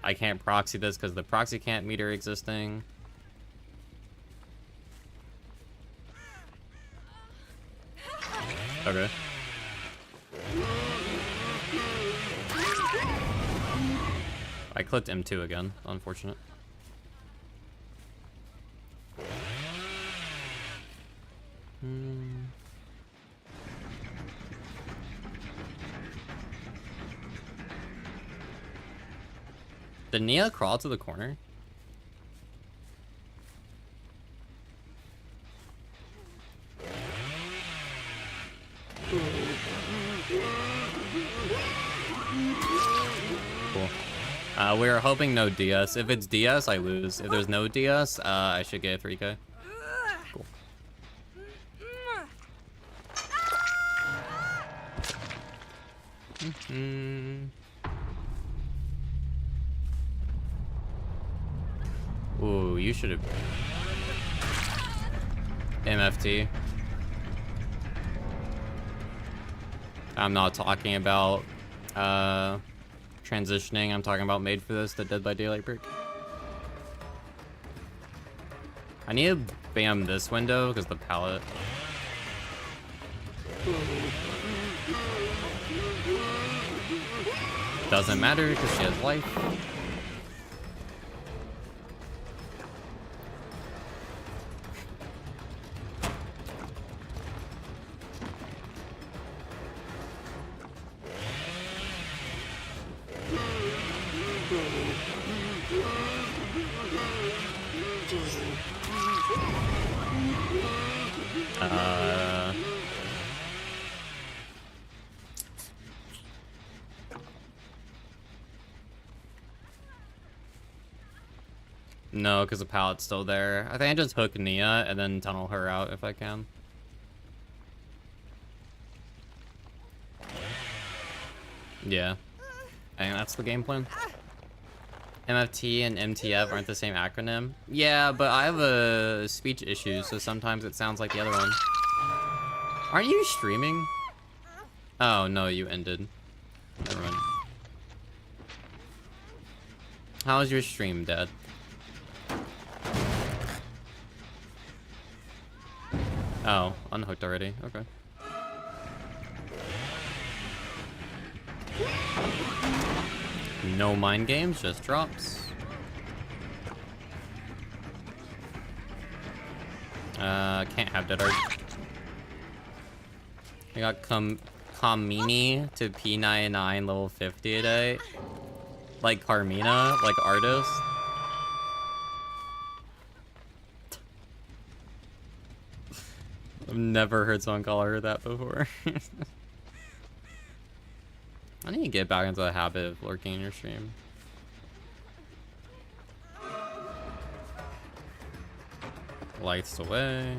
I can't proxy this because the proxy can't meet her existing. Okay. I clicked M2 again. Unfortunate. Did Nia crawl to the corner? Cool. We are hoping no DS. If it's DS, I lose. If there's no DS, I should get a 3K. Cool. Ooh, you should have... MFT. I'm not talking about transitioning. I'm talking about made for this, the Dead by Daylight perk. I need to bam this window because the pallet. Doesn't matter because she has life. No, because the pallet's still there. I think I just hook Nia and then tunnel her out if I can. Yeah. I think that's the game plan. MFT and MTF aren't the same acronym. Yeah, but I have a speech issue, so sometimes it sounds like the other one. Aren't you streaming? Oh, no, you ended. Never mind. How's your stream, Dad? Oh, unhooked already. Okay. No mind games, just drops. Can't have dead art. I got Kamini to P99 level 50 a day. Like Carmina, like artist. I've never heard someone call her that before. I need to get back into the habit of lurking in your stream. Lights away.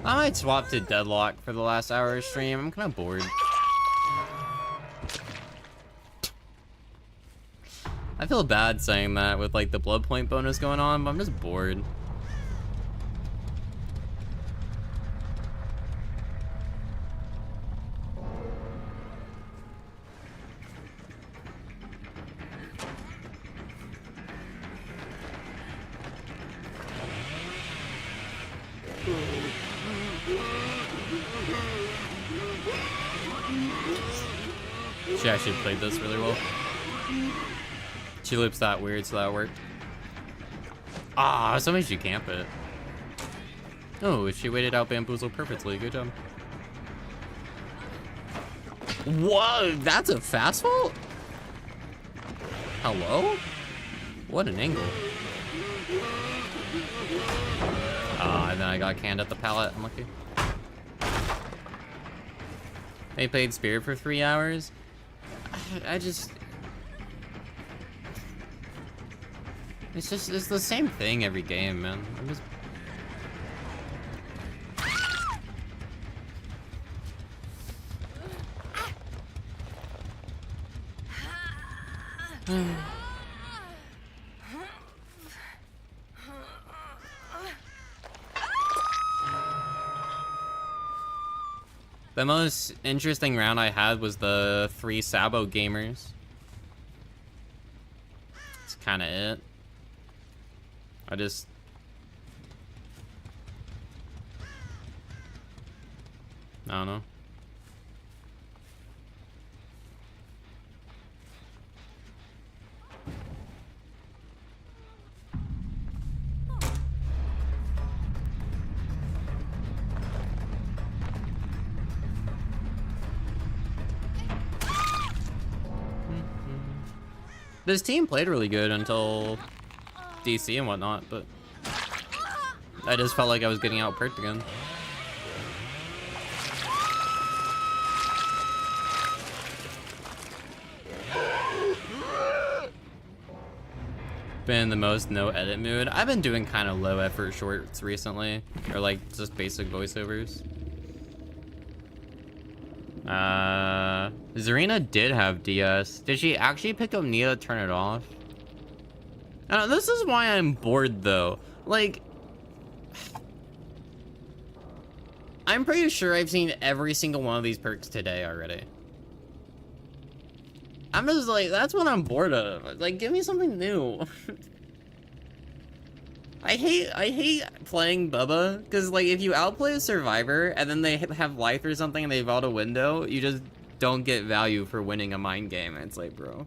I might swap to Deadlock for the last hour of stream. I'm kind of bored. I feel bad saying that with like the blood point bonus going on, but I'm just bored. She actually played this really well. She loops that weird, so that worked. Ah, so many she camp it. Oh, she waited out Bamboozle perfectly. Good job. Whoa, that's a fast fault? Hello? What an angle. Ah, and then I got canned at the pallet. I'm lucky. They played Spirit for 3 hours. I just... It's the same thing every game, man. I'm just... The most interesting round I had was the 3 Sabo gamers. That's kind of it. I don't know. This team played really good until DC and whatnot, but I just felt like I was getting out perked again. Been the most no edit mood. I've been doing kind of low effort shorts recently, or like just basic voiceovers. Zarina did have DS. Did she actually pick up Nia to turn it off? This is why I'm bored though. Like, I'm pretty sure I've seen every single one of these perks today already. I'm just like, that's what I'm bored of. Like, give me something new. I hate playing Bubba, because like if you outplay a survivor and then they have life or something and they vault a window, you just don't get value for winning a mind game. It's like, bro.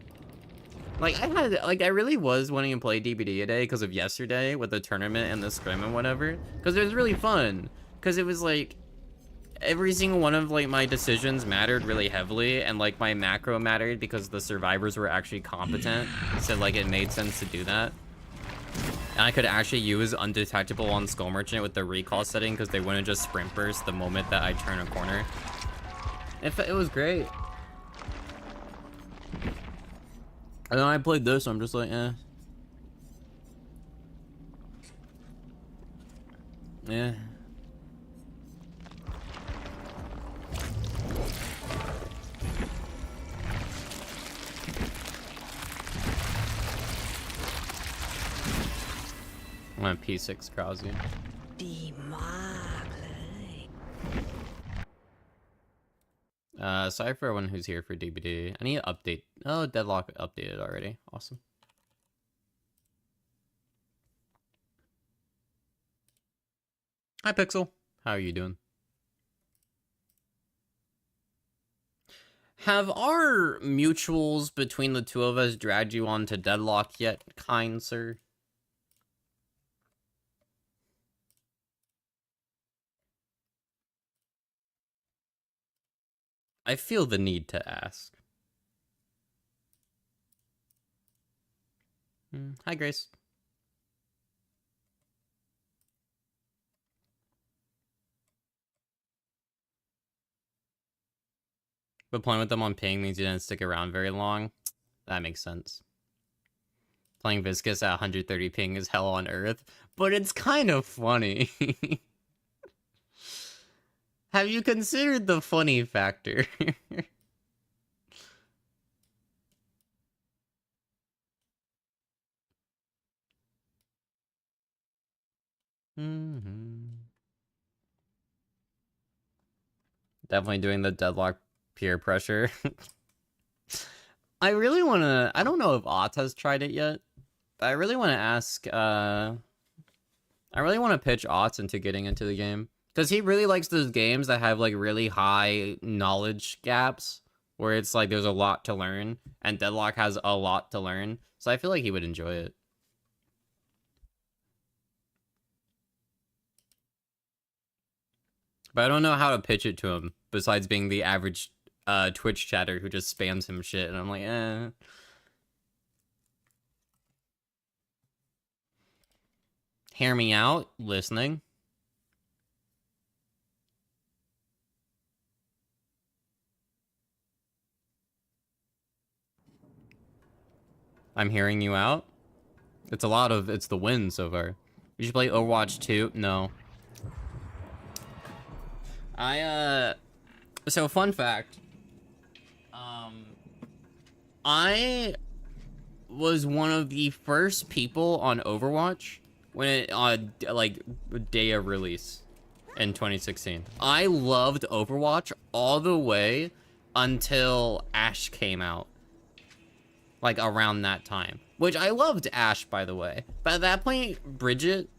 Like I really was wanting to play DBD today because of yesterday with the tournament and the scrim and whatever, because it was really fun. Because it was like every single one of like my decisions mattered really heavily, and like my macro mattered because the survivors were actually competent, so like it made sense to do that. And I could actually use undetectable on Skull Merchant with the recall setting because they wouldn't just sprint burst the moment that I turn a corner. It was great. And then I played this, so I'm just like, eh. Yeah. I'm on P6 Krause. Sorry for everyone who's here for DBD. I need to update. Oh, Deadlock updated already. Awesome. Hi, Pixel. How are you doing? Have our mutuals between the two of us dragged you on to deadlock yet, kind sir? I feel the need to ask. Hi, Grace. But playing with them on ping means you didn't stick around very long. That makes sense. Playing Viscous at 130 ping is hell on earth, but it's kind of funny. Have you considered the funny factor? Definitely doing the deadlock peer pressure. I really want to... I don't know if Ott has tried it yet, but I really want to ask... I really want to pitch Ott into getting into the game. Because he really likes those games that have, like, really high knowledge gaps. Where it's like there's a lot to learn. And Deadlock has a lot to learn. So I feel like he would enjoy it. But I don't know how to pitch it to him. Besides being the average Twitch chatter who just spams him shit. And I'm like, eh. Hear me out. Listening. I'm hearing you out. It's the win so far. You should play Overwatch 2. No. So fun fact. I was one of the first people on Overwatch when it, like, day of release in 2016. I loved Overwatch all the way until Ashe came out. Like, around that time. Which, I loved Ashe, by the way. But at that point, Bridget,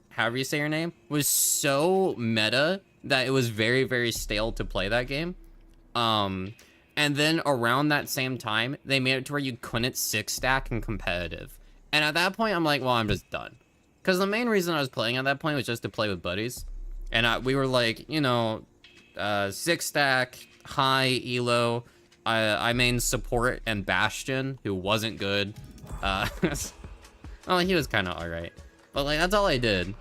however you say her name, was so meta that it was very, very stale to play that game. And then around that same time, they made it to where you couldn't 6-stack in competitive. And at that point, I'm like, well, I'm just done. Because the main reason I was playing at that point was just to play with buddies. And we were like, you know, 6-stack, high, elo. I main support and Bastion, who wasn't good. Oh, he was kind of alright. But, like, that's all I did.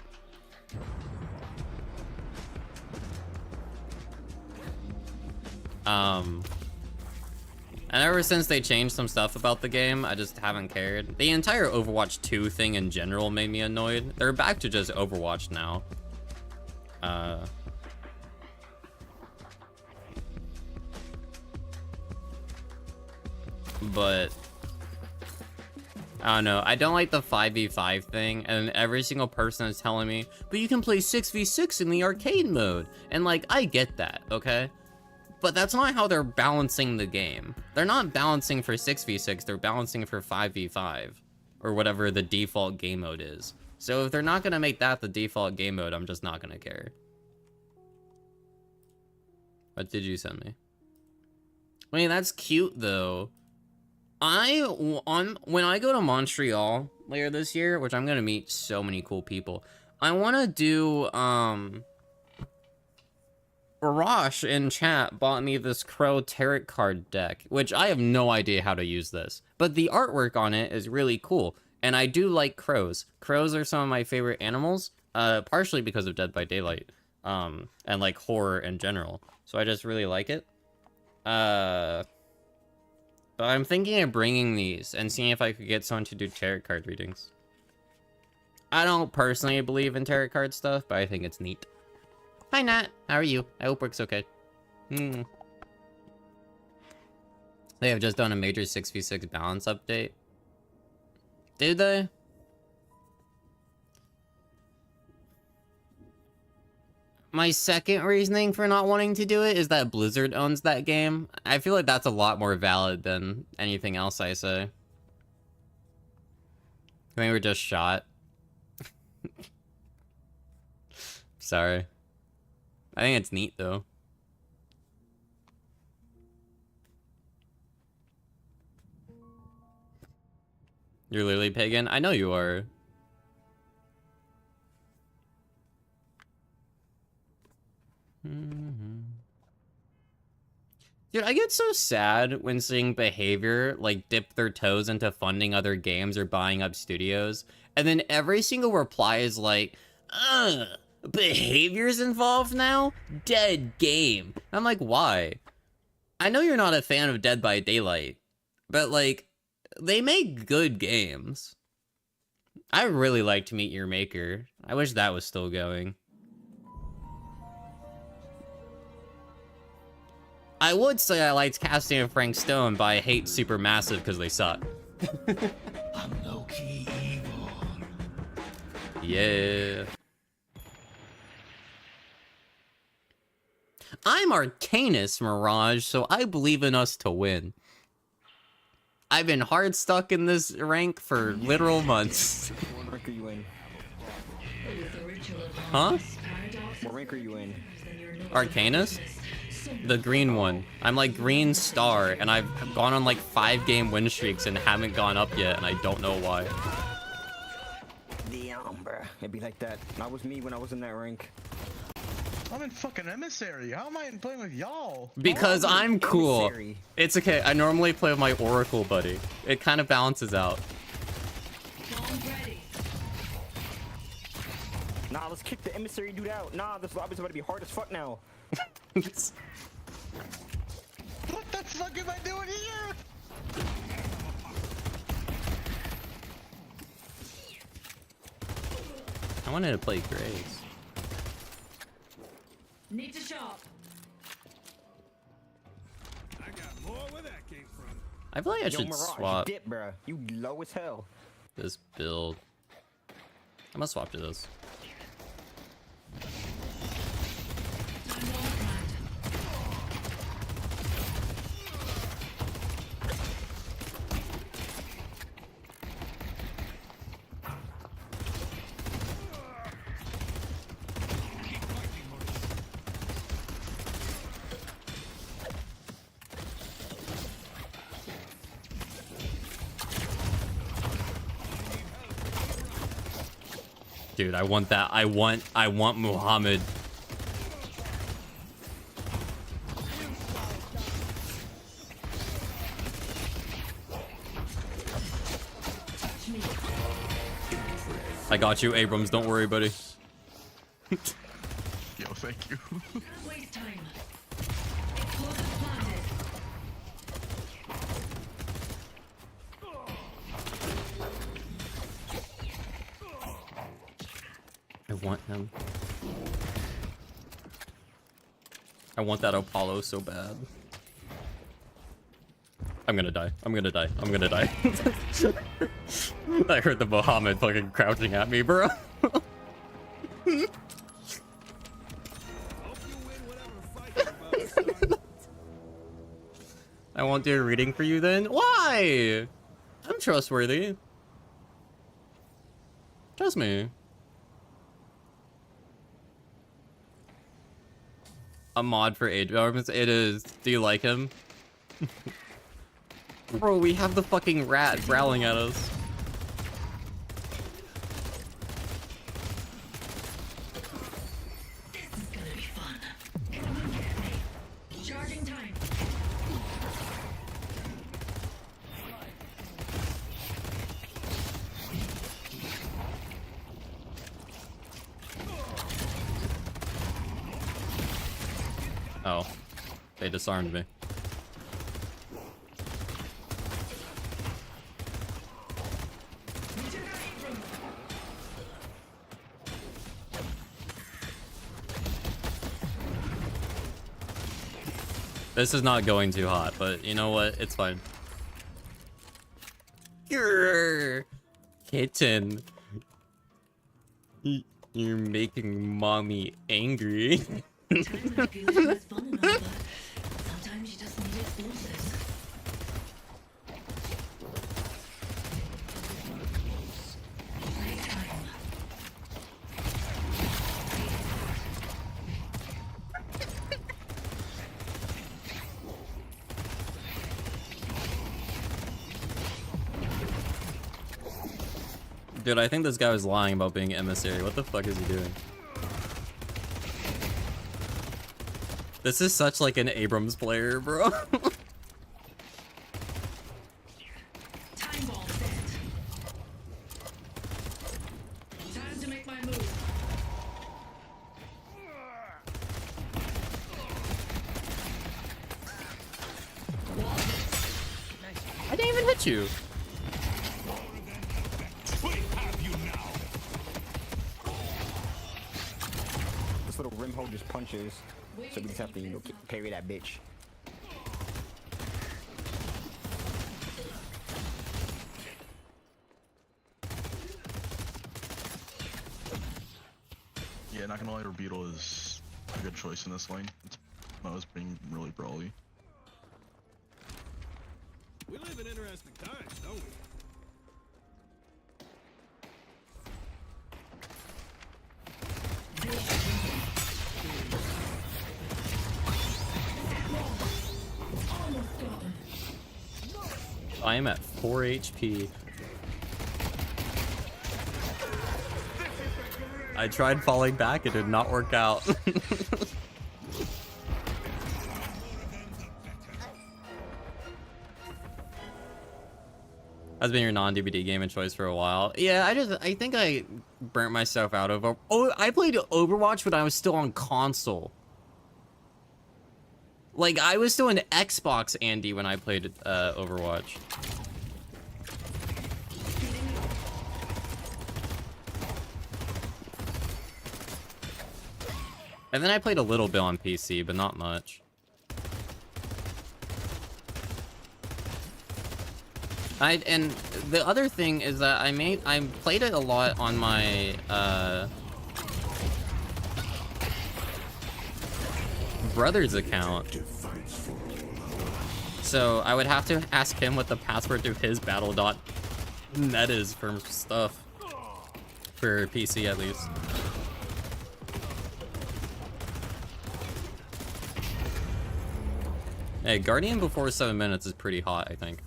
And ever since they changed some stuff about the game, I just haven't cared. The entire Overwatch 2 thing in general made me annoyed. They're back to just Overwatch now. But I don't know. I don't like the 5v5 thing, and every single person is telling me, but you can play 6v6 in the arcade mode. And, like, I get that, okay? But that's not how they're balancing the game. They're not balancing for 6v6, they're balancing for 5v5. Or whatever the default game mode is. So if they're not gonna make that the default game mode, I'm just not gonna care. What did you send me? I mean, that's cute, though. When I go to Montreal later this year, which I'm gonna meet so many cool people, I wanna do, Rosh in chat bought me this Crow tarot card deck, which I have no idea how to use this, but the artwork on it is really cool, and I do like crows. Crows are some of my favorite animals, partially because of Dead by Daylight, and like horror in general, so I just really like it. But I'm thinking of bringing these and seeing if I could get someone to do tarot card readings. I don't personally believe in tarot card stuff, but I think it's neat. Hi, Nat. How are you? I hope work's okay. They have just done a major 6v6 balance update. Did they? My second reasoning for not wanting to do it is that Blizzard owns that game. I feel like that's a lot more valid than anything else I say. I think we're just shot. Sorry. I think it's neat, though. You're literally pagan? I know you are. Dude, I get so sad when seeing behavior like dip their toes into funding other games or buying up studios, and then every single reply is like, behavior's involved now? Dead game. I'm like, why? I know you're not a fan of Dead by Daylight, but like, they make good games. I really liked Meet Your Maker. I wish that was still going. I would say I liked Casting and Frank Stone, but I hate Supermassive because they suck. I'm low-key evil. Yeah. I'm Arcanus, Mirage, so I believe in us to win. I've been hard stuck in this rank for literal months. What rank are you in? Huh? What rank are you in? Arcanus? The green one. I'm like green star, and I've gone on like 5-game win streaks and haven't gone up yet, and I don't know why. Damn, bruh. It'd be like that. That was me when I was in that rank. I'm in fucking emissary. How am I playing with y'all? Because I'm cool. Emissary. It's okay. I normally play with my Oracle buddy. It kind of balances out. Nah, let's kick the emissary dude out. Nah, this lobby's about to be hard as fuck now. What the fuck am I doing here? I wanted to play Grace. Need to shop. I got more where that came from. I feel like I Yo, should Mirage, swap dip, bruh. You low as hell. this build. I'm gonna swap to this. Dude, I want that. I want Muhammad. I got you, Abrams. Don't worry, buddy. Yo, thank you. Waste time. I want him. I want that Apollo so bad. I'm gonna die. I'm gonna die. I'm gonna die. I heard the Muhammad fucking crouching at me, bro. I won't do a reading for you then. Why? I'm trustworthy. Trust me. A mod for age elements. It is. Do you like him? Bro, we have the fucking rat growling at us. This is gonna be fun. Charging time. Oh, they disarmed me. This is not going too hot, but you know what? It's fine. Grrr. Kitten. You're making mommy angry. Sometimes my feelings is fun enough, but sometimes you just need explosives. Playtime. Dude, I think this guy was lying about being emissary. What the fuck is he doing? This is such like an Abrams player, bro. Time bomb set. Time to make my move. I didn't even hit you. This little rim hole just punches, so we just have to, you know, parry that bitch. Yeah, not gonna lie, Beetle is a good choice in this lane. It's Mo's being really brawly. We live in interesting times, don't we? I am at 4 HP. I tried falling back, it did not work out. That's been your non-DVD game of choice for a while. Yeah, I think I burnt myself out of. Oh, I played Overwatch when I was still on console. Like, I was still an Xbox Andy when I played Overwatch. And then I played a little bit on PC, but not much. And the other thing is that I played it a lot on my brother's account. So I would have to ask him what the password to his battle.net is for stuff. For PC at least. Hey, Guardian before 7 minutes is pretty hot, I think.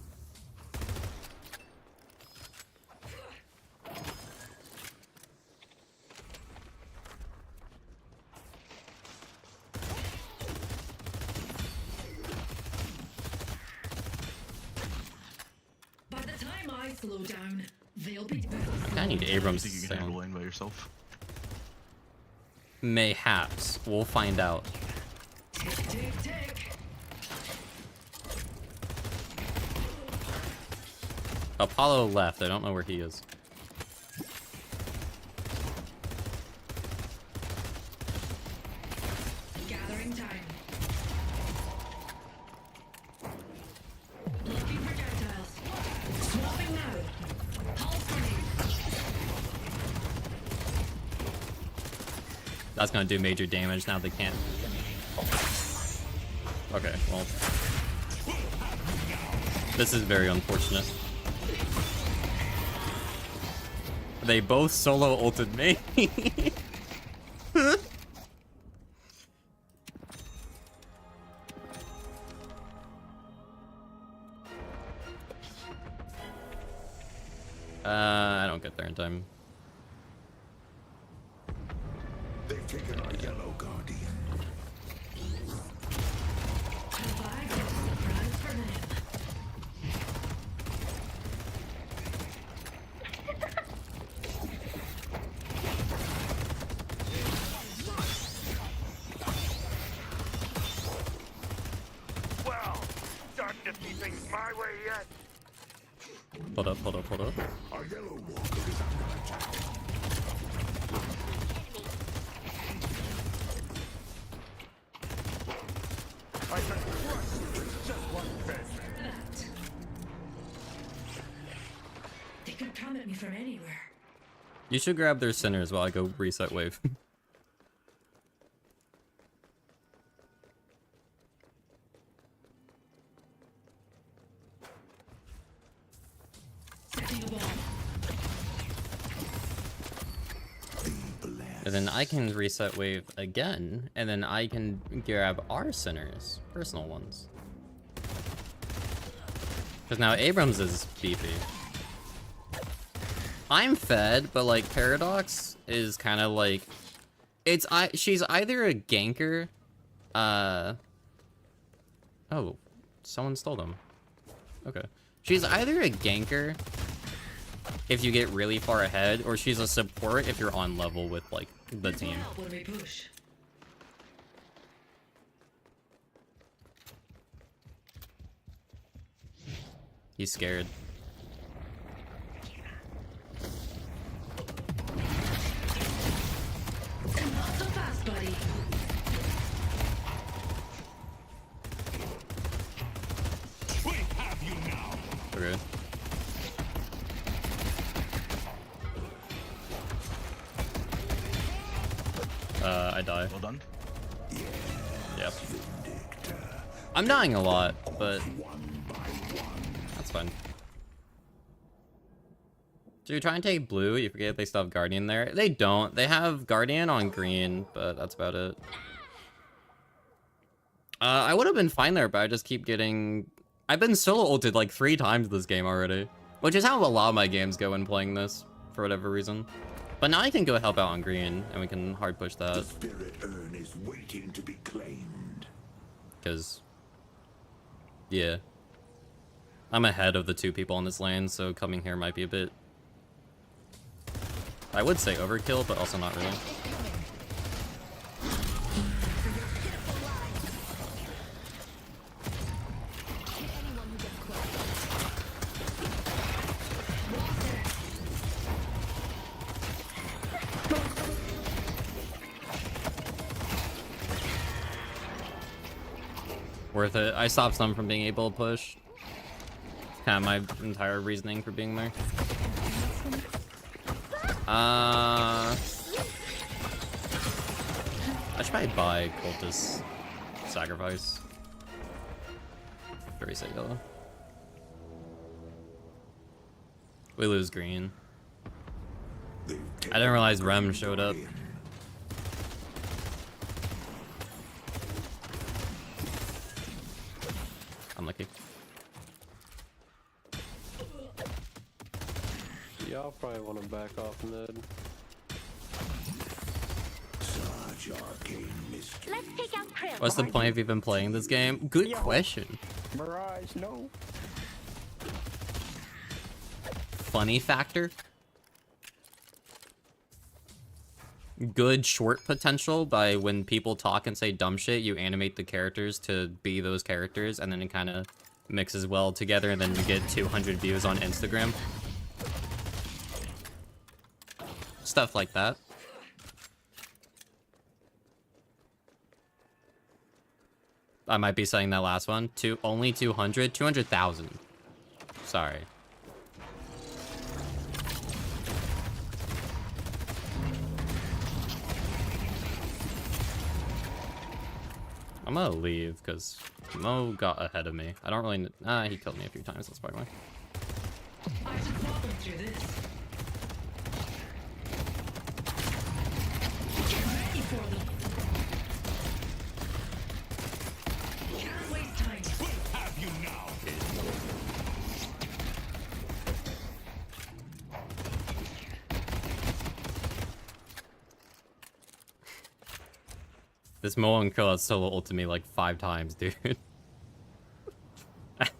By the time I slow down, they'll be I need Abrams You think you can handle sound. lane by yourself? Mayhaps. We'll find out. tick, tick, tick. Apollo left. I don't know where he is. Gathering time. Looking projectiles. Swapping now. Pulse grenade. That's gonna do major damage now they can't. Okay, well. This is very unfortunate. They both solo ulted me. I don't get there in time. They've taken our yellow guardian. Have I got a surprise for them? Well, starting to see things my way yet. Hold up, hold up, hold up. Our yellow walker is under attack. I can crush you just like this. That. They could come at me from anywhere. You should grab their centers while I go reset wave. Setting a bomb. And then I can reset wave again, and then I can grab our centers, personal ones. Because now Abrams is beefy. I'm fed, but like Paradox is kind of like she's either a ganker. Oh, someone stole them. Okay. She's either a ganker if you get really far ahead, or she's a support if you're on level with like the team. When we push. He's scared. Not so fast, buddy. Okay. I die. Well done. Yep. I'm dying a lot, but that's fine. So you try and take blue, you forget they still have Guardian there. They don't. They have Guardian on green, but that's about it. I would have been fine there, but I just keep getting... I've been solo ulted like 3 times this game already. Which is how a lot of my games go when playing this, for whatever reason. But now I can go help out on green, and we can hard push that. The spirit urn is waiting to be claimed. Because... yeah. I'm ahead of the 2 people on this lane, so coming here might be a bit... I would say overkill, but also not really. Worth it. I stopped some from being able to push. Kind of my entire reasoning for being there. I should probably buy Cultist Sacrifice. Very safe though. We lose green. I didn't realize Rem showed up. Unlucky. Y'all probably want to back off Ned. Let's take out Krill. What's the point of even playing this game? Good question. Mirage, no. Funny factor? Good short potential by when people talk and say dumb shit, you animate the characters to be those characters, and then it kind of mixes well together, and then you get 200 views on Instagram. Stuff like that. I might be saying that last one. Only 200? 200,000. Sorry. I'm gonna leave, because Mo got ahead of me. I don't really... he killed me a few times, that's probably why. I should walk them through this. Get ready for them. Can't waste time. Have you now? This Mo and Krill has solo ulted me like 5 times, dude.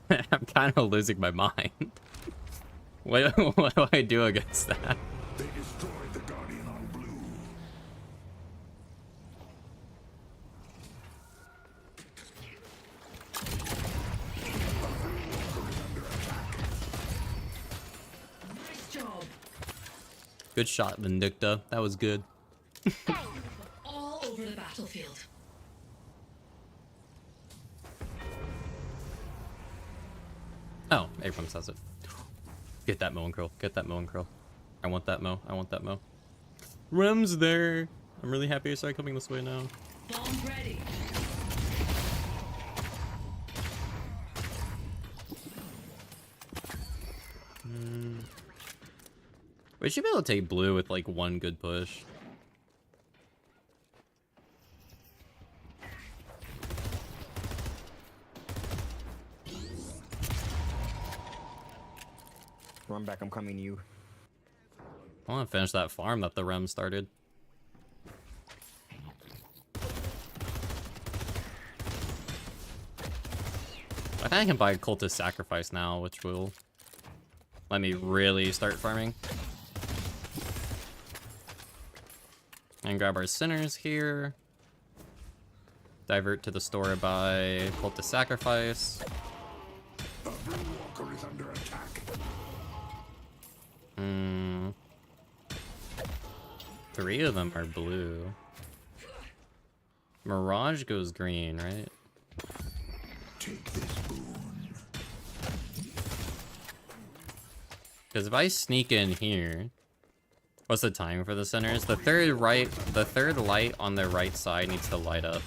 I'm kind of losing my mind. What do I do against that? They destroyed the Guardian on blue. Nice job. Good shot, Vindicta. That was good. All over the battlefield. Oh, Abram says it. Get that Mo and Krill. Get that Mo and Krill. I want that Mo. I want that Mo. Rem's there. I'm really happy I started coming this way now. Bomb ready. We should be able to take blue with like 1 good push. Run back, I'm coming to you. I want to finish that farm that the Rem started. I think I can buy Cultist Sacrifice now, which will let me really start farming. And grab our Sinners here. Divert to the store by Cultist Sacrifice. Walker is under attack. Hmm. 3 of them are blue. Mirage goes green, right? Take this boon. Because if I sneak in here, what's the time for the Sinners? The third light on the right side needs to light up.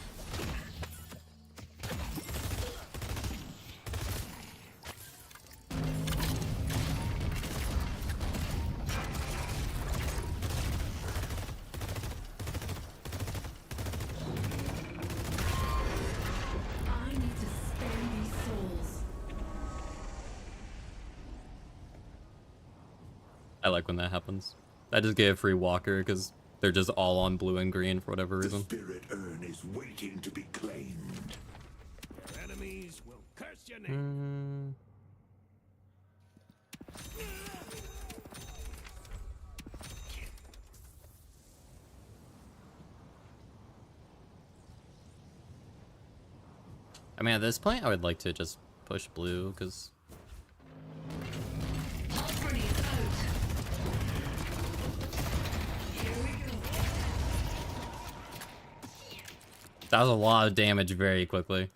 I need to spare these souls. I like when that happens. I just get a free walker because they're just all on blue and green for whatever reason. Spirit urn is waiting to be claimed. Your enemies will curse your name. I mean, at this point, I would like to just push blue because Grenade out. Here we go. that was a lot of damage very quickly.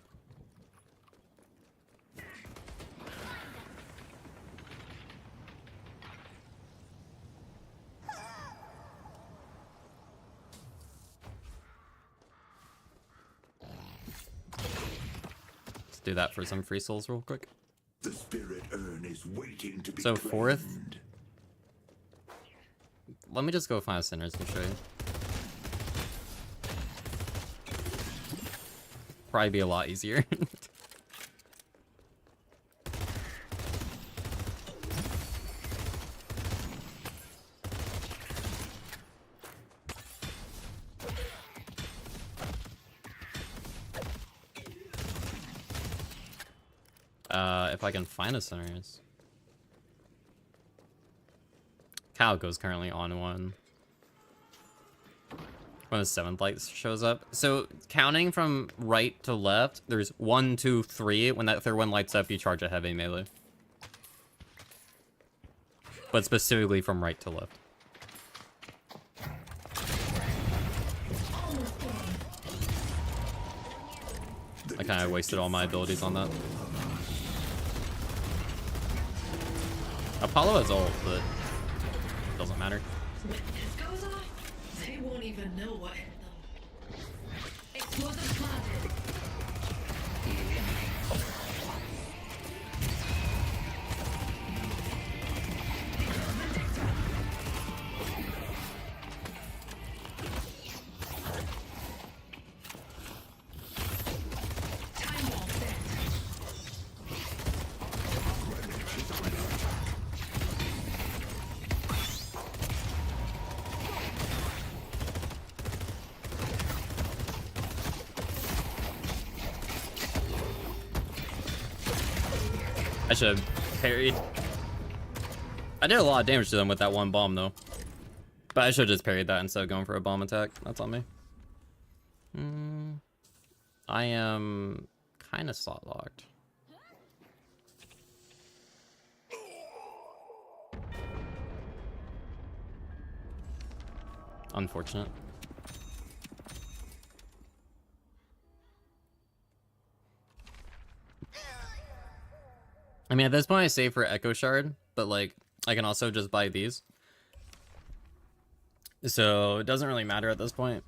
Let's do that for some free souls real quick. The spirit urn is waiting to be So claimed. fourth. Let me just go find Sinners and show you. Probably be a lot easier. If I can find a Sinners. Calico's currently on one. When the 7th light shows up. So, counting from right to left, there's 1, 2, 3. When that third one lights up, you charge a heavy melee. But specifically from right to left. I kind of wasted all my abilities on that. Apollo has ult, but it doesn't matter. When this goes off, they won't even know what hit them. Explosive planted. Time wall set. I should have parried. I did a lot of damage to them with that one bomb, though. But I should have just parried that instead of going for a bomb attack. That's on me. I am kind of slot locked. Unfortunate. I mean, at this point, I save for Echo Shard, but like, I can also just buy these. So it doesn't really matter at this point.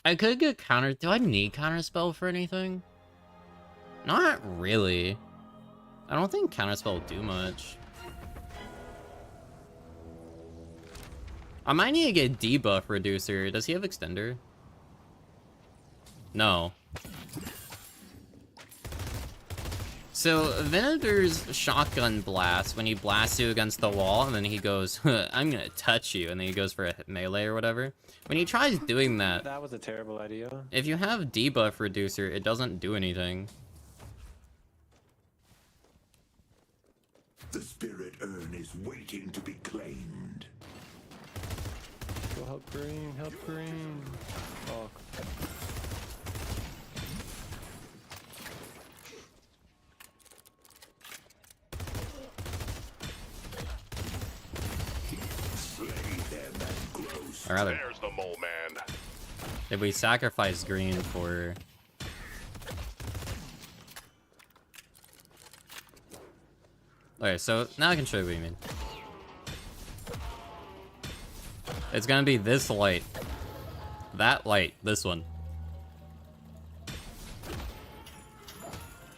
I could get counter. Do I need counterspell for anything? Not really. I don't think counterspell will do much. I might need to get debuff reducer. Does he have extender? No. So Venator's shotgun blast, when he blasts you against the wall, and then he goes, I'm gonna touch you, and then he goes for a melee or whatever. When he tries doing that, That was a terrible idea. if you have debuff reducer, it doesn't do anything. The spirit urn is waiting to be claimed. Go help green, help green. Oh. Or rather, There's the mole man. if we sacrifice green for... Okay, so now I can show you what you mean. It's gonna be this light. That light, this one.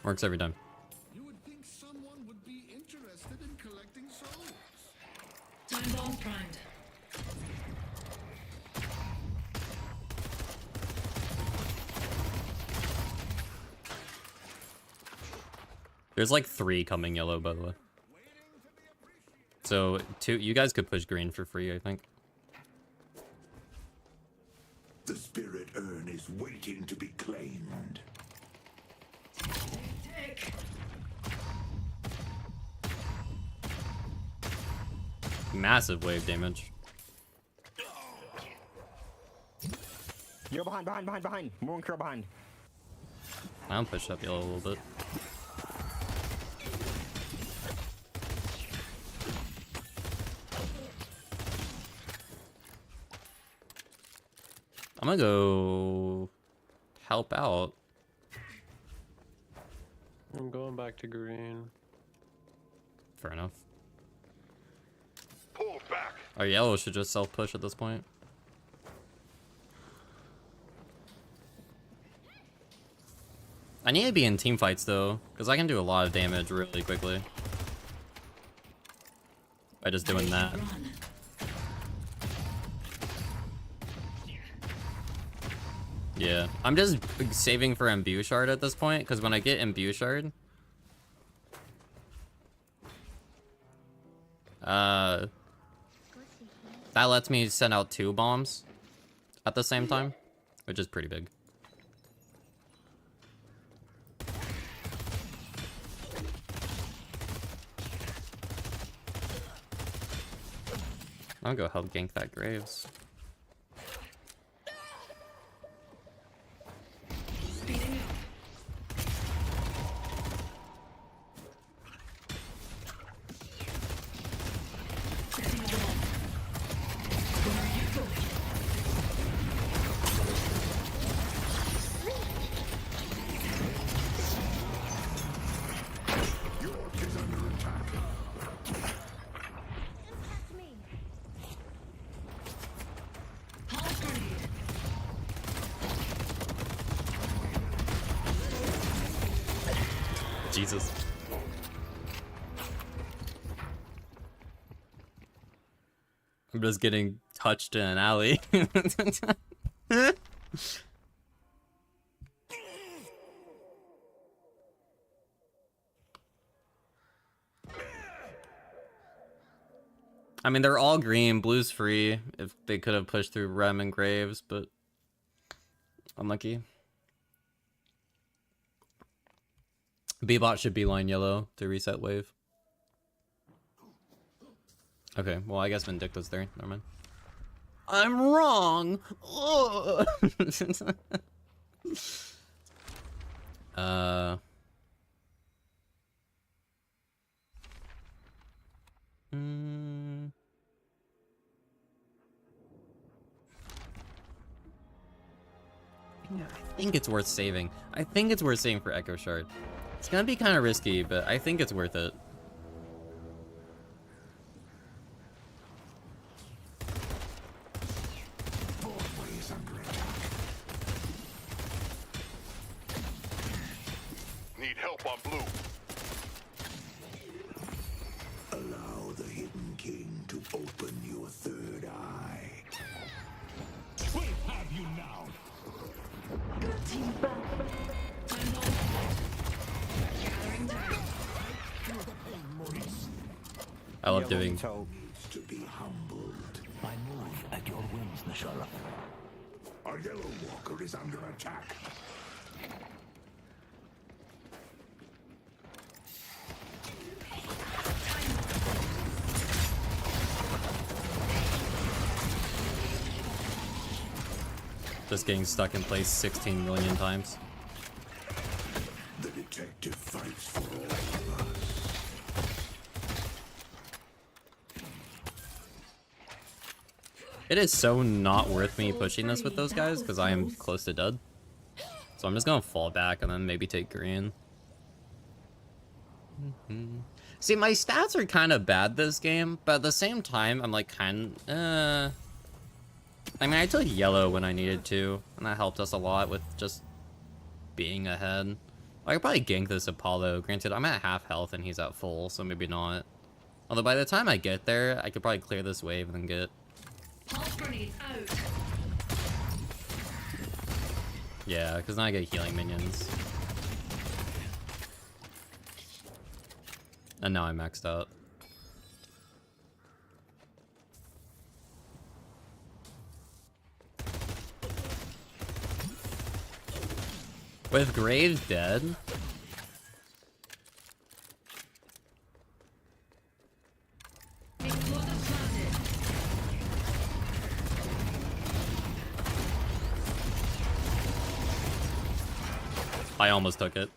Works every time. You would think someone would be interested in collecting souls. Time bomb primed. There's like 3 coming yellow, by the way. So, you guys could push green for free, I think. The spirit urn is waiting to be claimed. Take. Massive wave damage. Yo, behind. More curl behind. I'll push up yellow a little bit. I'm gonna go help out. I'm going back to green. Fair enough. Pull back. Our yellow should just self-push at this point. I need to be in team fights though, because I can do a lot of damage really quickly. By just doing that. Run. Yeah, I'm just saving for Imbue Shard at this point, because when I get Imbue Shard... that lets me send out 2 bombs at the same time, which is pretty big. I'll go help gank that Graves. Speeding up. Setting a bomb. Where are you going? York is under attack. Pulse grenade. Jesus. I'm just getting touched in an alley. I mean, they're all green. Blue's free. If they could have pushed through Rem and Graves, but unlucky. B-bot should be line yellow to reset wave. Okay, well, I guess Vindicta's there. Never mind. I'm wrong! Ugh. I think it's worth saving. I think it's worth saving for Echo Shard. It's gonna be kind of risky, but I think it's worth it. Broadway is under attack. Need help on blue. Allow the Hidden King to open your third eye. We have you now. Time bomb. Gathering time. I love doing. Toe. Needs to be humbled. I move at your whims, Nashara. Our yellow walker is under attack. Just getting stuck in place 16 million times. The detective fights for all of us. It is so not worth me pushing this with those guys because I am close to dead. So I'm just gonna fall back and then maybe take green. See, my stats are kind of bad this game, but at the same time, I'm like I mean, I took yellow when I needed to, and that helped us a lot with just being ahead. I could probably gank this Apollo. Granted, I'm at half health and he's at full, so maybe not. Although by the time I get there, I could probably clear this wave and then get... Pulse grenade out. Yeah, because then I get healing minions. And now I'm maxed out. With Graves dead? I almost took it.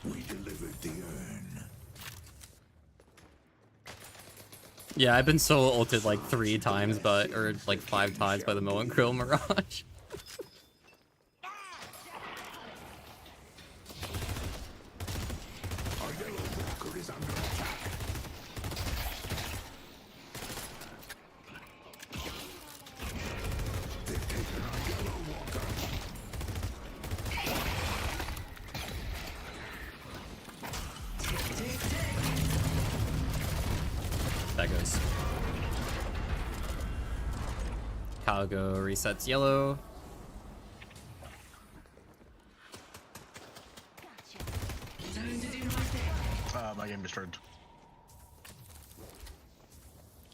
We delivered the urn. Yeah, I've been so ulted like 3 times, or like 5 times by the Moen Krill Mirage. Our yellow walker is under attack. They've taken our yellow walker. That goes. Calgo resets yellow. My game restarted.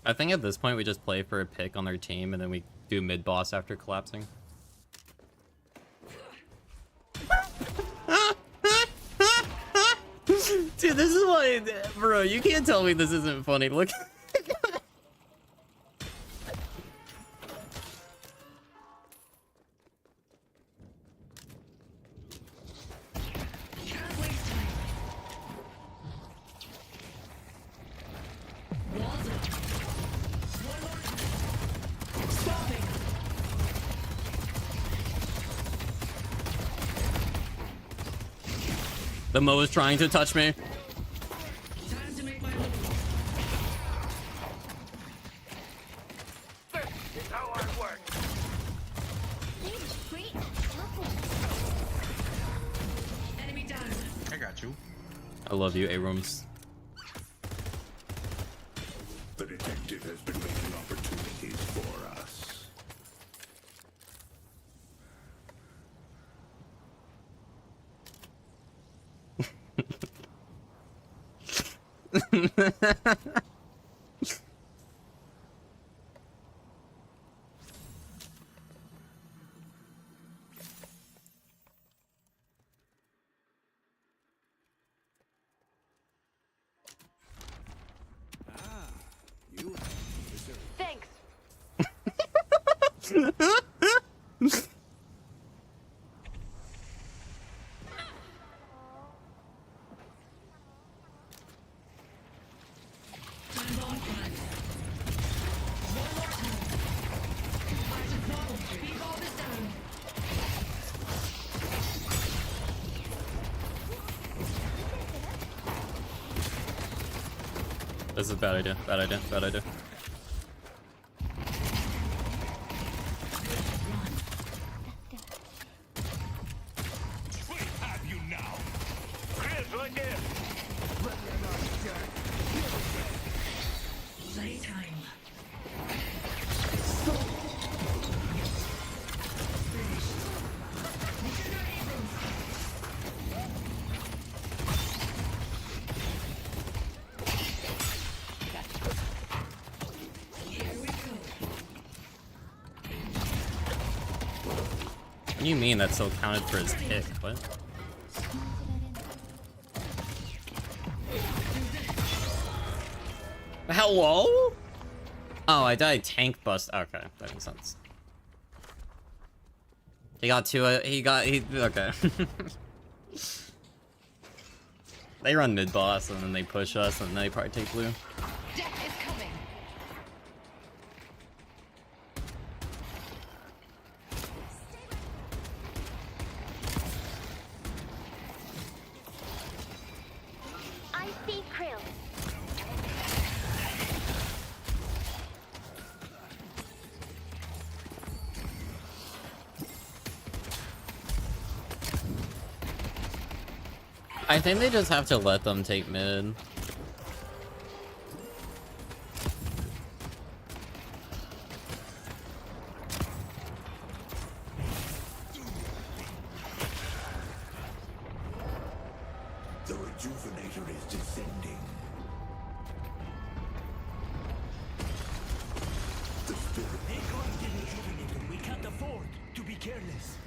I think at this point we just play for a pick on their team and then we do mid boss after collapsing. Dude, this is why, bro, you can't tell me this isn't funny. Look. The Mo is trying to touch me. Time to make my move. This is how I work. Great. Enemy down. I got you. I love you, Abrams. The detective has been making opportunities for us. Thanks. Time bomb prime. One more time. I should know. Beat all this down. This is a bad idea, bad idea, bad idea. We have you now. Hands right there. Playtime. Finished. Missioner Abrams. do you mean that still counted for his kick? What? Hello? Oh, I died tank bust. Okay, that makes sense. He got two. Okay. They run mid boss and then they push us and then they probably take blue. Death is coming. I see Krill. I think they just have to let them take mid. The rejuvenator is descending. The spirit. We can't afford to be careless.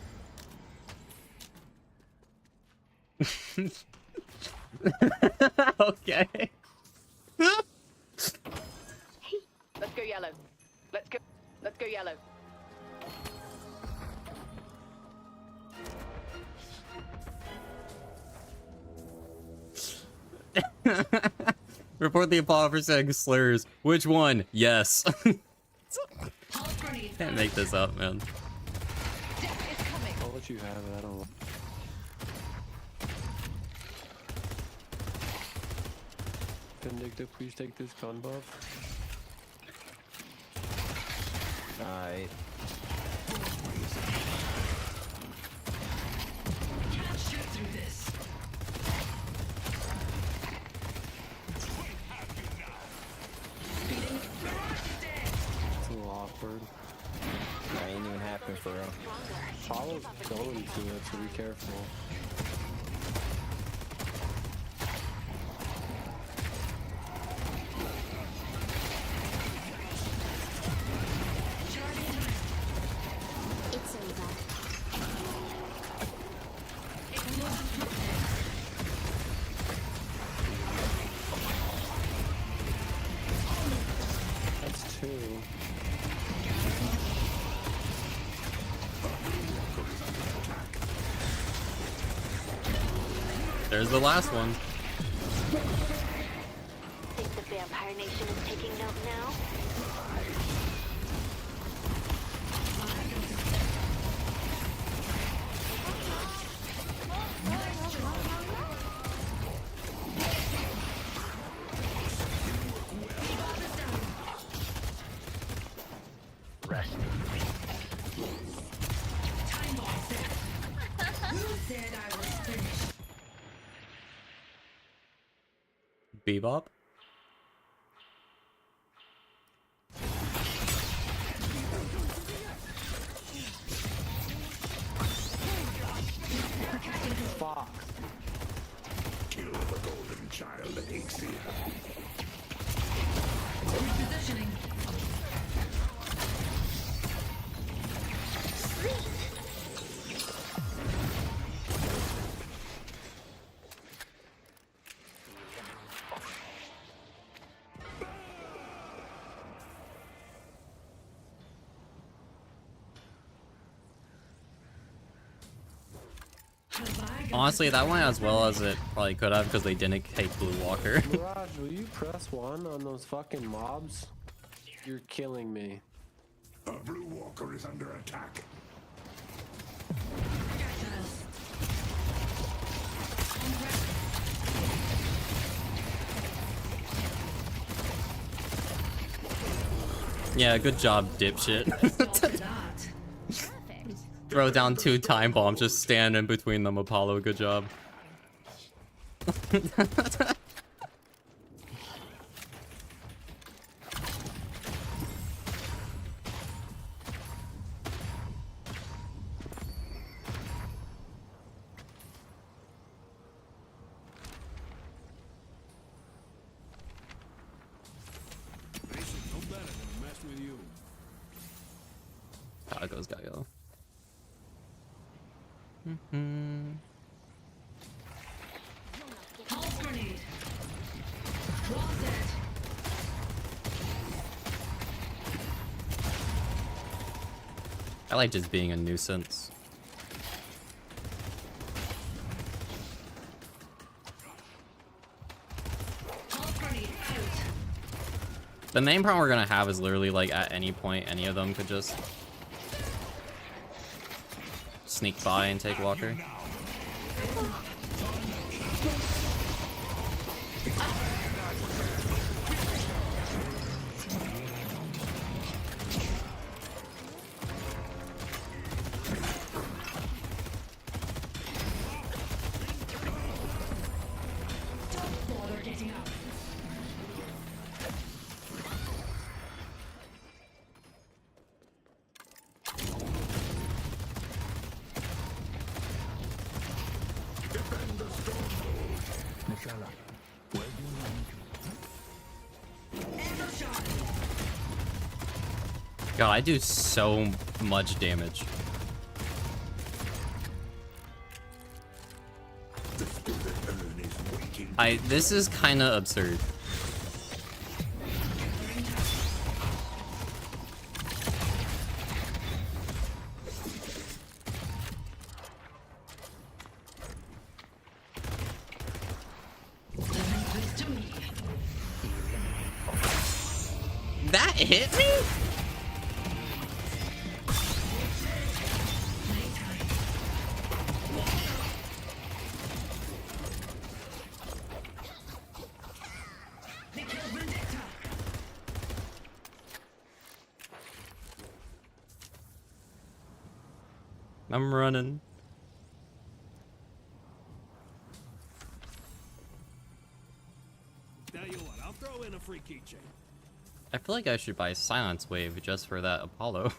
Okay. Let's go yellow. Let's go yellow. Report the Apollo for saying slurs. Which one? Yes. Can't make this up, man. Death is coming. I'll let you have it. I don't know. Vindicta, please take this gun buff. Alright. Can't shoot through this. It's a little awkward. That ain't even happening for real. Apollo's going to it, so be careful. It's over. That's two. There's the last one. Think the Vampire Nation is taking note now? Rest. Time bomb set. Who said I was finished? Bebop? Fuck. Kill the golden child that aches here. Repositioning. Honestly, that went as well as it probably could have because they didn't take Blue Walker. Mirage, will you press 1 on those fucking mobs? You're killing me. A blue walker is under attack. Yeah, good job, dipshit. Throw down 2 time bombs, just stand in between them, Apollo. Good job. Taco's got go. Pulse grenade. Wall set. I like just being a nuisance. Pulse grenade out. The main problem we're gonna have is literally like at any point any of them could just sneak by and take Walker. Bother getting up. Nishala, where do you need Echo shot. God, I do so much damage. the spirit urn is waiting? This is kind of absurd. That hit me? I'm running. Tell you what, I'll throw in a free keychain. I feel like I should buy Silence Wave just for that Apollo.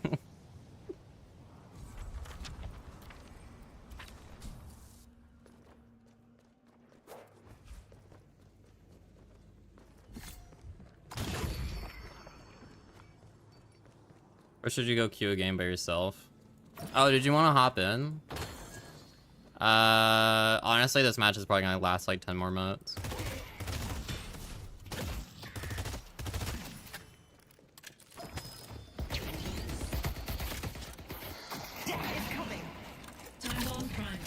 Or should you go queue a game by yourself? Oh, did you want to hop in? Honestly, this match is probably gonna last like 10 more minutes. Time bomb prime.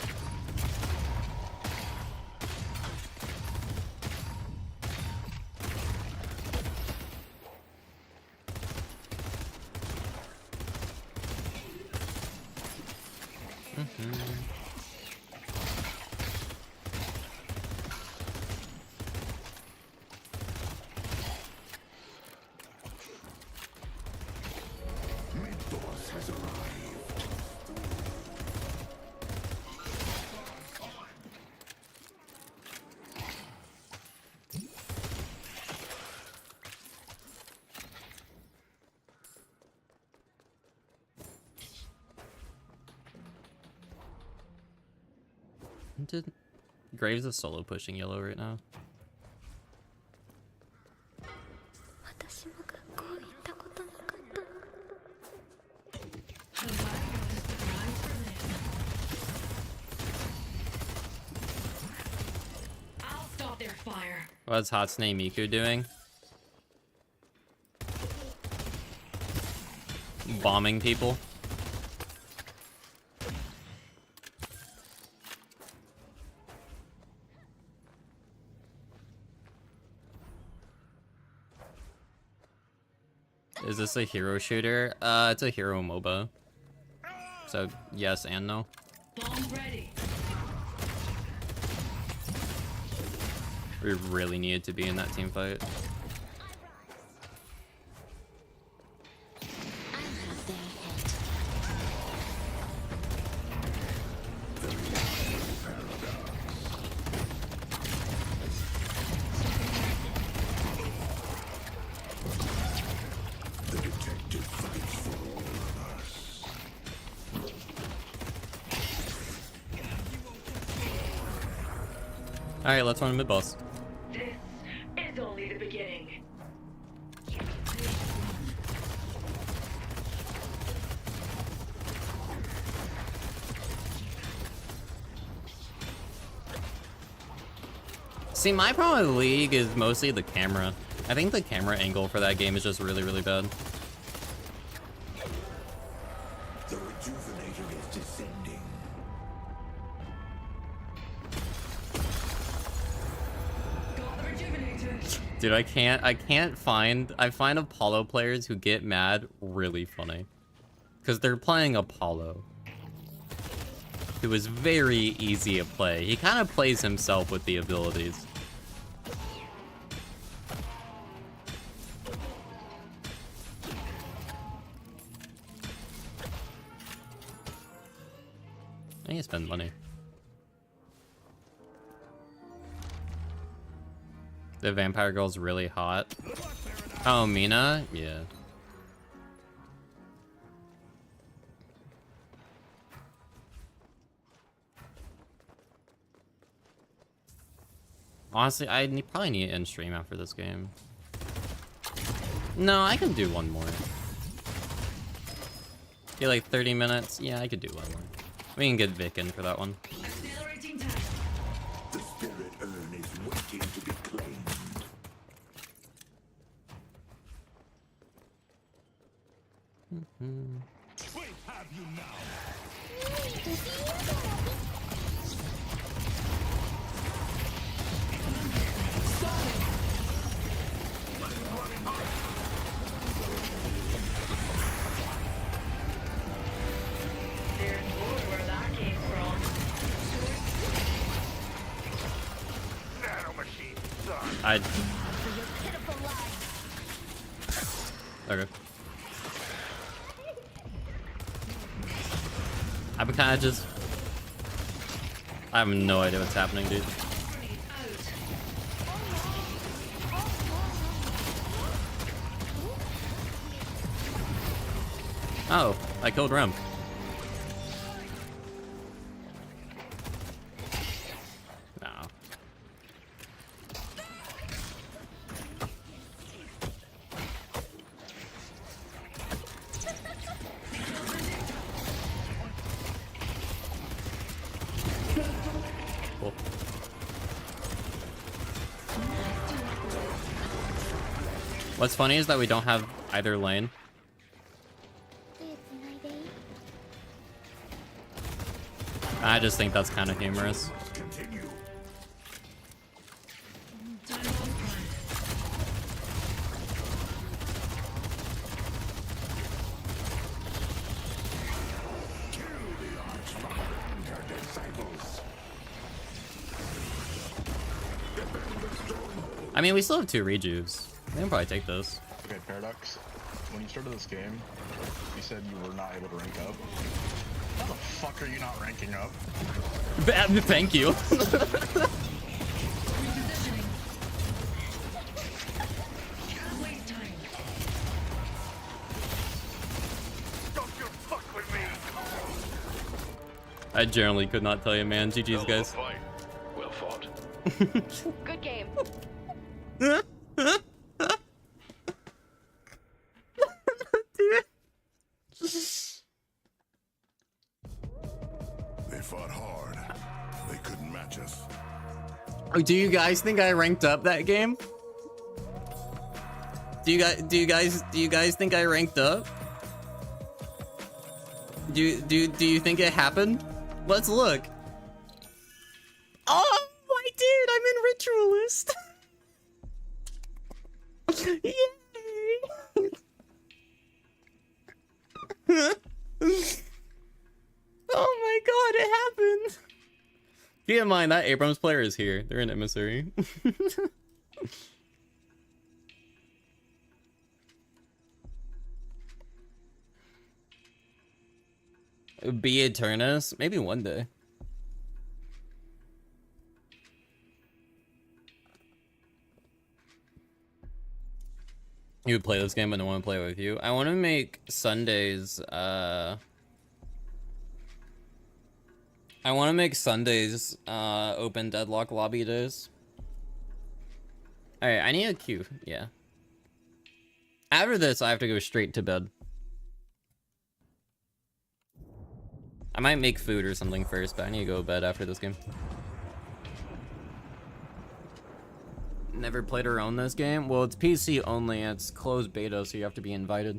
Mid-boss has arrived. Did Graves is solo pushing yellow right now? 私も学校行ったことなかったの。 How do I notice the prize for them? I'll stop their fire. What's Hatsune Miku doing? Bombing people? Is this a hero shooter? It's a hero MOBA. So, yes and no. Bomb ready. We really needed to be in that team fight. I'm not there yet. The detective fights for all of us. Alright, let's run mid boss. This is only the beginning. See, my problem with League is mostly the camera. I think the camera angle for that game is just really, really bad. The rejuvenator is descending. Got the rejuvenator. Dude, I find Apollo players who get mad really funny. Because they're playing Apollo, who is very easy to play. He kind of plays himself with the abilities. I need to spend money. The vampire girl's really hot. Oh, Mina? Yeah. Honestly, probably need to end stream after this game. No, I can do one more. Get like 30 minutes? Yeah, I could do one more. We can get Vic in for that one. Accelerating time. The spirit urn is waiting to be claimed. We have you now. There's more where that came from. Nanomachine, son. Okay. I've been kind of just... I have no idea what's happening, dude. Oh, I killed Rem. No. Cool. What's funny is that we don't have either lane. I just think that's kind of humorous. I mean, we still have 2 rejuves. We can probably take this. Okay, Paradox. When you started this game, you said you were not able to rank up. How the fuck are you not ranking up? Thank you. Repositioning. Can't waste time. Don't you fuck with me. I generally could not tell you, man. GG's, guys. Well fought. Good game. They fought hard. They couldn't match us. Do you guys think I ranked up that game? Do you guys think I ranked up? Do you think it happened? Let's look. Oh, I did. I'm in Ritualist. Yay! Oh my god, it happened! Keep in mind, that Abrams player is here. They're an emissary. Be Eternus? Maybe one day. You would play this game, but I don't want to play it with you. I want to make Sundays, open deadlock lobby days. Alright, I need a queue, yeah. After this, I have to go straight to bed. I might make food or something first, but I need to go to bed after this game. Never played or owned this game? Well, it's PC only. It's closed beta, so you have to be invited.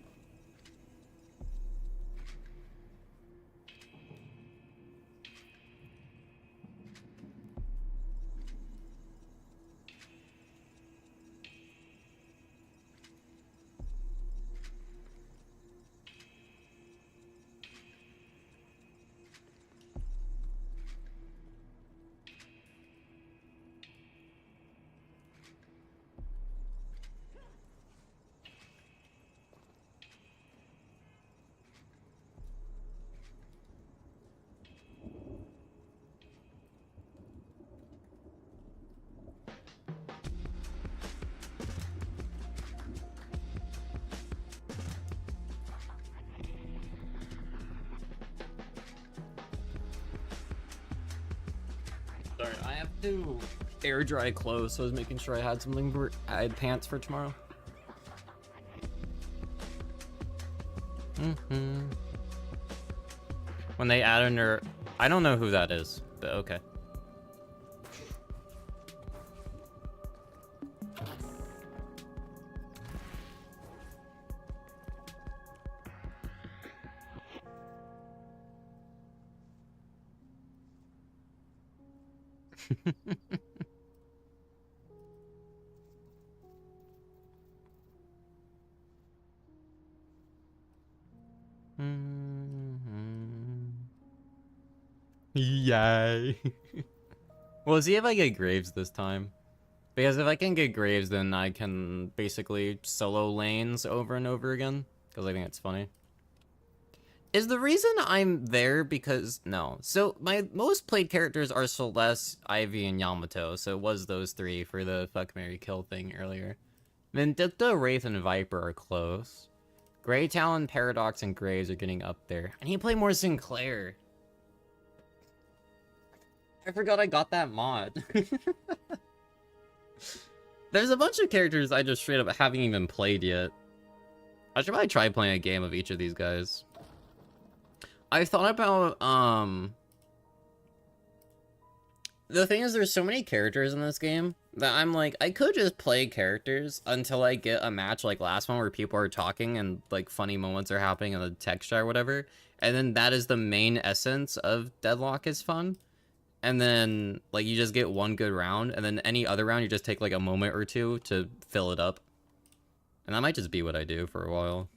Sorry, I have to air dry clothes, so I was making sure I had something. I had pants for tomorrow. When they add a nerd, I don't know who that is, but okay. Yay. We'll see if I get Graves this time. Because if I can get Graves, then I can basically solo lanes over and over again. Because I think it's funny. Is the reason I'm there because... No. So, my most played characters are Celeste, Ivy, and Yamato. So it was those three for the fuck, marry, kill thing earlier. Vindicta, Wraith, and Viper are close. Grey Talon, Paradox, and Graves are getting up there. I need to play more Sinclair. I forgot I got that mod. There's a bunch of characters I just straight up haven't even played yet. I should probably try playing a game of each of these guys. I thought about, the thing is, there's so many characters in this game that I'm like, I could just play characters until I get a match like last one where people are talking and like funny moments are happening in the text chat or whatever. And then that is the main essence of Deadlock is fun. And then, like, you just get one good round, and then any other round, you just take, like, a moment or two to fill it up. And that might just be what I do for a while.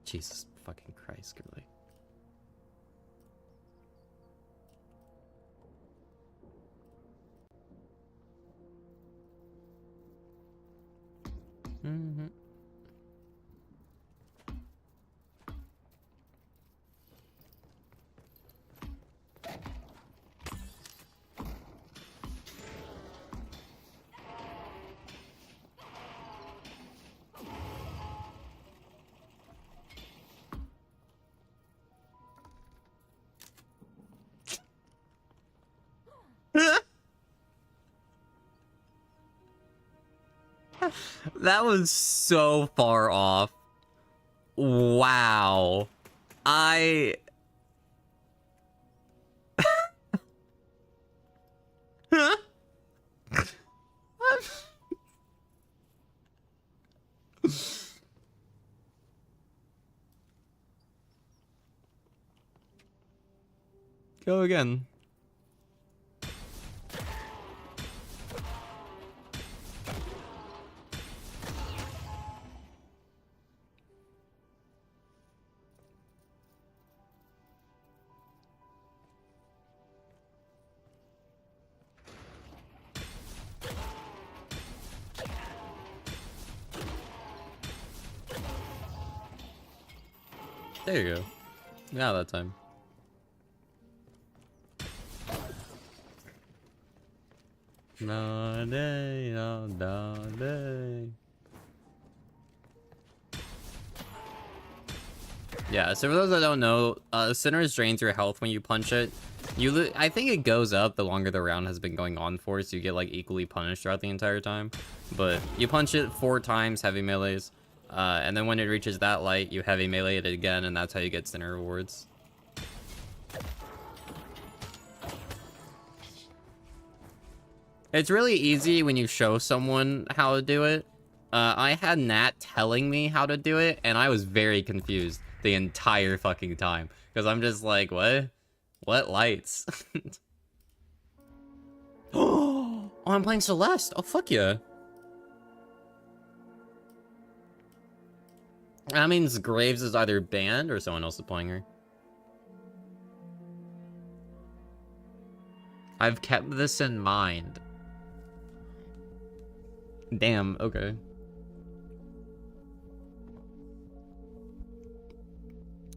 Jesus fucking Christ, really. Mm-hmm. That was so far off. Wow. Go again. There you go. Now that time. No day, no day. Yeah, so for those that don't know, Sinners drains your health when you punch it. I think it goes up the longer the round has been going on for, so you get like equally punished throughout the entire time. But you punch it 4 times, heavy melees, and then when it reaches that light, you heavy melee it again, and that's how you get center rewards. It's really easy when you show someone how to do it. I had Nat telling me how to do it, and I was very confused the entire fucking time. Because I'm just like, what? What lights? Oh, I'm playing Celeste. Oh, fuck yeah. That means Graves is either banned or someone else is playing her. I've kept this in mind. Damn, okay.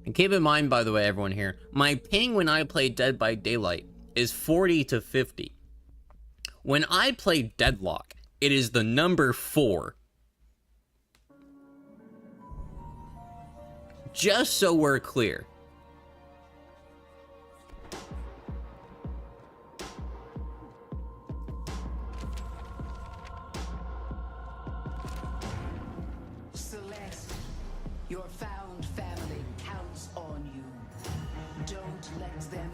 And keep in mind, by the way, everyone here, my ping when I play Dead by Daylight is 40 to 50. When I play Deadlock, it is the number 4. Just so we're clear. Celeste, your found family counts on you. Don't let them.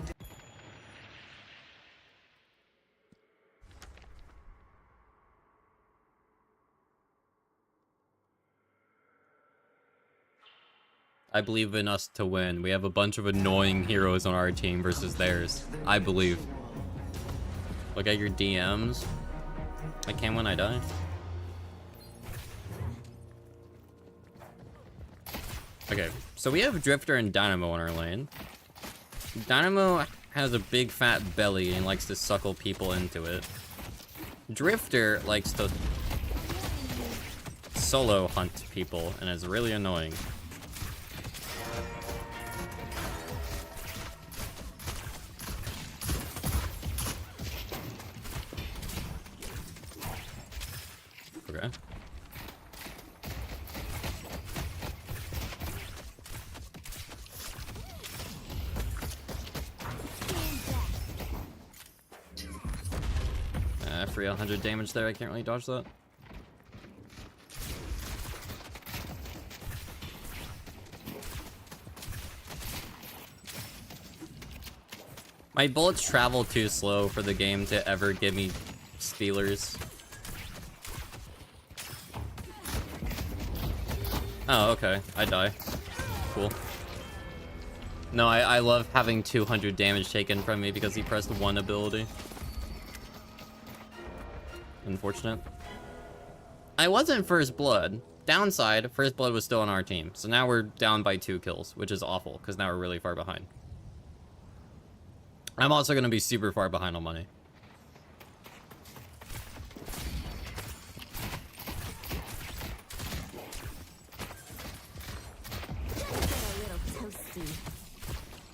I believe in us to win. We have a bunch of annoying heroes on our team versus theirs. I believe. Look at your DMs. I can't when I die. Okay, so we have Drifter and Dynamo in our lane. Dynamo has a big fat belly and likes to suckle people into it. Drifter likes to solo hunt people and is really annoying. Okay. Free 100 damage there. I can't really dodge that. My bullets travel too slow for the game to ever give me stealers. Oh, okay. I die. Cool. No, I love having 200 damage taken from me because he pressed one ability. Unfortunate. I wasn't first blood. Downside, first blood was still on our team. So now we're down by 2 kills, which is awful because now we're really far behind. I'm also going to be super far behind on money.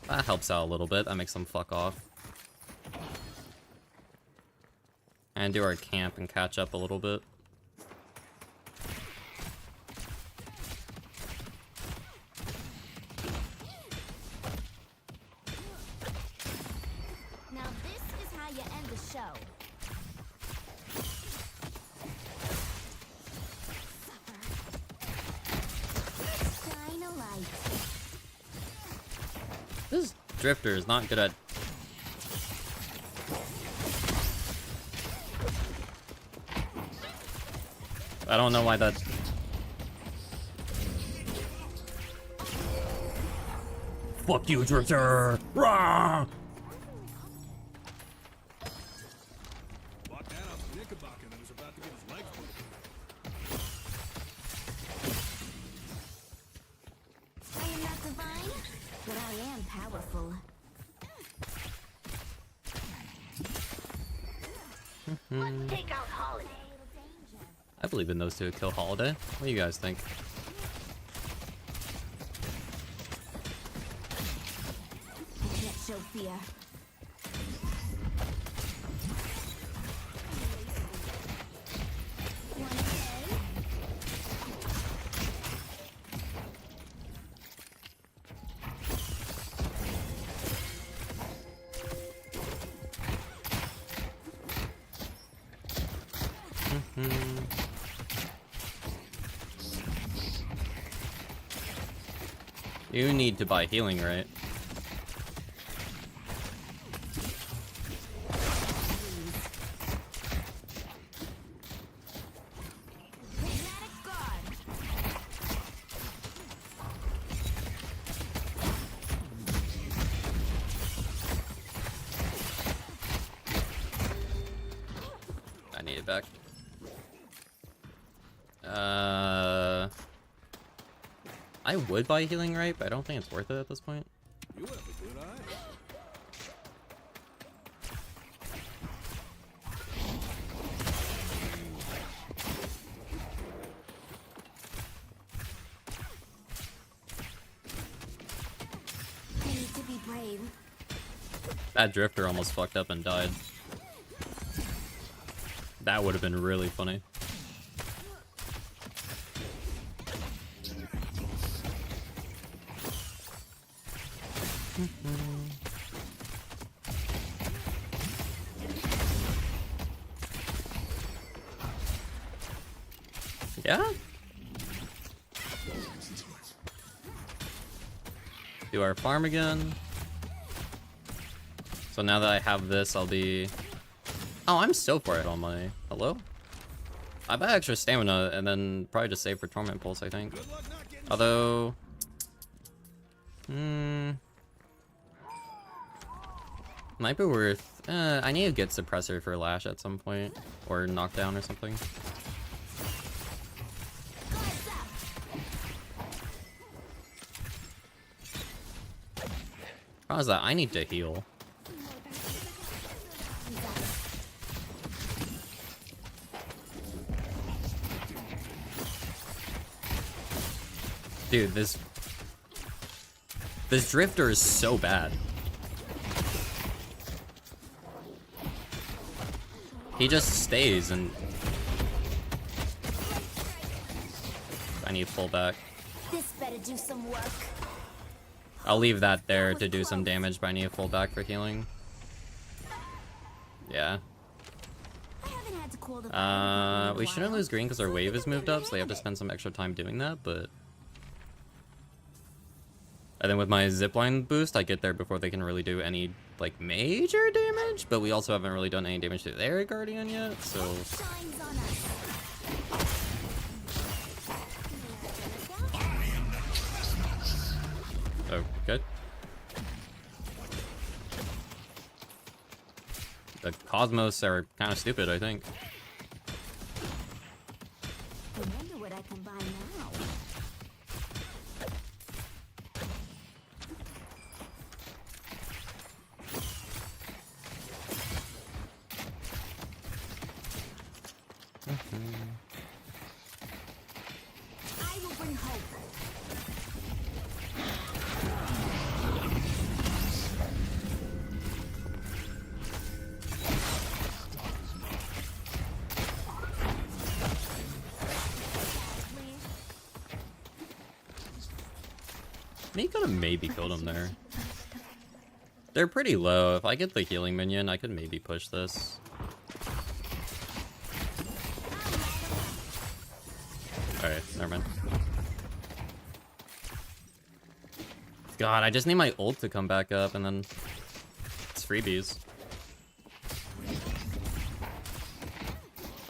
That helps out a little bit. That makes them fuck off. And do our camp and catch up a little bit. Now this is how you end the show. Shine a light. This Drifter is not good at... I don't know why that... Fuck you, Drifter! Rah! I am not divine, but I am powerful. Take out Holiday. I believe in those two to kill Holiday. What do you guys think? I can't show fear. You need to buy healing, right? I need it back. I would buy healing, right? But I don't think it's worth it at this point. You have a good eye. I need to be brave. That drifter almost fucked up and died. That would have been really funny. Yeah? Do our farm again. So now that I have this, I'll be... Oh, I'm so far ahead on my... Hello? I buy extra stamina and then probably just save for Torment Pulse, I think. Although... Might be worth... I need to get Suppressor for Lash at some point. Or Knockdown or something. How's that? I need to heal. Dude, this drifter is so bad. He just stays and... I need full back. This better do some work. I'll leave that there to do some damage, but I need a full back for healing. Yeah. We shouldn't lose green because our wave is moved up, so they have to spend some extra time doing that, but... And then with my zipline boost, I get there before they can really do any, like, major damage, but we also haven't really done any damage to their Guardian yet, so... Oh, good. The Cosmos are kind of stupid, I think. Remember what I can buy now. I will bring hope. Me could have maybe killed him there. They're pretty low. If I get the healing minion, I could maybe push this. Alright, never mind. God, I just need my ult to come back up and then it's freebies.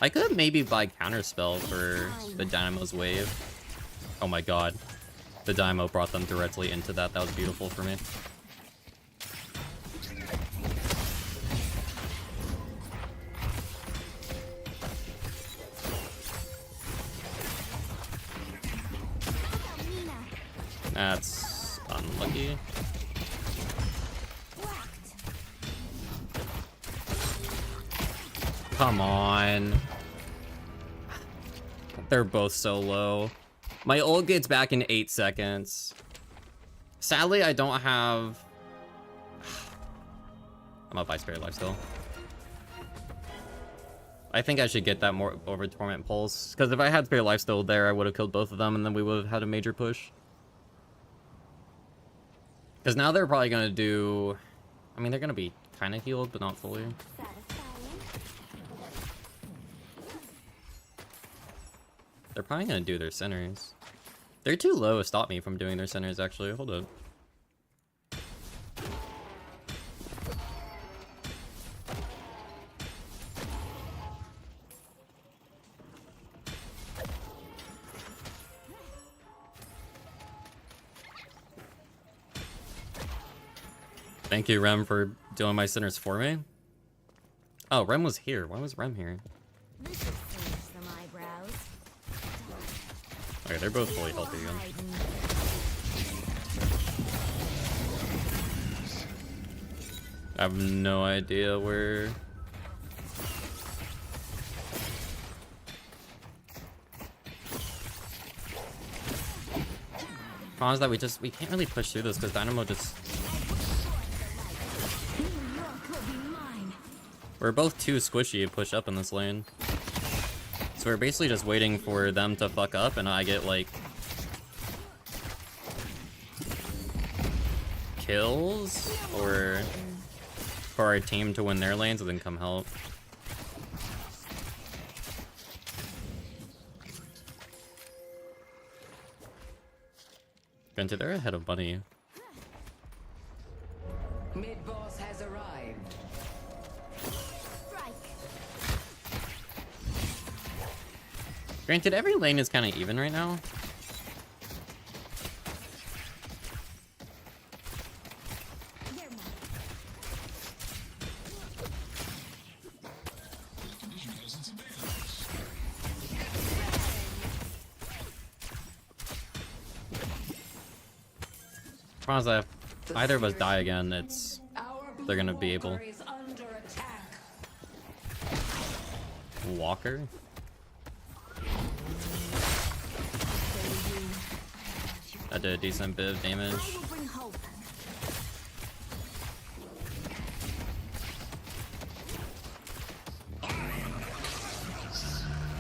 I could maybe buy counterspell for the Dynamo's wave. Oh my god. The Dynamo brought them directly into that. That was beautiful for me. That's unlucky. Come on. They're both so low. My ult gets back in 8 seconds. Sadly, I don't have... I'm up by Spirit Life still. I think I should get that more over Torment Pulse. Because if I had Spirit Life still there, I would have killed both of them and then we would have had a major push. Because now they're probably going to do... I mean, they're going to be kind of healed, but not fully. They're probably gonna do their centers. They're too low to stop me from doing their centers, actually. Hold up. Thank you, Rem, for doing my centers for me. Oh, Rem was here. Why was Rem here? This should finish some eyebrows. Okay, they're both fully healthy again. I have no idea where... Problem is that we can't really push through this because Dynamo just... We're both too squishy to push up in this lane. So we're basically just waiting for them to fuck up and I get like... kills? Or for our team to win their lanes and then come help. Granted, they're ahead of money. Mid-boss has arrived. Granted, every lane is kind of even right now. As if either of us die again, they're gonna be able. Walker. That did a decent bit of damage.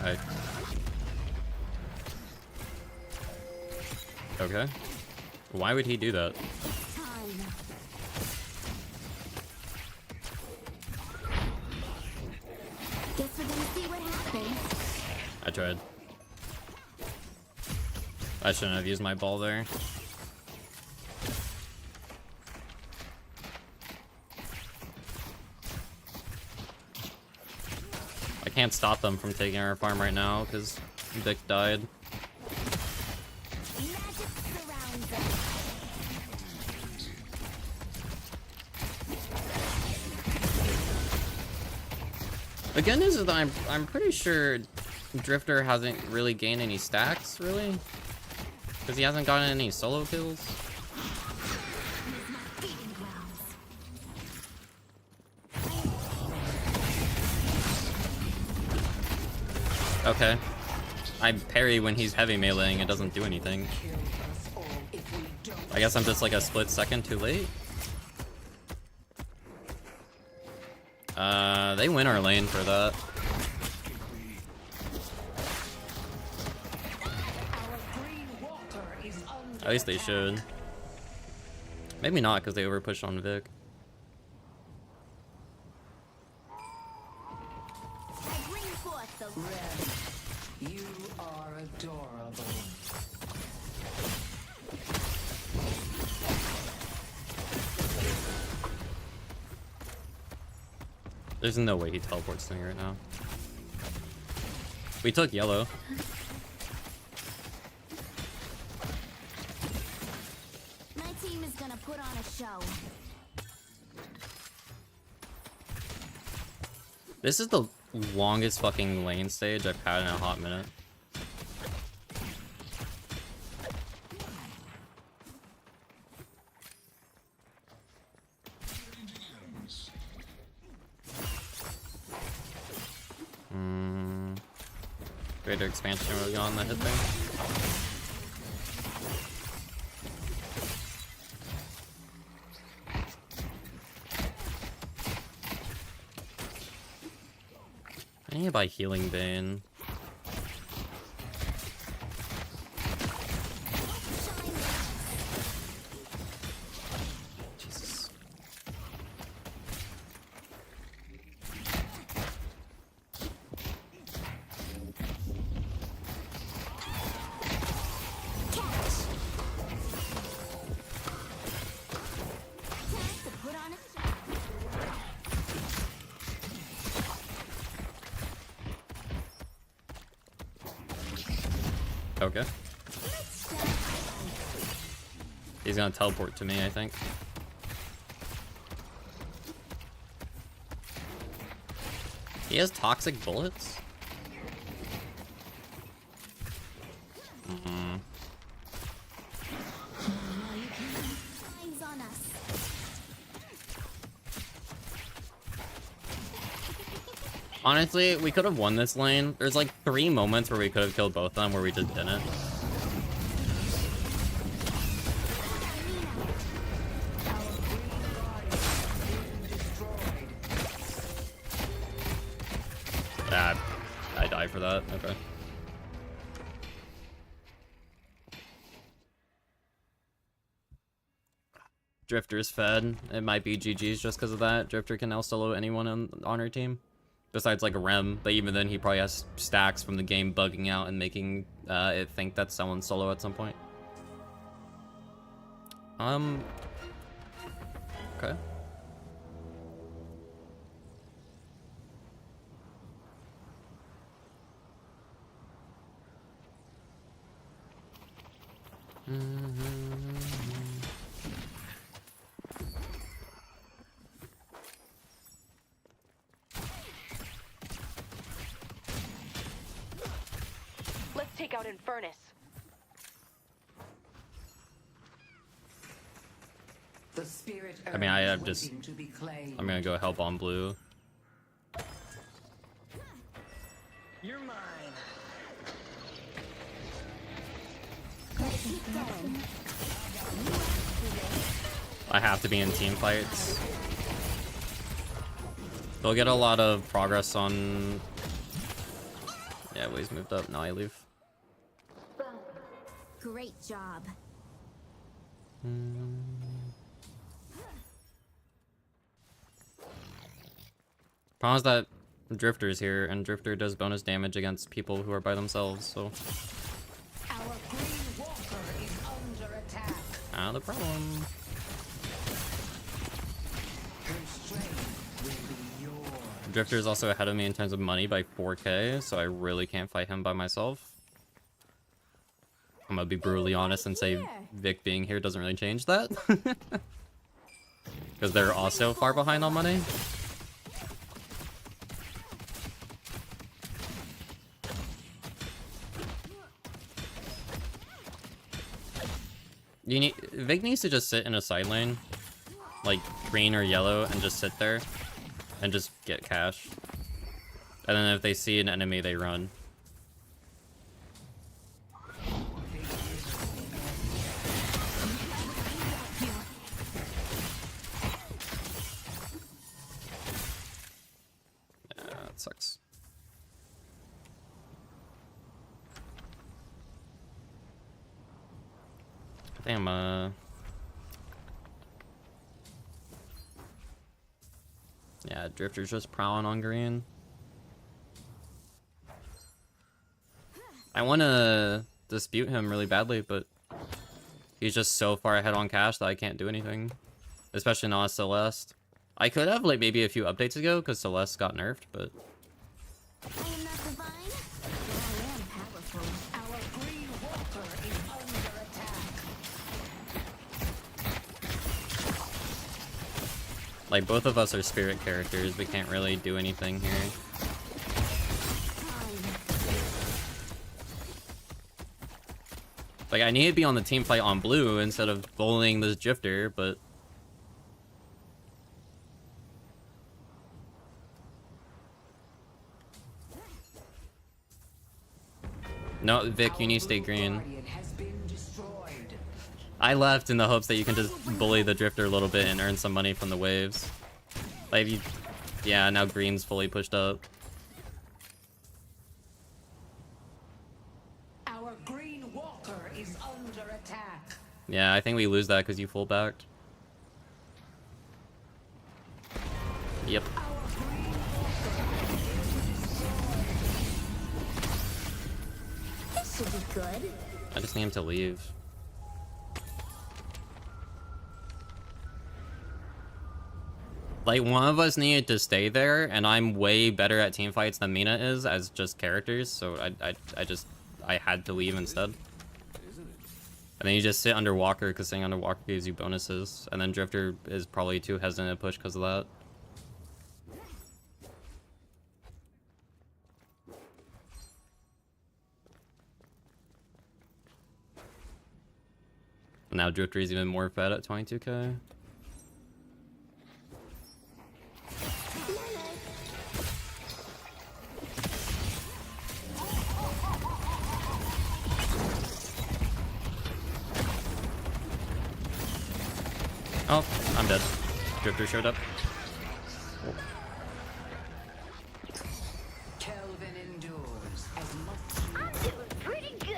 Alright. Okay. Why would he do that? Guess we're gonna see what happens. I tried. I shouldn't have used my ball there. I can't stop them from taking our farm right now because Vic died. The good news is that I'm pretty sure Drifter hasn't really gained any stacks, really. Because he hasn't gotten any solo kills. Okay. I parry when he's heavy meleeing, it doesn't do anything. I guess I'm just like a split second too late. They win our lane for that. At least they should. Maybe not, because they overpushed on Vic. You are adorable. There's no way he teleports to me right now. We took yellow. My team is gonna put on a show. This is the longest fucking lane stage I've had in a hot minute. Greater expansion really on the hit thing. I need to buy Healing Bane. Jesus. Okay. He's gonna teleport to me, I think. He has toxic bullets? Eyes on us. Honestly, we could have won this lane. There's like 3 moments where we could have killed both of them where we just didn't. Yeah, I died for that. Okay. Drifter's fed. It might be GG's just because of that. Drifter can now solo anyone on our team. Besides like Rem, but even then he probably has stacks from the game bugging out and making it think that someone's solo at some point. Okay. Let's take out Infernus. The spirit I mean, I'm gonna go help on blue. You're mine. Keep going. I have to be in team fights. They'll get a lot of progress on... Yeah, Waze moved up. Now I leave. Great job. Problem is that Drifter's here, and Drifter does bonus damage against people who are by themselves, so... Our Green Walker is under attack. Not the problem. Drifter's also ahead of me in terms of money by 4K, so I really can't fight him by myself. I'm gonna be brutally honest and say Vic being here doesn't really change that. Because they're also far behind on money. Vic needs to just sit in a side lane, like green or yellow, and just sit there and just get cash. And then if they see an enemy, they run. Yeah, that sucks. Damn, yeah, Drifter's just prowling on green. I want to dispute him really badly, but he's just so far ahead on cash that I can't do anything. Especially not Celeste. I could have, like, maybe a few updates ago, because Celeste got nerfed, but... I am not divine, but I am powerful. Our Green Walker is under attack. Like, both of us are spirit characters. We can't really do anything here. Like, I need to be on the team fight on blue instead of bullying this Drifter, but... No, Vic, you need to stay green. I left in the hopes that you can just bully the Drifter a little bit and earn some money from the waves. Like, you... Yeah, now green's fully pushed up. Our Green Walker is under attack. Yeah, I think we lose that because you full backed. Yep. This should be good. I just need him to leave. Like, one of us needed to stay there, and I'm way better at team fights than Mina is as just characters, so I just I had to leave instead. And then you just sit under Walker because sitting under Walker gives you bonuses. And then Drifter is probably too hesitant to push because of that. Now Drifter is even more fed at 22k. Oh, I'm dead. Drifter showed up. Kelvin endures as much. I'm doing pretty good.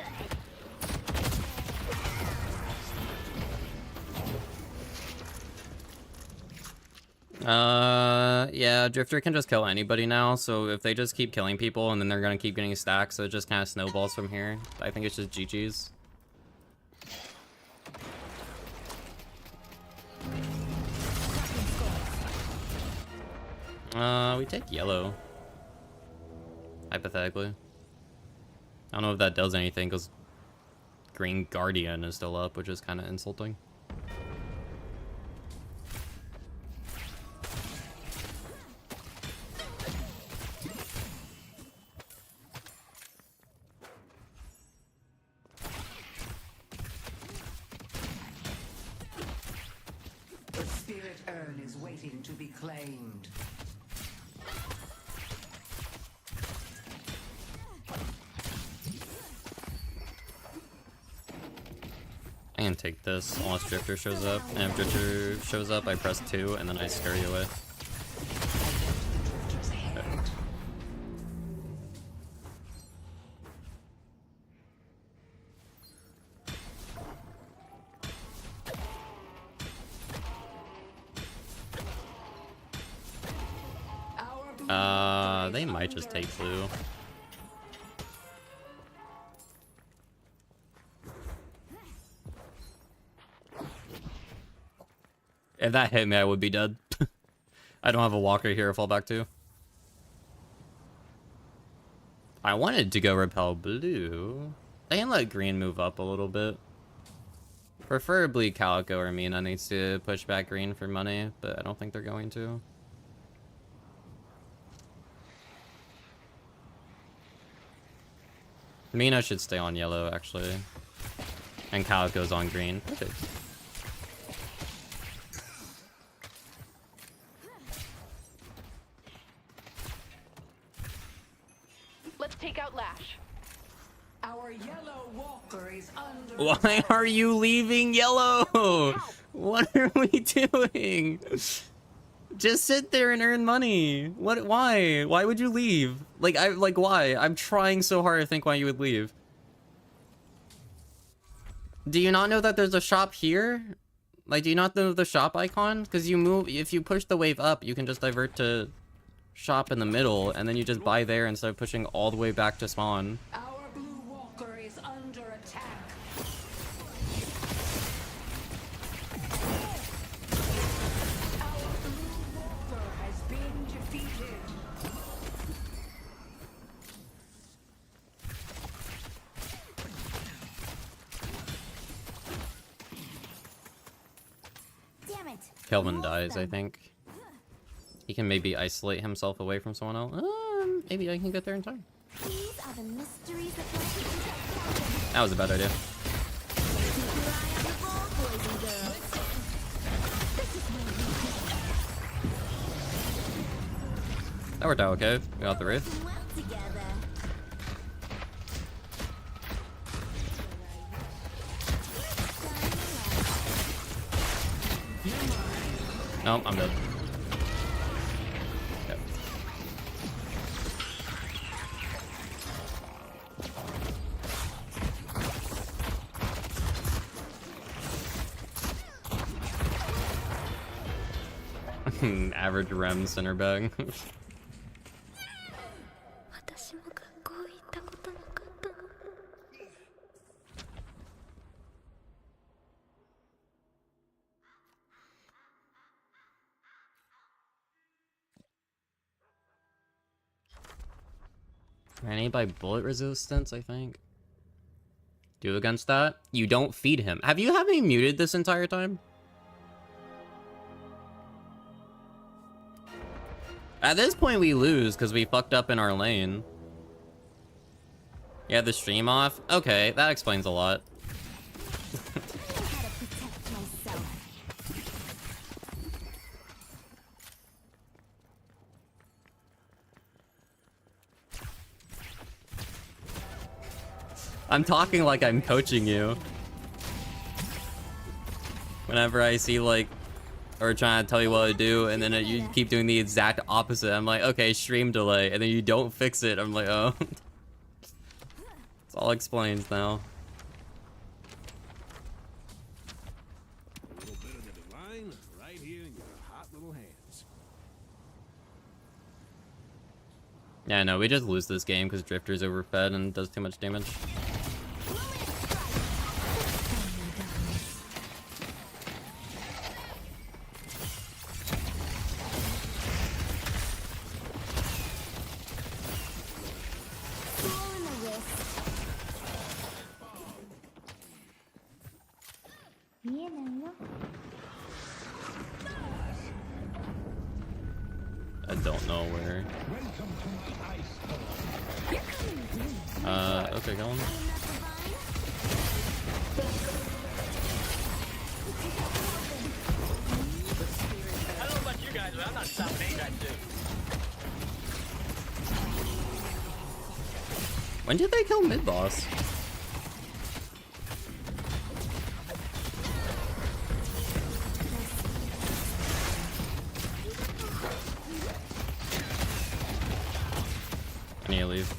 Yeah, Drifter can just kill anybody now, so if they just keep killing people and then they're gonna keep getting stacks, so it just kind of snowballs from here. I think it's just GG's. We take yellow. Hypothetically. I don't know if that does anything, because Green Guardian is still up, which is kind of insulting. The spirit urn is waiting to be claimed. I can take this unless Drifter shows up. And if Drifter shows up, I press 2 and then I scurry away. They might just take blue. If that hit me, I would be dead. I don't have a walker here to fall back to. I wanted to go repel blue. I can let green move up a little bit. Preferably Calico or Mina needs to push back green for money, but I don't think they're going to. Mina should stay on yellow, actually. And Calico's on green. Okay. Let's take out Lash. Our yellow walker is under. Why are you leaving yellow? What are we doing? Just sit there and earn money. What? Why? Why would you leave? Like why? I'm trying so hard to think why you would leave. Do you not know that there's a shop here? Like, do you not know the shop icon? Because you move, if you push the wave up, you can just divert to shop in the middle, and then you just buy there instead of pushing all the way back to spawn. Our blue walker is under attack. Our blue walker has been defeated. Damn it. Kelvin dies, I think. He can maybe isolate himself away from someone else. Maybe I can get there in time. These are the mysteries of the That was a bad idea. Keep your eye on the ball, boys and girls. This is my That worked out okay. We got the Wraith. working well together. No, I'm dead. Okay. Average rem center bag. 私も学校行ったことなかったの。I need by bullet resistance, I think. do against that? You don't feed him. Have you had me muted this entire time? At this point, we lose because we fucked up in our lane. Yeah, the stream off? Okay, that explains a lot. I'm talking like I'm coaching you. Whenever I see, like, or trying to tell you what to do, and then you keep doing the exact opposite. I'm like, okay, stream delay, and then you don't fix it. I'm like, oh. It's all explains now. A little bit of the divine right here in your hot little hands. Yeah, no, we just lose this game because Drifter's overfed and does too much damage. I don't know where. Okay, go on. I don't know about you guys, but I'm not stopping anytime soon. When did they kill mid boss? I need to leave.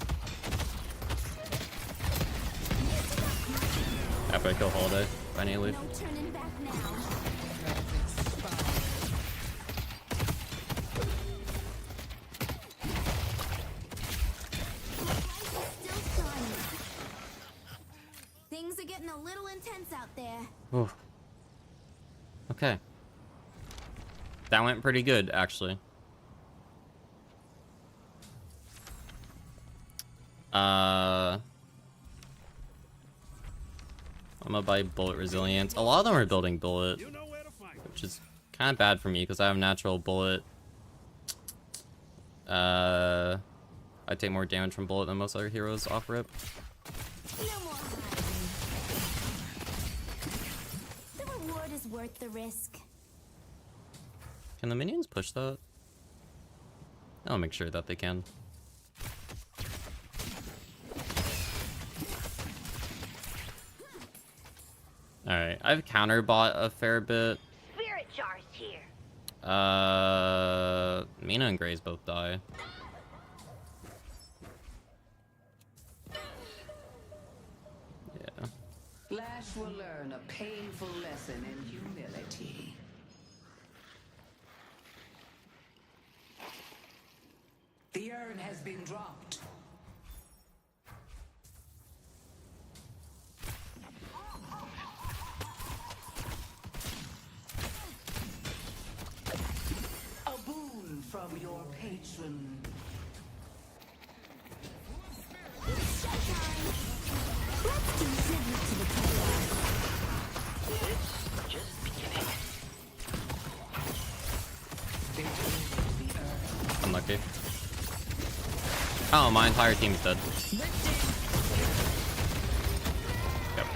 After I kill Holiday, I need to leave. Things are getting a little intense out there. Ooh. Okay. That went pretty good, actually. I'm gonna buy bullet resilience. A lot of them are building bullet, which is kind of bad for me because I have natural bullet. I take more damage from bullet than most other heroes off rip. No more hiding. The reward is worth the risk. Can the minions push that? I'll make sure that they can. Alright, I've counterbought a fair bit. Spirit jars here. Mina and Grace both die. Yeah. Lash will learn a painful lesson in humility. The urn has been dropped. A boon from your patron. Let's contribute to the chaos. It's just beginning. Unlucky. Oh, my entire team's dead. Yep.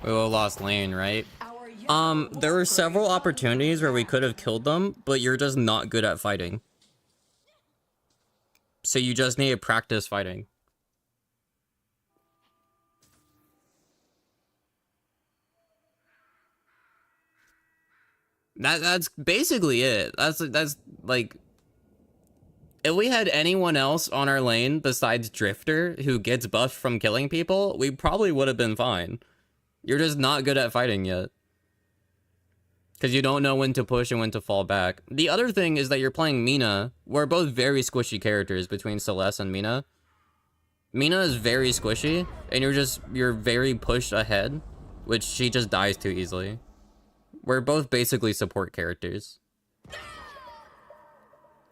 We all lost lane, right? There were several opportunities where we could have killed them, but you're just not good at fighting. So you just need to practice fighting. That's basically it. That's like, if we had anyone else on our lane besides Drifter who gets buffed from killing people, we probably would have been fine. You're just not good at fighting yet. Because you don't know when to push and when to fall back. The other thing is that you're playing Mina. We're both very squishy characters between Celeste and Mina. Mina is very squishy, and you're very pushed ahead, which she just dies too easily. We're both basically support characters.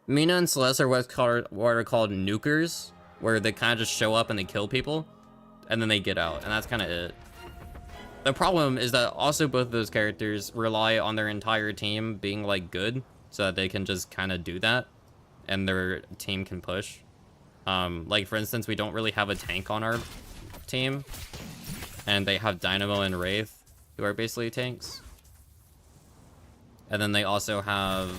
Mina and Celeste are what are called nukers, where they kind of just show up and they kill people, and then they get out, and that's kind of it. The problem is that also both of those characters rely on their entire team being like good, so that they can just kind of do that, and their team can push. Like for instance, we don't really have a tank on our team, and they have Dynamo and Wraith, who are basically tanks. And then they also have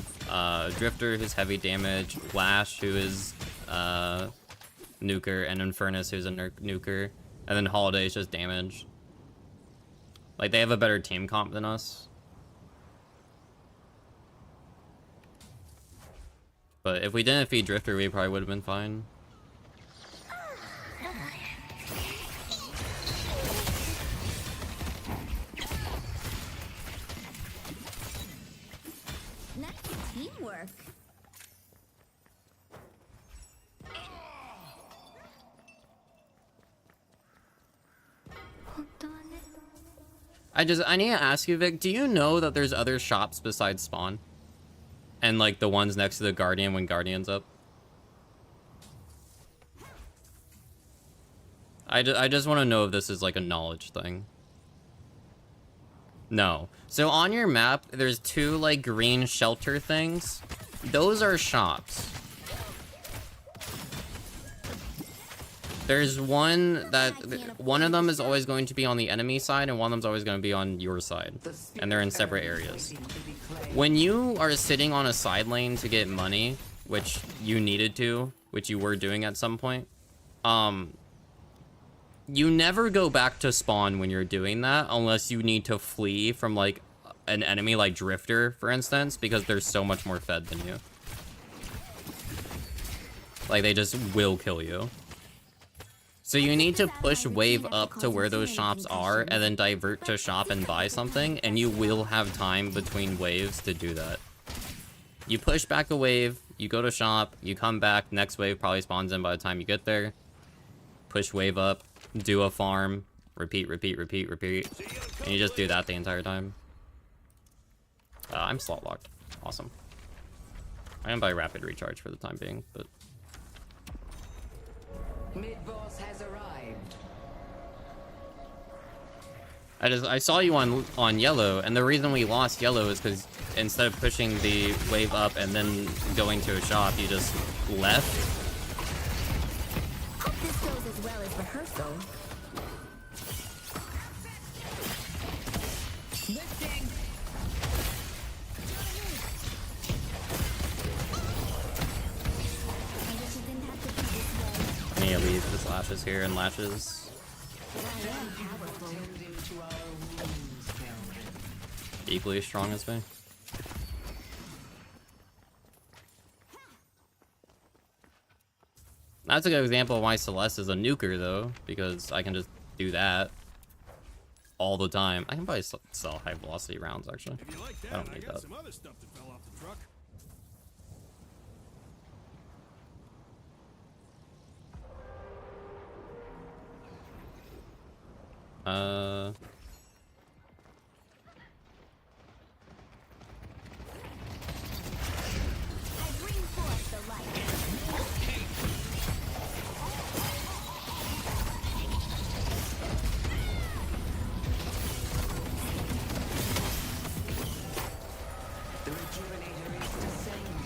Drifter, who's heavy damage, Flash, who is nuker, and Infernus, who's a nuker, and then Holiday is just damage. Like, they have a better team comp than us. But if we didn't feed Drifter, we probably would have been fine. Nice teamwork. I need to ask you, Vic, do you know that there's other shops besides Spawn? And, like, the ones next to the Guardian when Guardian's up? I just want to know if this is, like, a knowledge thing. No. So, on your map, there's two, like, green shelter things. Those are shops. There's one that... One of them is always going to be on the enemy side, and one of them's always going to be on your side. And they're in separate areas. When you are sitting on a side lane to get money, which you needed to, which you were doing at some point, you never go back to spawn when you're doing that, unless you need to flee from, like, an enemy like Drifter, for instance, because they're so much more fed than you. Like, they just will kill you. So you need to push wave up to where those shops are, and then divert to shop and buy something, and you will have time between waves to do that. You push back a wave, you go to shop, you come back, next wave probably spawns in by the time you get there. Push wave up, do a farm, repeat, repeat, repeat, repeat, and you just do that the entire time. I'm slot locked. Awesome. I'm gonna buy rapid recharge for the time being, but... Mid-boss has arrived. I saw you on yellow, and the reason we lost yellow is because instead of pushing the wave up and then going to a shop, you just left. Hope this goes as well as rehearsal. Lifting. I wish it didn't have to be this way. I need to leave this lashes here and lashes. Equally as strong as me. That's a good example of why Celeste is a nuker, though, because I can just do that all the time. I can probably sell high velocity rounds, actually. If you like that, I don't need that. some other stuff that fell off the truck. I've reinforced the light. The rejuvenator is descending.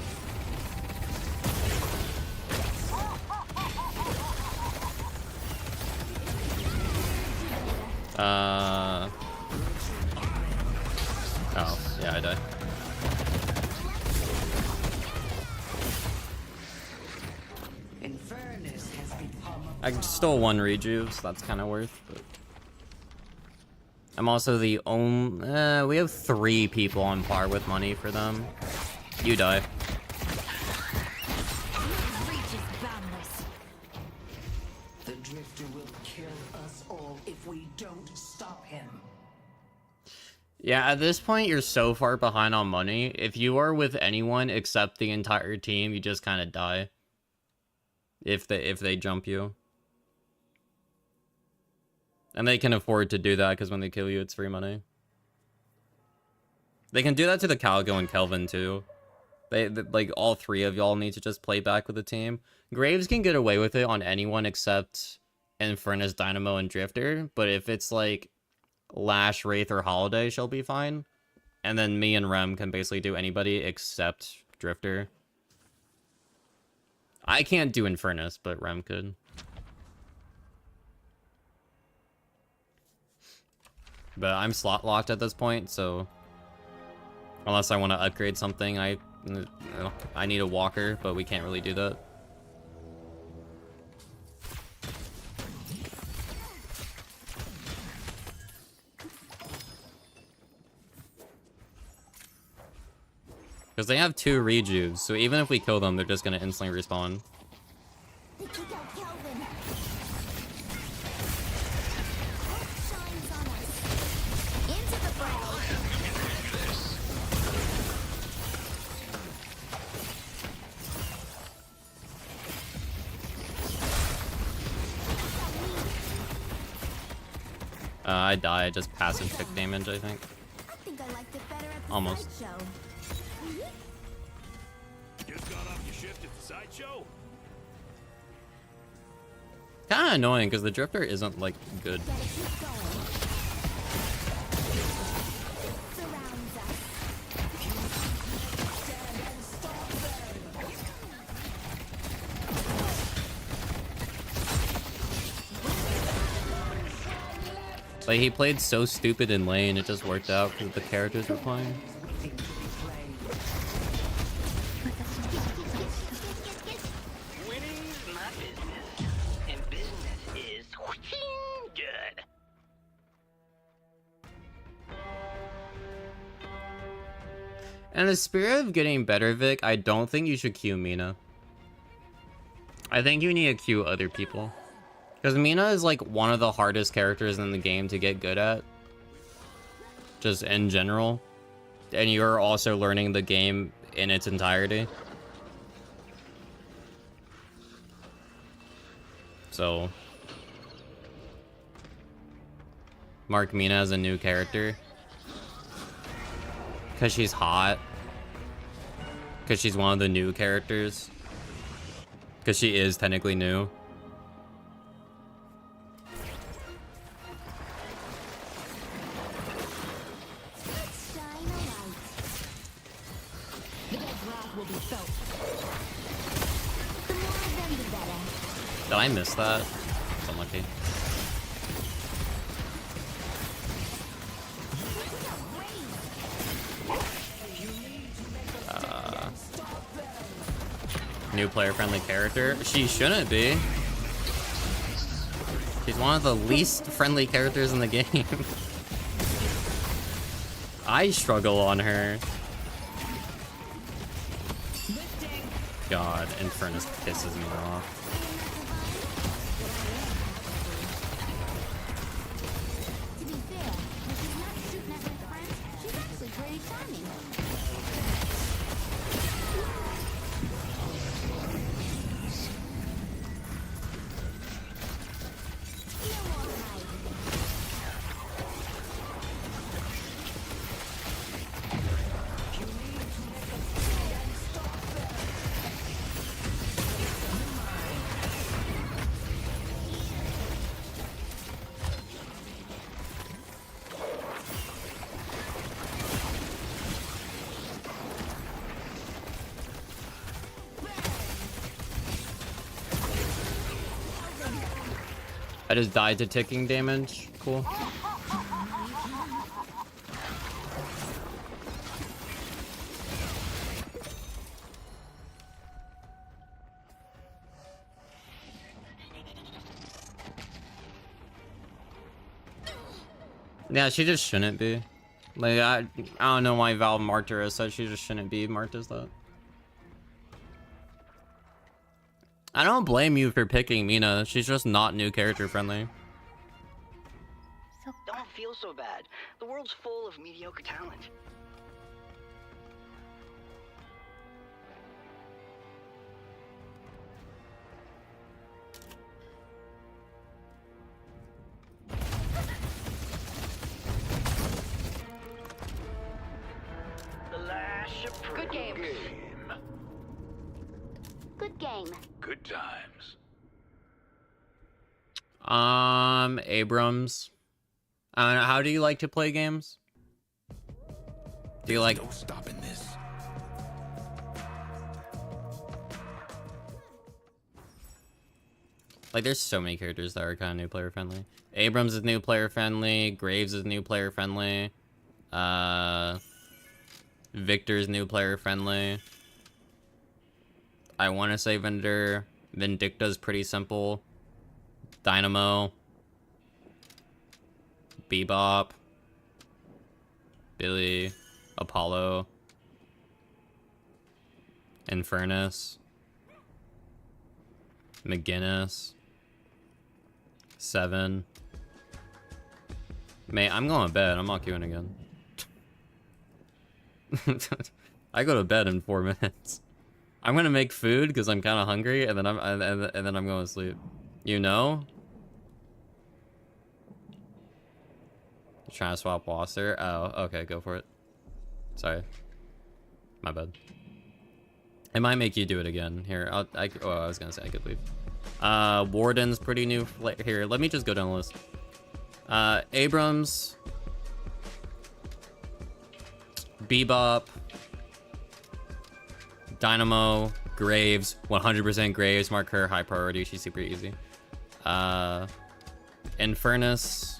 Oh, yeah, I died. Infernus has become I stole one rejuve, so that's kind of worth, but... I'm also the only... we have 3 people on par with money for them. You die. Reach is boundless. the Drifter will kill us all if we don't stop him. Yeah, at this point, you're so far behind on money. If you are with anyone except the entire team, you just kind of die. If they jump you. And they can afford to do that, because when they kill you, it's free money. They can do that to the Calgo and Kelvin, too. Like all three of y'all need to just play back with the team. Graves can get away with it on anyone except Infernus, Dynamo, and Drifter. But if it's like Lash, Wraith, or Holiday, she'll be fine. And then me and Rem can basically do anybody except Drifter. I can't do Infernus, but Rem could. But I'm slot locked at this point, so unless I want to upgrade something, I need a walker, but we can't really do that. Because they have 2 rejuves, so even if we kill them, they're just gonna instantly respawn. They kick out Kelvin. Hope shines on us. Into the fray. I die, just passive tick damage, I think. I think I liked it better at the Almost. sideshow. Just got off your shift at the sideshow? Kinda annoying, because the Drifter isn't, like, good. Gotta keep going. Surrounds us. Like, he played so stupid in lane, it just worked out because the characters were playing. Winning's my business. And business is good. And the spirit of getting better, Vic, I don't think you should queue Mina. I think you need to queue other people. Because Mina is like one of the hardest characters in the game to get good at. Just in general. And you're also learning the game in its entirety. So mark Mina as a new character. Because she's hot. Because she's one of the new characters. Because she is technically new. Did I miss that? It's unlucky. New player-friendly character? She shouldn't be. She's one of the least friendly characters in the game. I struggle on her. God, Infernus pisses me off. To be fair, when she's not shooting at her friends, she's actually pretty charming. I just died to ticking damage. Cool. Yeah, she just shouldn't be. Like, I don't know why Valve marked her as such. She just shouldn't be marked as that. I don't blame you for picking Mina. She's just not new character friendly. Don't feel so bad. The world's full of mediocre talent. The Lash Good game. good game. Good times. Abrams. How do you like to play games? Do you like... No stopping this. Like, there's so many characters that are kind of new player friendly. Abrams is new player friendly. Graves is new player friendly. Victor's new player friendly. I want to say Vindicta's pretty simple. Dynamo. Bebop. Billy. Apollo. Infernus. McGinnis. 7. Mate, I'm going to bed. I'm not queuing again. I go to bed in 4 minutes. I'm gonna make food because I'm kind of hungry, and then I'm going to sleep. You know? You're trying to swap Wasser? Oh, okay, go for it. Sorry, my bad. It might make you do it again. Here, I was gonna say I could leave. Warden's pretty new. Here, let me just go down the list. Abrams, Bebop, Dynamo, Graves, 100% Graves. Mark her high priority. She's super easy. Infernus,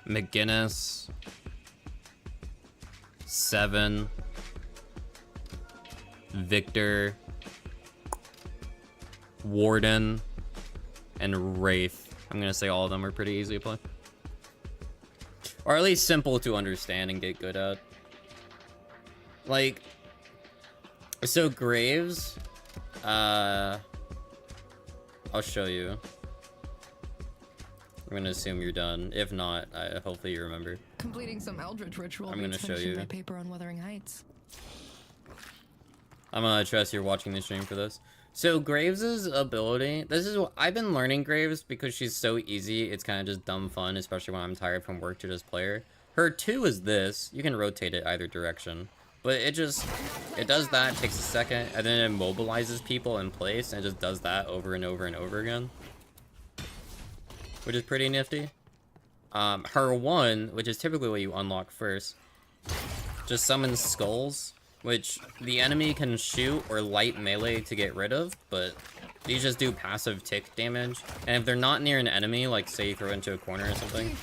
McGinnis, 7, Victor, Warden, and Wraith. I'm gonna say all of them are pretty easy to play. Or at least simple to understand and get good at. Like, so Graves, I'll show you. I'm gonna assume you're done. If not, hopefully you remember. Completing some Eldritch ritual. I'm gonna show you. My paper on Wuthering Heights. I'm gonna trust you're watching the stream for this. So Graves' ability, this is what I've been learning Graves because she's so easy. It's kind of just dumb fun, especially when I'm tired from work to just play her. Her 2 is this. You can rotate it either direction, but it does that, takes a second, and then it immobilizes people in place, and it just does that over and over and over again, which is pretty nifty. Her 1, which is typically what you unlock first, just summons skulls, which the enemy can shoot or light melee to get rid of, but these just do passive tick damage. And if they're not near an enemy, like say you throw into a corner or something,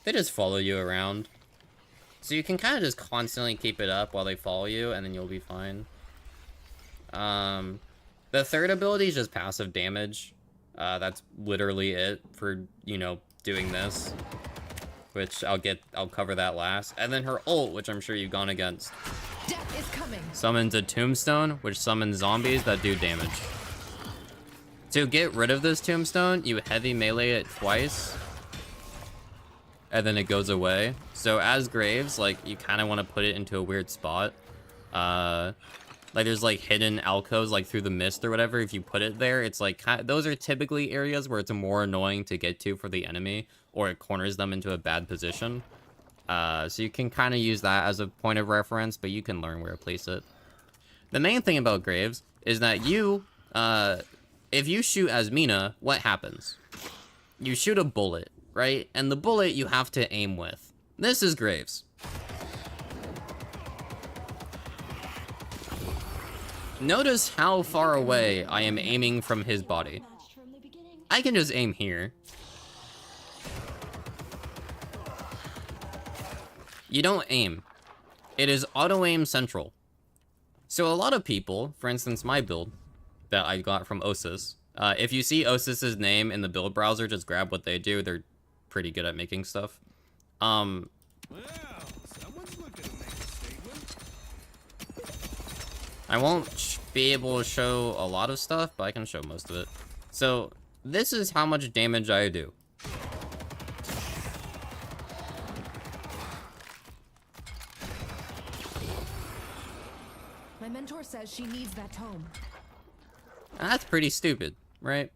they just follow you around. So you can kind of just constantly keep it up while they follow you, and then you'll be fine. The 3rd ability is just passive damage. That's literally it for, you know, doing this, which I'll cover that last. And then her ult, which I'm sure you've gone against. Death is coming. Summons a tombstone, which summons zombies that do damage. To get rid of this tombstone, you heavy melee it twice, and then it goes away. So as Graves, like, you kind of want to put it into a weird spot. Like there's like hidden alcoves like through the mist or whatever. If you put it there, it's like those are typically areas where it's more annoying to get to for the enemy, or it corners them into a bad position. So you can kind of use that as a point of reference, but you can learn where to place it. The main thing about Graves is that you, if you shoot as Mina, what happens? You shoot a bullet, right? And the bullet you have to aim with. This is Graves. Notice how far away I am aiming from his body. I can just aim here. You don't aim. It is auto-aim central. So a lot of people, for instance my build that I got from Osis, if you see Osis's name in the build browser, just grab what they do. They're pretty good at making stuff. Well, someone's looking to make a statement. I won't be able to show a lot of stuff, but I can show most of it. So this is how much damage I do. My mentor says she needs that tome. That's pretty stupid, right?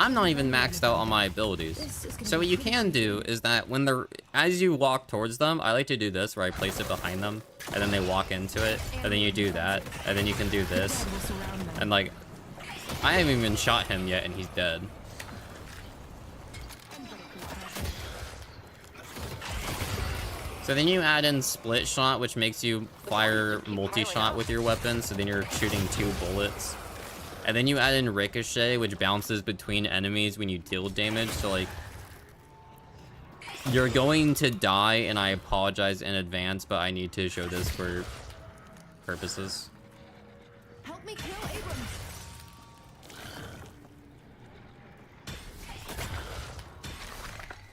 I'm not even maxed out on my abilities. So what you can do is that when as you walk towards them, I like to do this where I place it behind them and then they walk into it and then you do that and then you can do this and like I haven't even shot him yet and he's dead. So then you add in split shot, which makes you fire multi-shot with your weapon, so then you're shooting 2 bullets. And then you add in ricochet, which bounces between enemies when you deal damage, so like... You're going to die, and I apologize in advance, but I need to show this for purposes. Help me kill Abrams.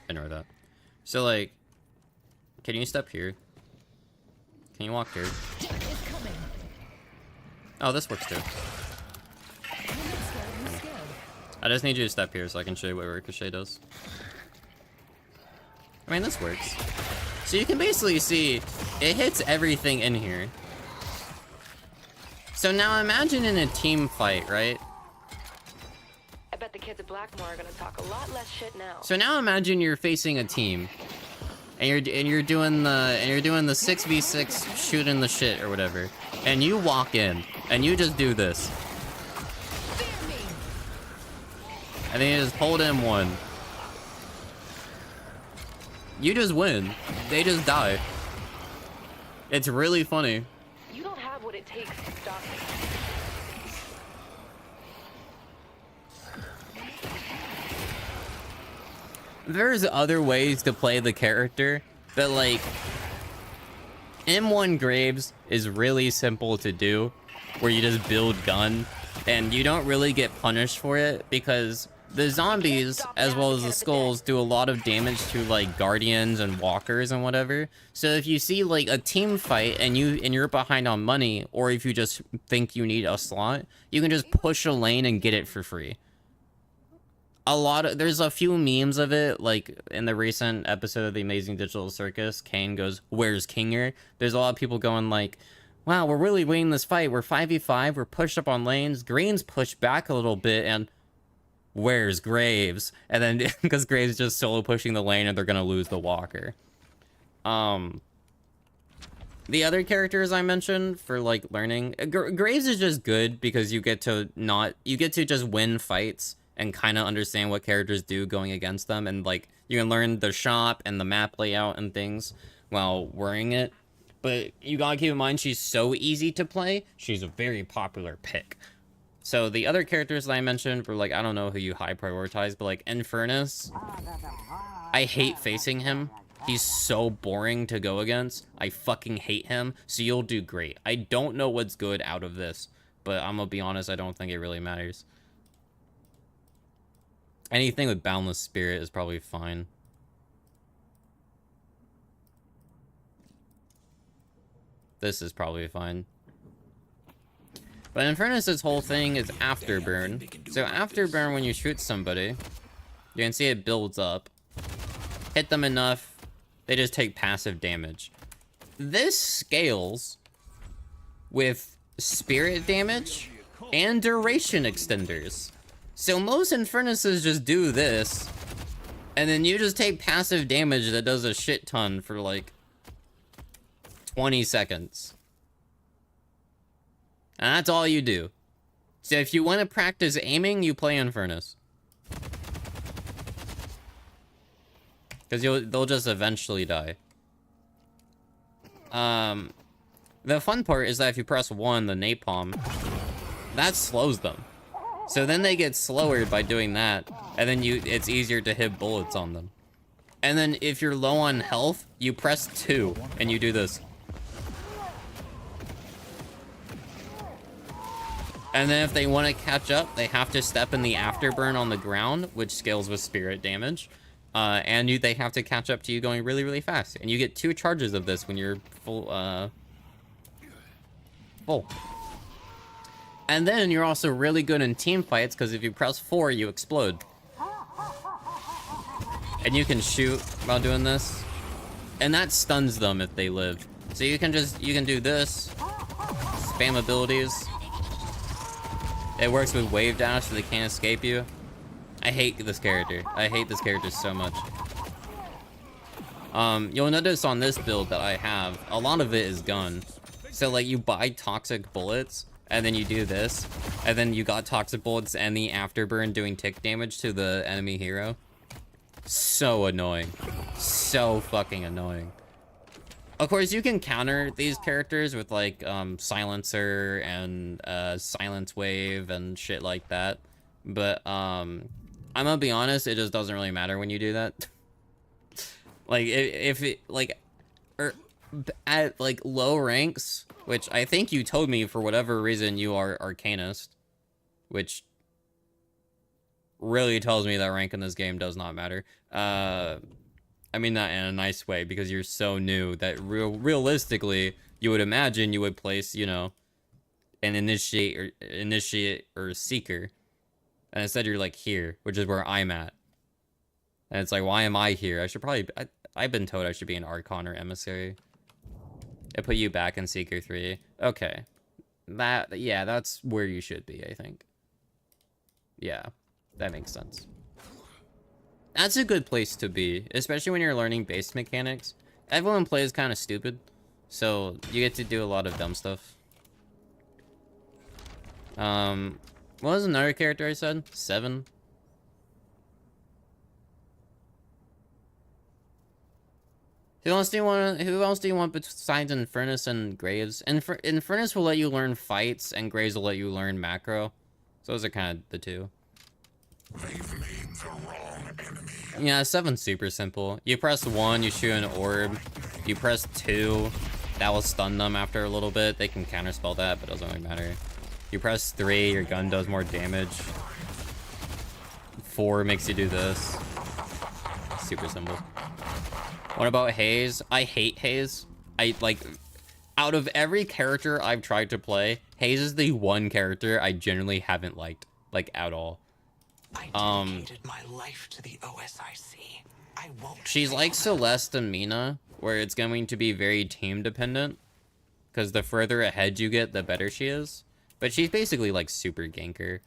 Ignore that. So like... Can you step here? Can you walk here? Oh, this works too. I just need you to step here so I can show you what Ricochet does. I mean, this works. So you can basically see, it hits everything in here. So now imagine in a team fight, right? I bet the kids at Blackmore are gonna talk a lot less shit now. So now imagine you're facing a team. And you're doing the 6v6 shooting the shit or whatever, and you walk in and you just do this, and then you just hold M1. You just win. They just die. It's really funny. You don't have what it takes to stop me. There's other ways to play the character, but like M1 Graves is really simple to do, where you just build gun and you don't really get punished for it because the zombies as well as the skulls do a lot of damage to like guardians and walkers and whatever. So if you see like a team fight and you're behind on money, or if you just think you need a slot, you can just push a lane and get it for free. There's a few memes of it, like in the recent episode of The Amazing Digital Circus, Kane goes, "Where's Kinger?" There's a lot of people going like, wow, we're really winning this fight. We're 5v5, we're pushed up on lanes, Green's pushed back a little bit, and where's Graves? And then, because Graves is just solo pushing the lane and they're gonna lose the walker. The other characters I mentioned for like learning, Graves is just good because you get to just win fights and kind of understand what characters do going against them, and like you can learn the shop and the map layout and things while wearing it. But you gotta keep in mind she's so easy to play, she's a very popular pick. So the other characters that I mentioned were like, I don't know who you high prioritize, but like Infernus, I hate facing him. He's so boring to go against. I fucking hate him, so you'll do great. I don't know what's good out of this, but I'm gonna be honest, I don't think it really matters. Anything with Boundless Spirit is probably fine. This is probably fine. But Infernus' whole thing is Afterburn. So Afterburn, when you shoot somebody, you can see it builds up. Hit them enough, they just take passive damage. This scales with spirit damage and duration extenders. So most Infernuses just do this, and then you just take passive damage that does a shit ton for like 20 seconds. And that's all you do. So if you want to practice aiming, you play Infernus. Because they'll just eventually die. The fun part is that if you press 1, the napalm, that slows them. So then they get slower by doing that, and then it's easier to hit bullets on them. And then if you're low on health, you press 2, and you do this. And then if they want to catch up, they have to step in the Afterburn on the ground, which scales with spirit damage. And they have to catch up to you going really, really fast. And you get 2 charges of this when you're full. And then you're also really good in team fights, because if you press 4, you explode. And you can shoot while doing this. And that stuns them if they live. So you can do this. Spam abilities. It works with wave dash so they can't escape you. I hate this character. I hate this character so much. You'll notice on this build that I have, a lot of it is gun. So like you buy toxic bullets, and then you do this, and then you got toxic bullets and the afterburn doing tick damage to the enemy hero. So annoying. So fucking annoying. Of course, you can counter these characters with like silencer and silence wave and shit like that. But I'm gonna be honest, it just doesn't really matter when you do that. Like if it like at like low ranks, which I think you told me for whatever reason you are Arcanist, which really tells me that rank in this game does not matter. I mean that in a nice way, because you're so new that realistically you would imagine you would place, you know, an initiate or seeker, and instead you're like here, which is where I'm at. And it's like, why am I here? I should probably I've been told I should be an Archon or Emissary. It put you back in Seeker 3. Okay. Yeah, that's where you should be, I think. Yeah, that makes sense. That's a good place to be, especially when you're learning base mechanics. Everyone plays kind of stupid, so you get to do a lot of dumb stuff. What was another character I said? 7? Who else do you want besides Infernus and Graves? Infernus will let you learn fights, and Graves will let you learn macro. So those are kind of the two. They've made the wrong enemy. Yeah, 7's super simple. You press 1, you shoot an orb. You press 2, that will stun them after a little bit. They can counterspell that, but it doesn't really matter. You press 3, your gun does more damage. 4 makes you do this. Super simple. What about Haze? I hate Haze. Out of every character I've tried to play, Haze is the one character I generally haven't liked, like, at all. I dedicated my life to the OSIC. I won't. She's like Celeste and Mina, where it's going to be very team dependent, because the further ahead you get, the better she is. But she's basically like super ganker.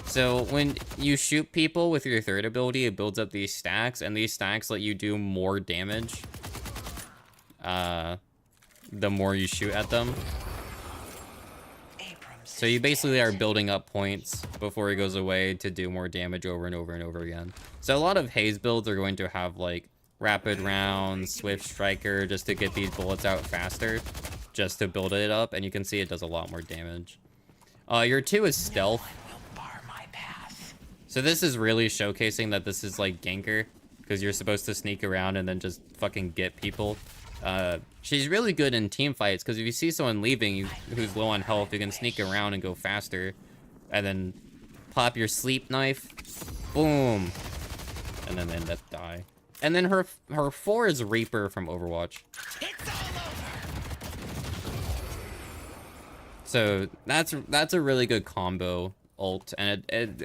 So when you shoot people with your third ability, it builds up these stacks, and these stacks let you do more damage the more you shoot at them. So you basically are building up points before it goes away to do more damage over and over and over again. So a lot of Haze builds are going to have like rapid round, swift striker, just to get these bullets out faster, just to build it up, and you can see it does a lot more damage. Your 2 is stealth. So this is really showcasing that this is like ganker, because you're supposed to sneak around and then just fucking get people. She's really good in team fights, because if you see someone leaving who's low on health, you can sneak around and go faster, and then pop your sleep knife, boom, and then they end up die. And then her 4 is Reaper from Overwatch. So that's a really good combo ult, and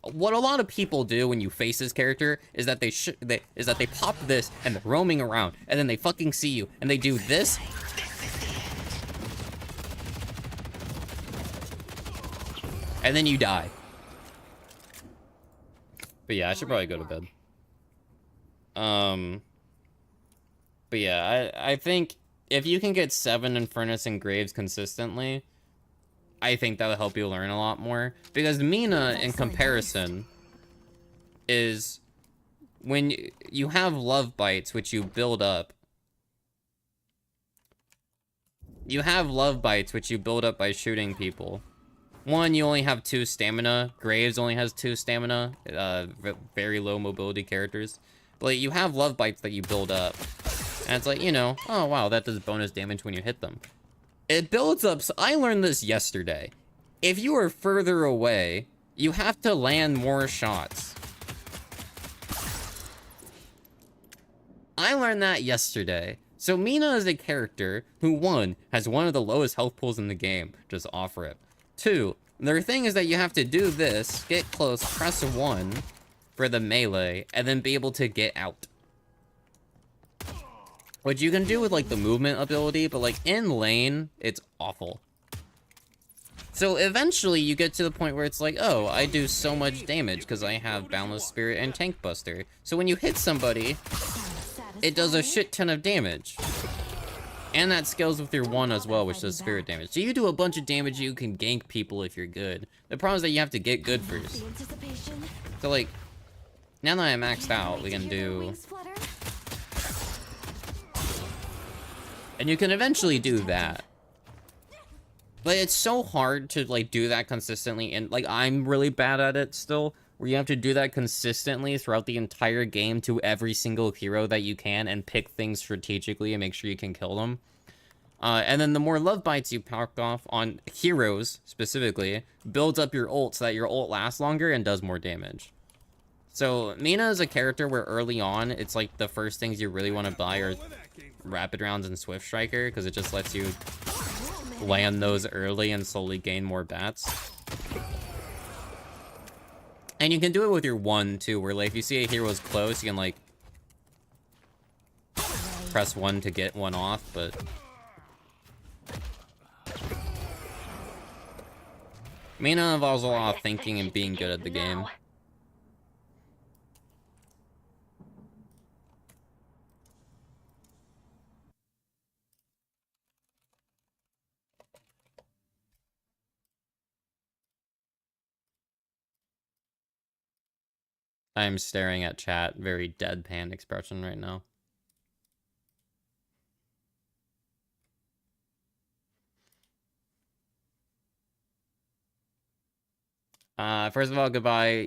what a lot of people do when you face this character is that they pop this and they're roaming around, and then they fucking see you and they do this, and then you die. But yeah, I should probably go to bed. But yeah, I think if you can get 7 Infernus and Graves consistently, I think that'll help you learn a lot more. Because Mina, in comparison, is when you have love bites, which you build up. You have love bites, which you build up by shooting people. 1, you only have 2 stamina. Graves only has 2 stamina. Very low mobility characters. But you have love bites that you build up. And it's like, you know, oh wow, that does bonus damage when you hit them. It builds up. So I learned this yesterday. If you are further away, you have to land more shots. I learned that yesterday. So Mina is a character who, 1, has one of the lowest health pools in the game. Just off rip. 2, their thing is that you have to do this, get close, press 1 for the melee, and then be able to get out. Which you can do with like the movement ability, but like in lane, it's awful. So eventually you get to the point where it's like, oh, I do so much damage because I have Boundless Spirit and Tank Buster. So when you hit somebody, it does a shit ton of damage. And that scales with your 1 as well, which does spirit damage. So you do a bunch of damage, you can gank people if you're good. The problem is that you have to get good first. So like, now that I'm maxed out, we can do... And you can eventually do that. But it's so hard to like do that consistently, and like I'm really bad at it still, where you have to do that consistently throughout the entire game to every single hero that you can and pick things strategically and make sure you can kill them. And then the more love bites you pack off on heroes specifically builds up your ult so that your ult lasts longer and does more damage. So Mina is a character where early on it's like the first things you really want to buy are rapid rounds and Swift Striker, because it just lets you land those early and slowly gain more bats. And you can do it with your 1 too, where like if you see a hero's close, you can like press 1 to get one off, but Mina involves a lot of thinking and being good at the game. I'm staring at chat, very deadpan expression right now. First of all, goodbye.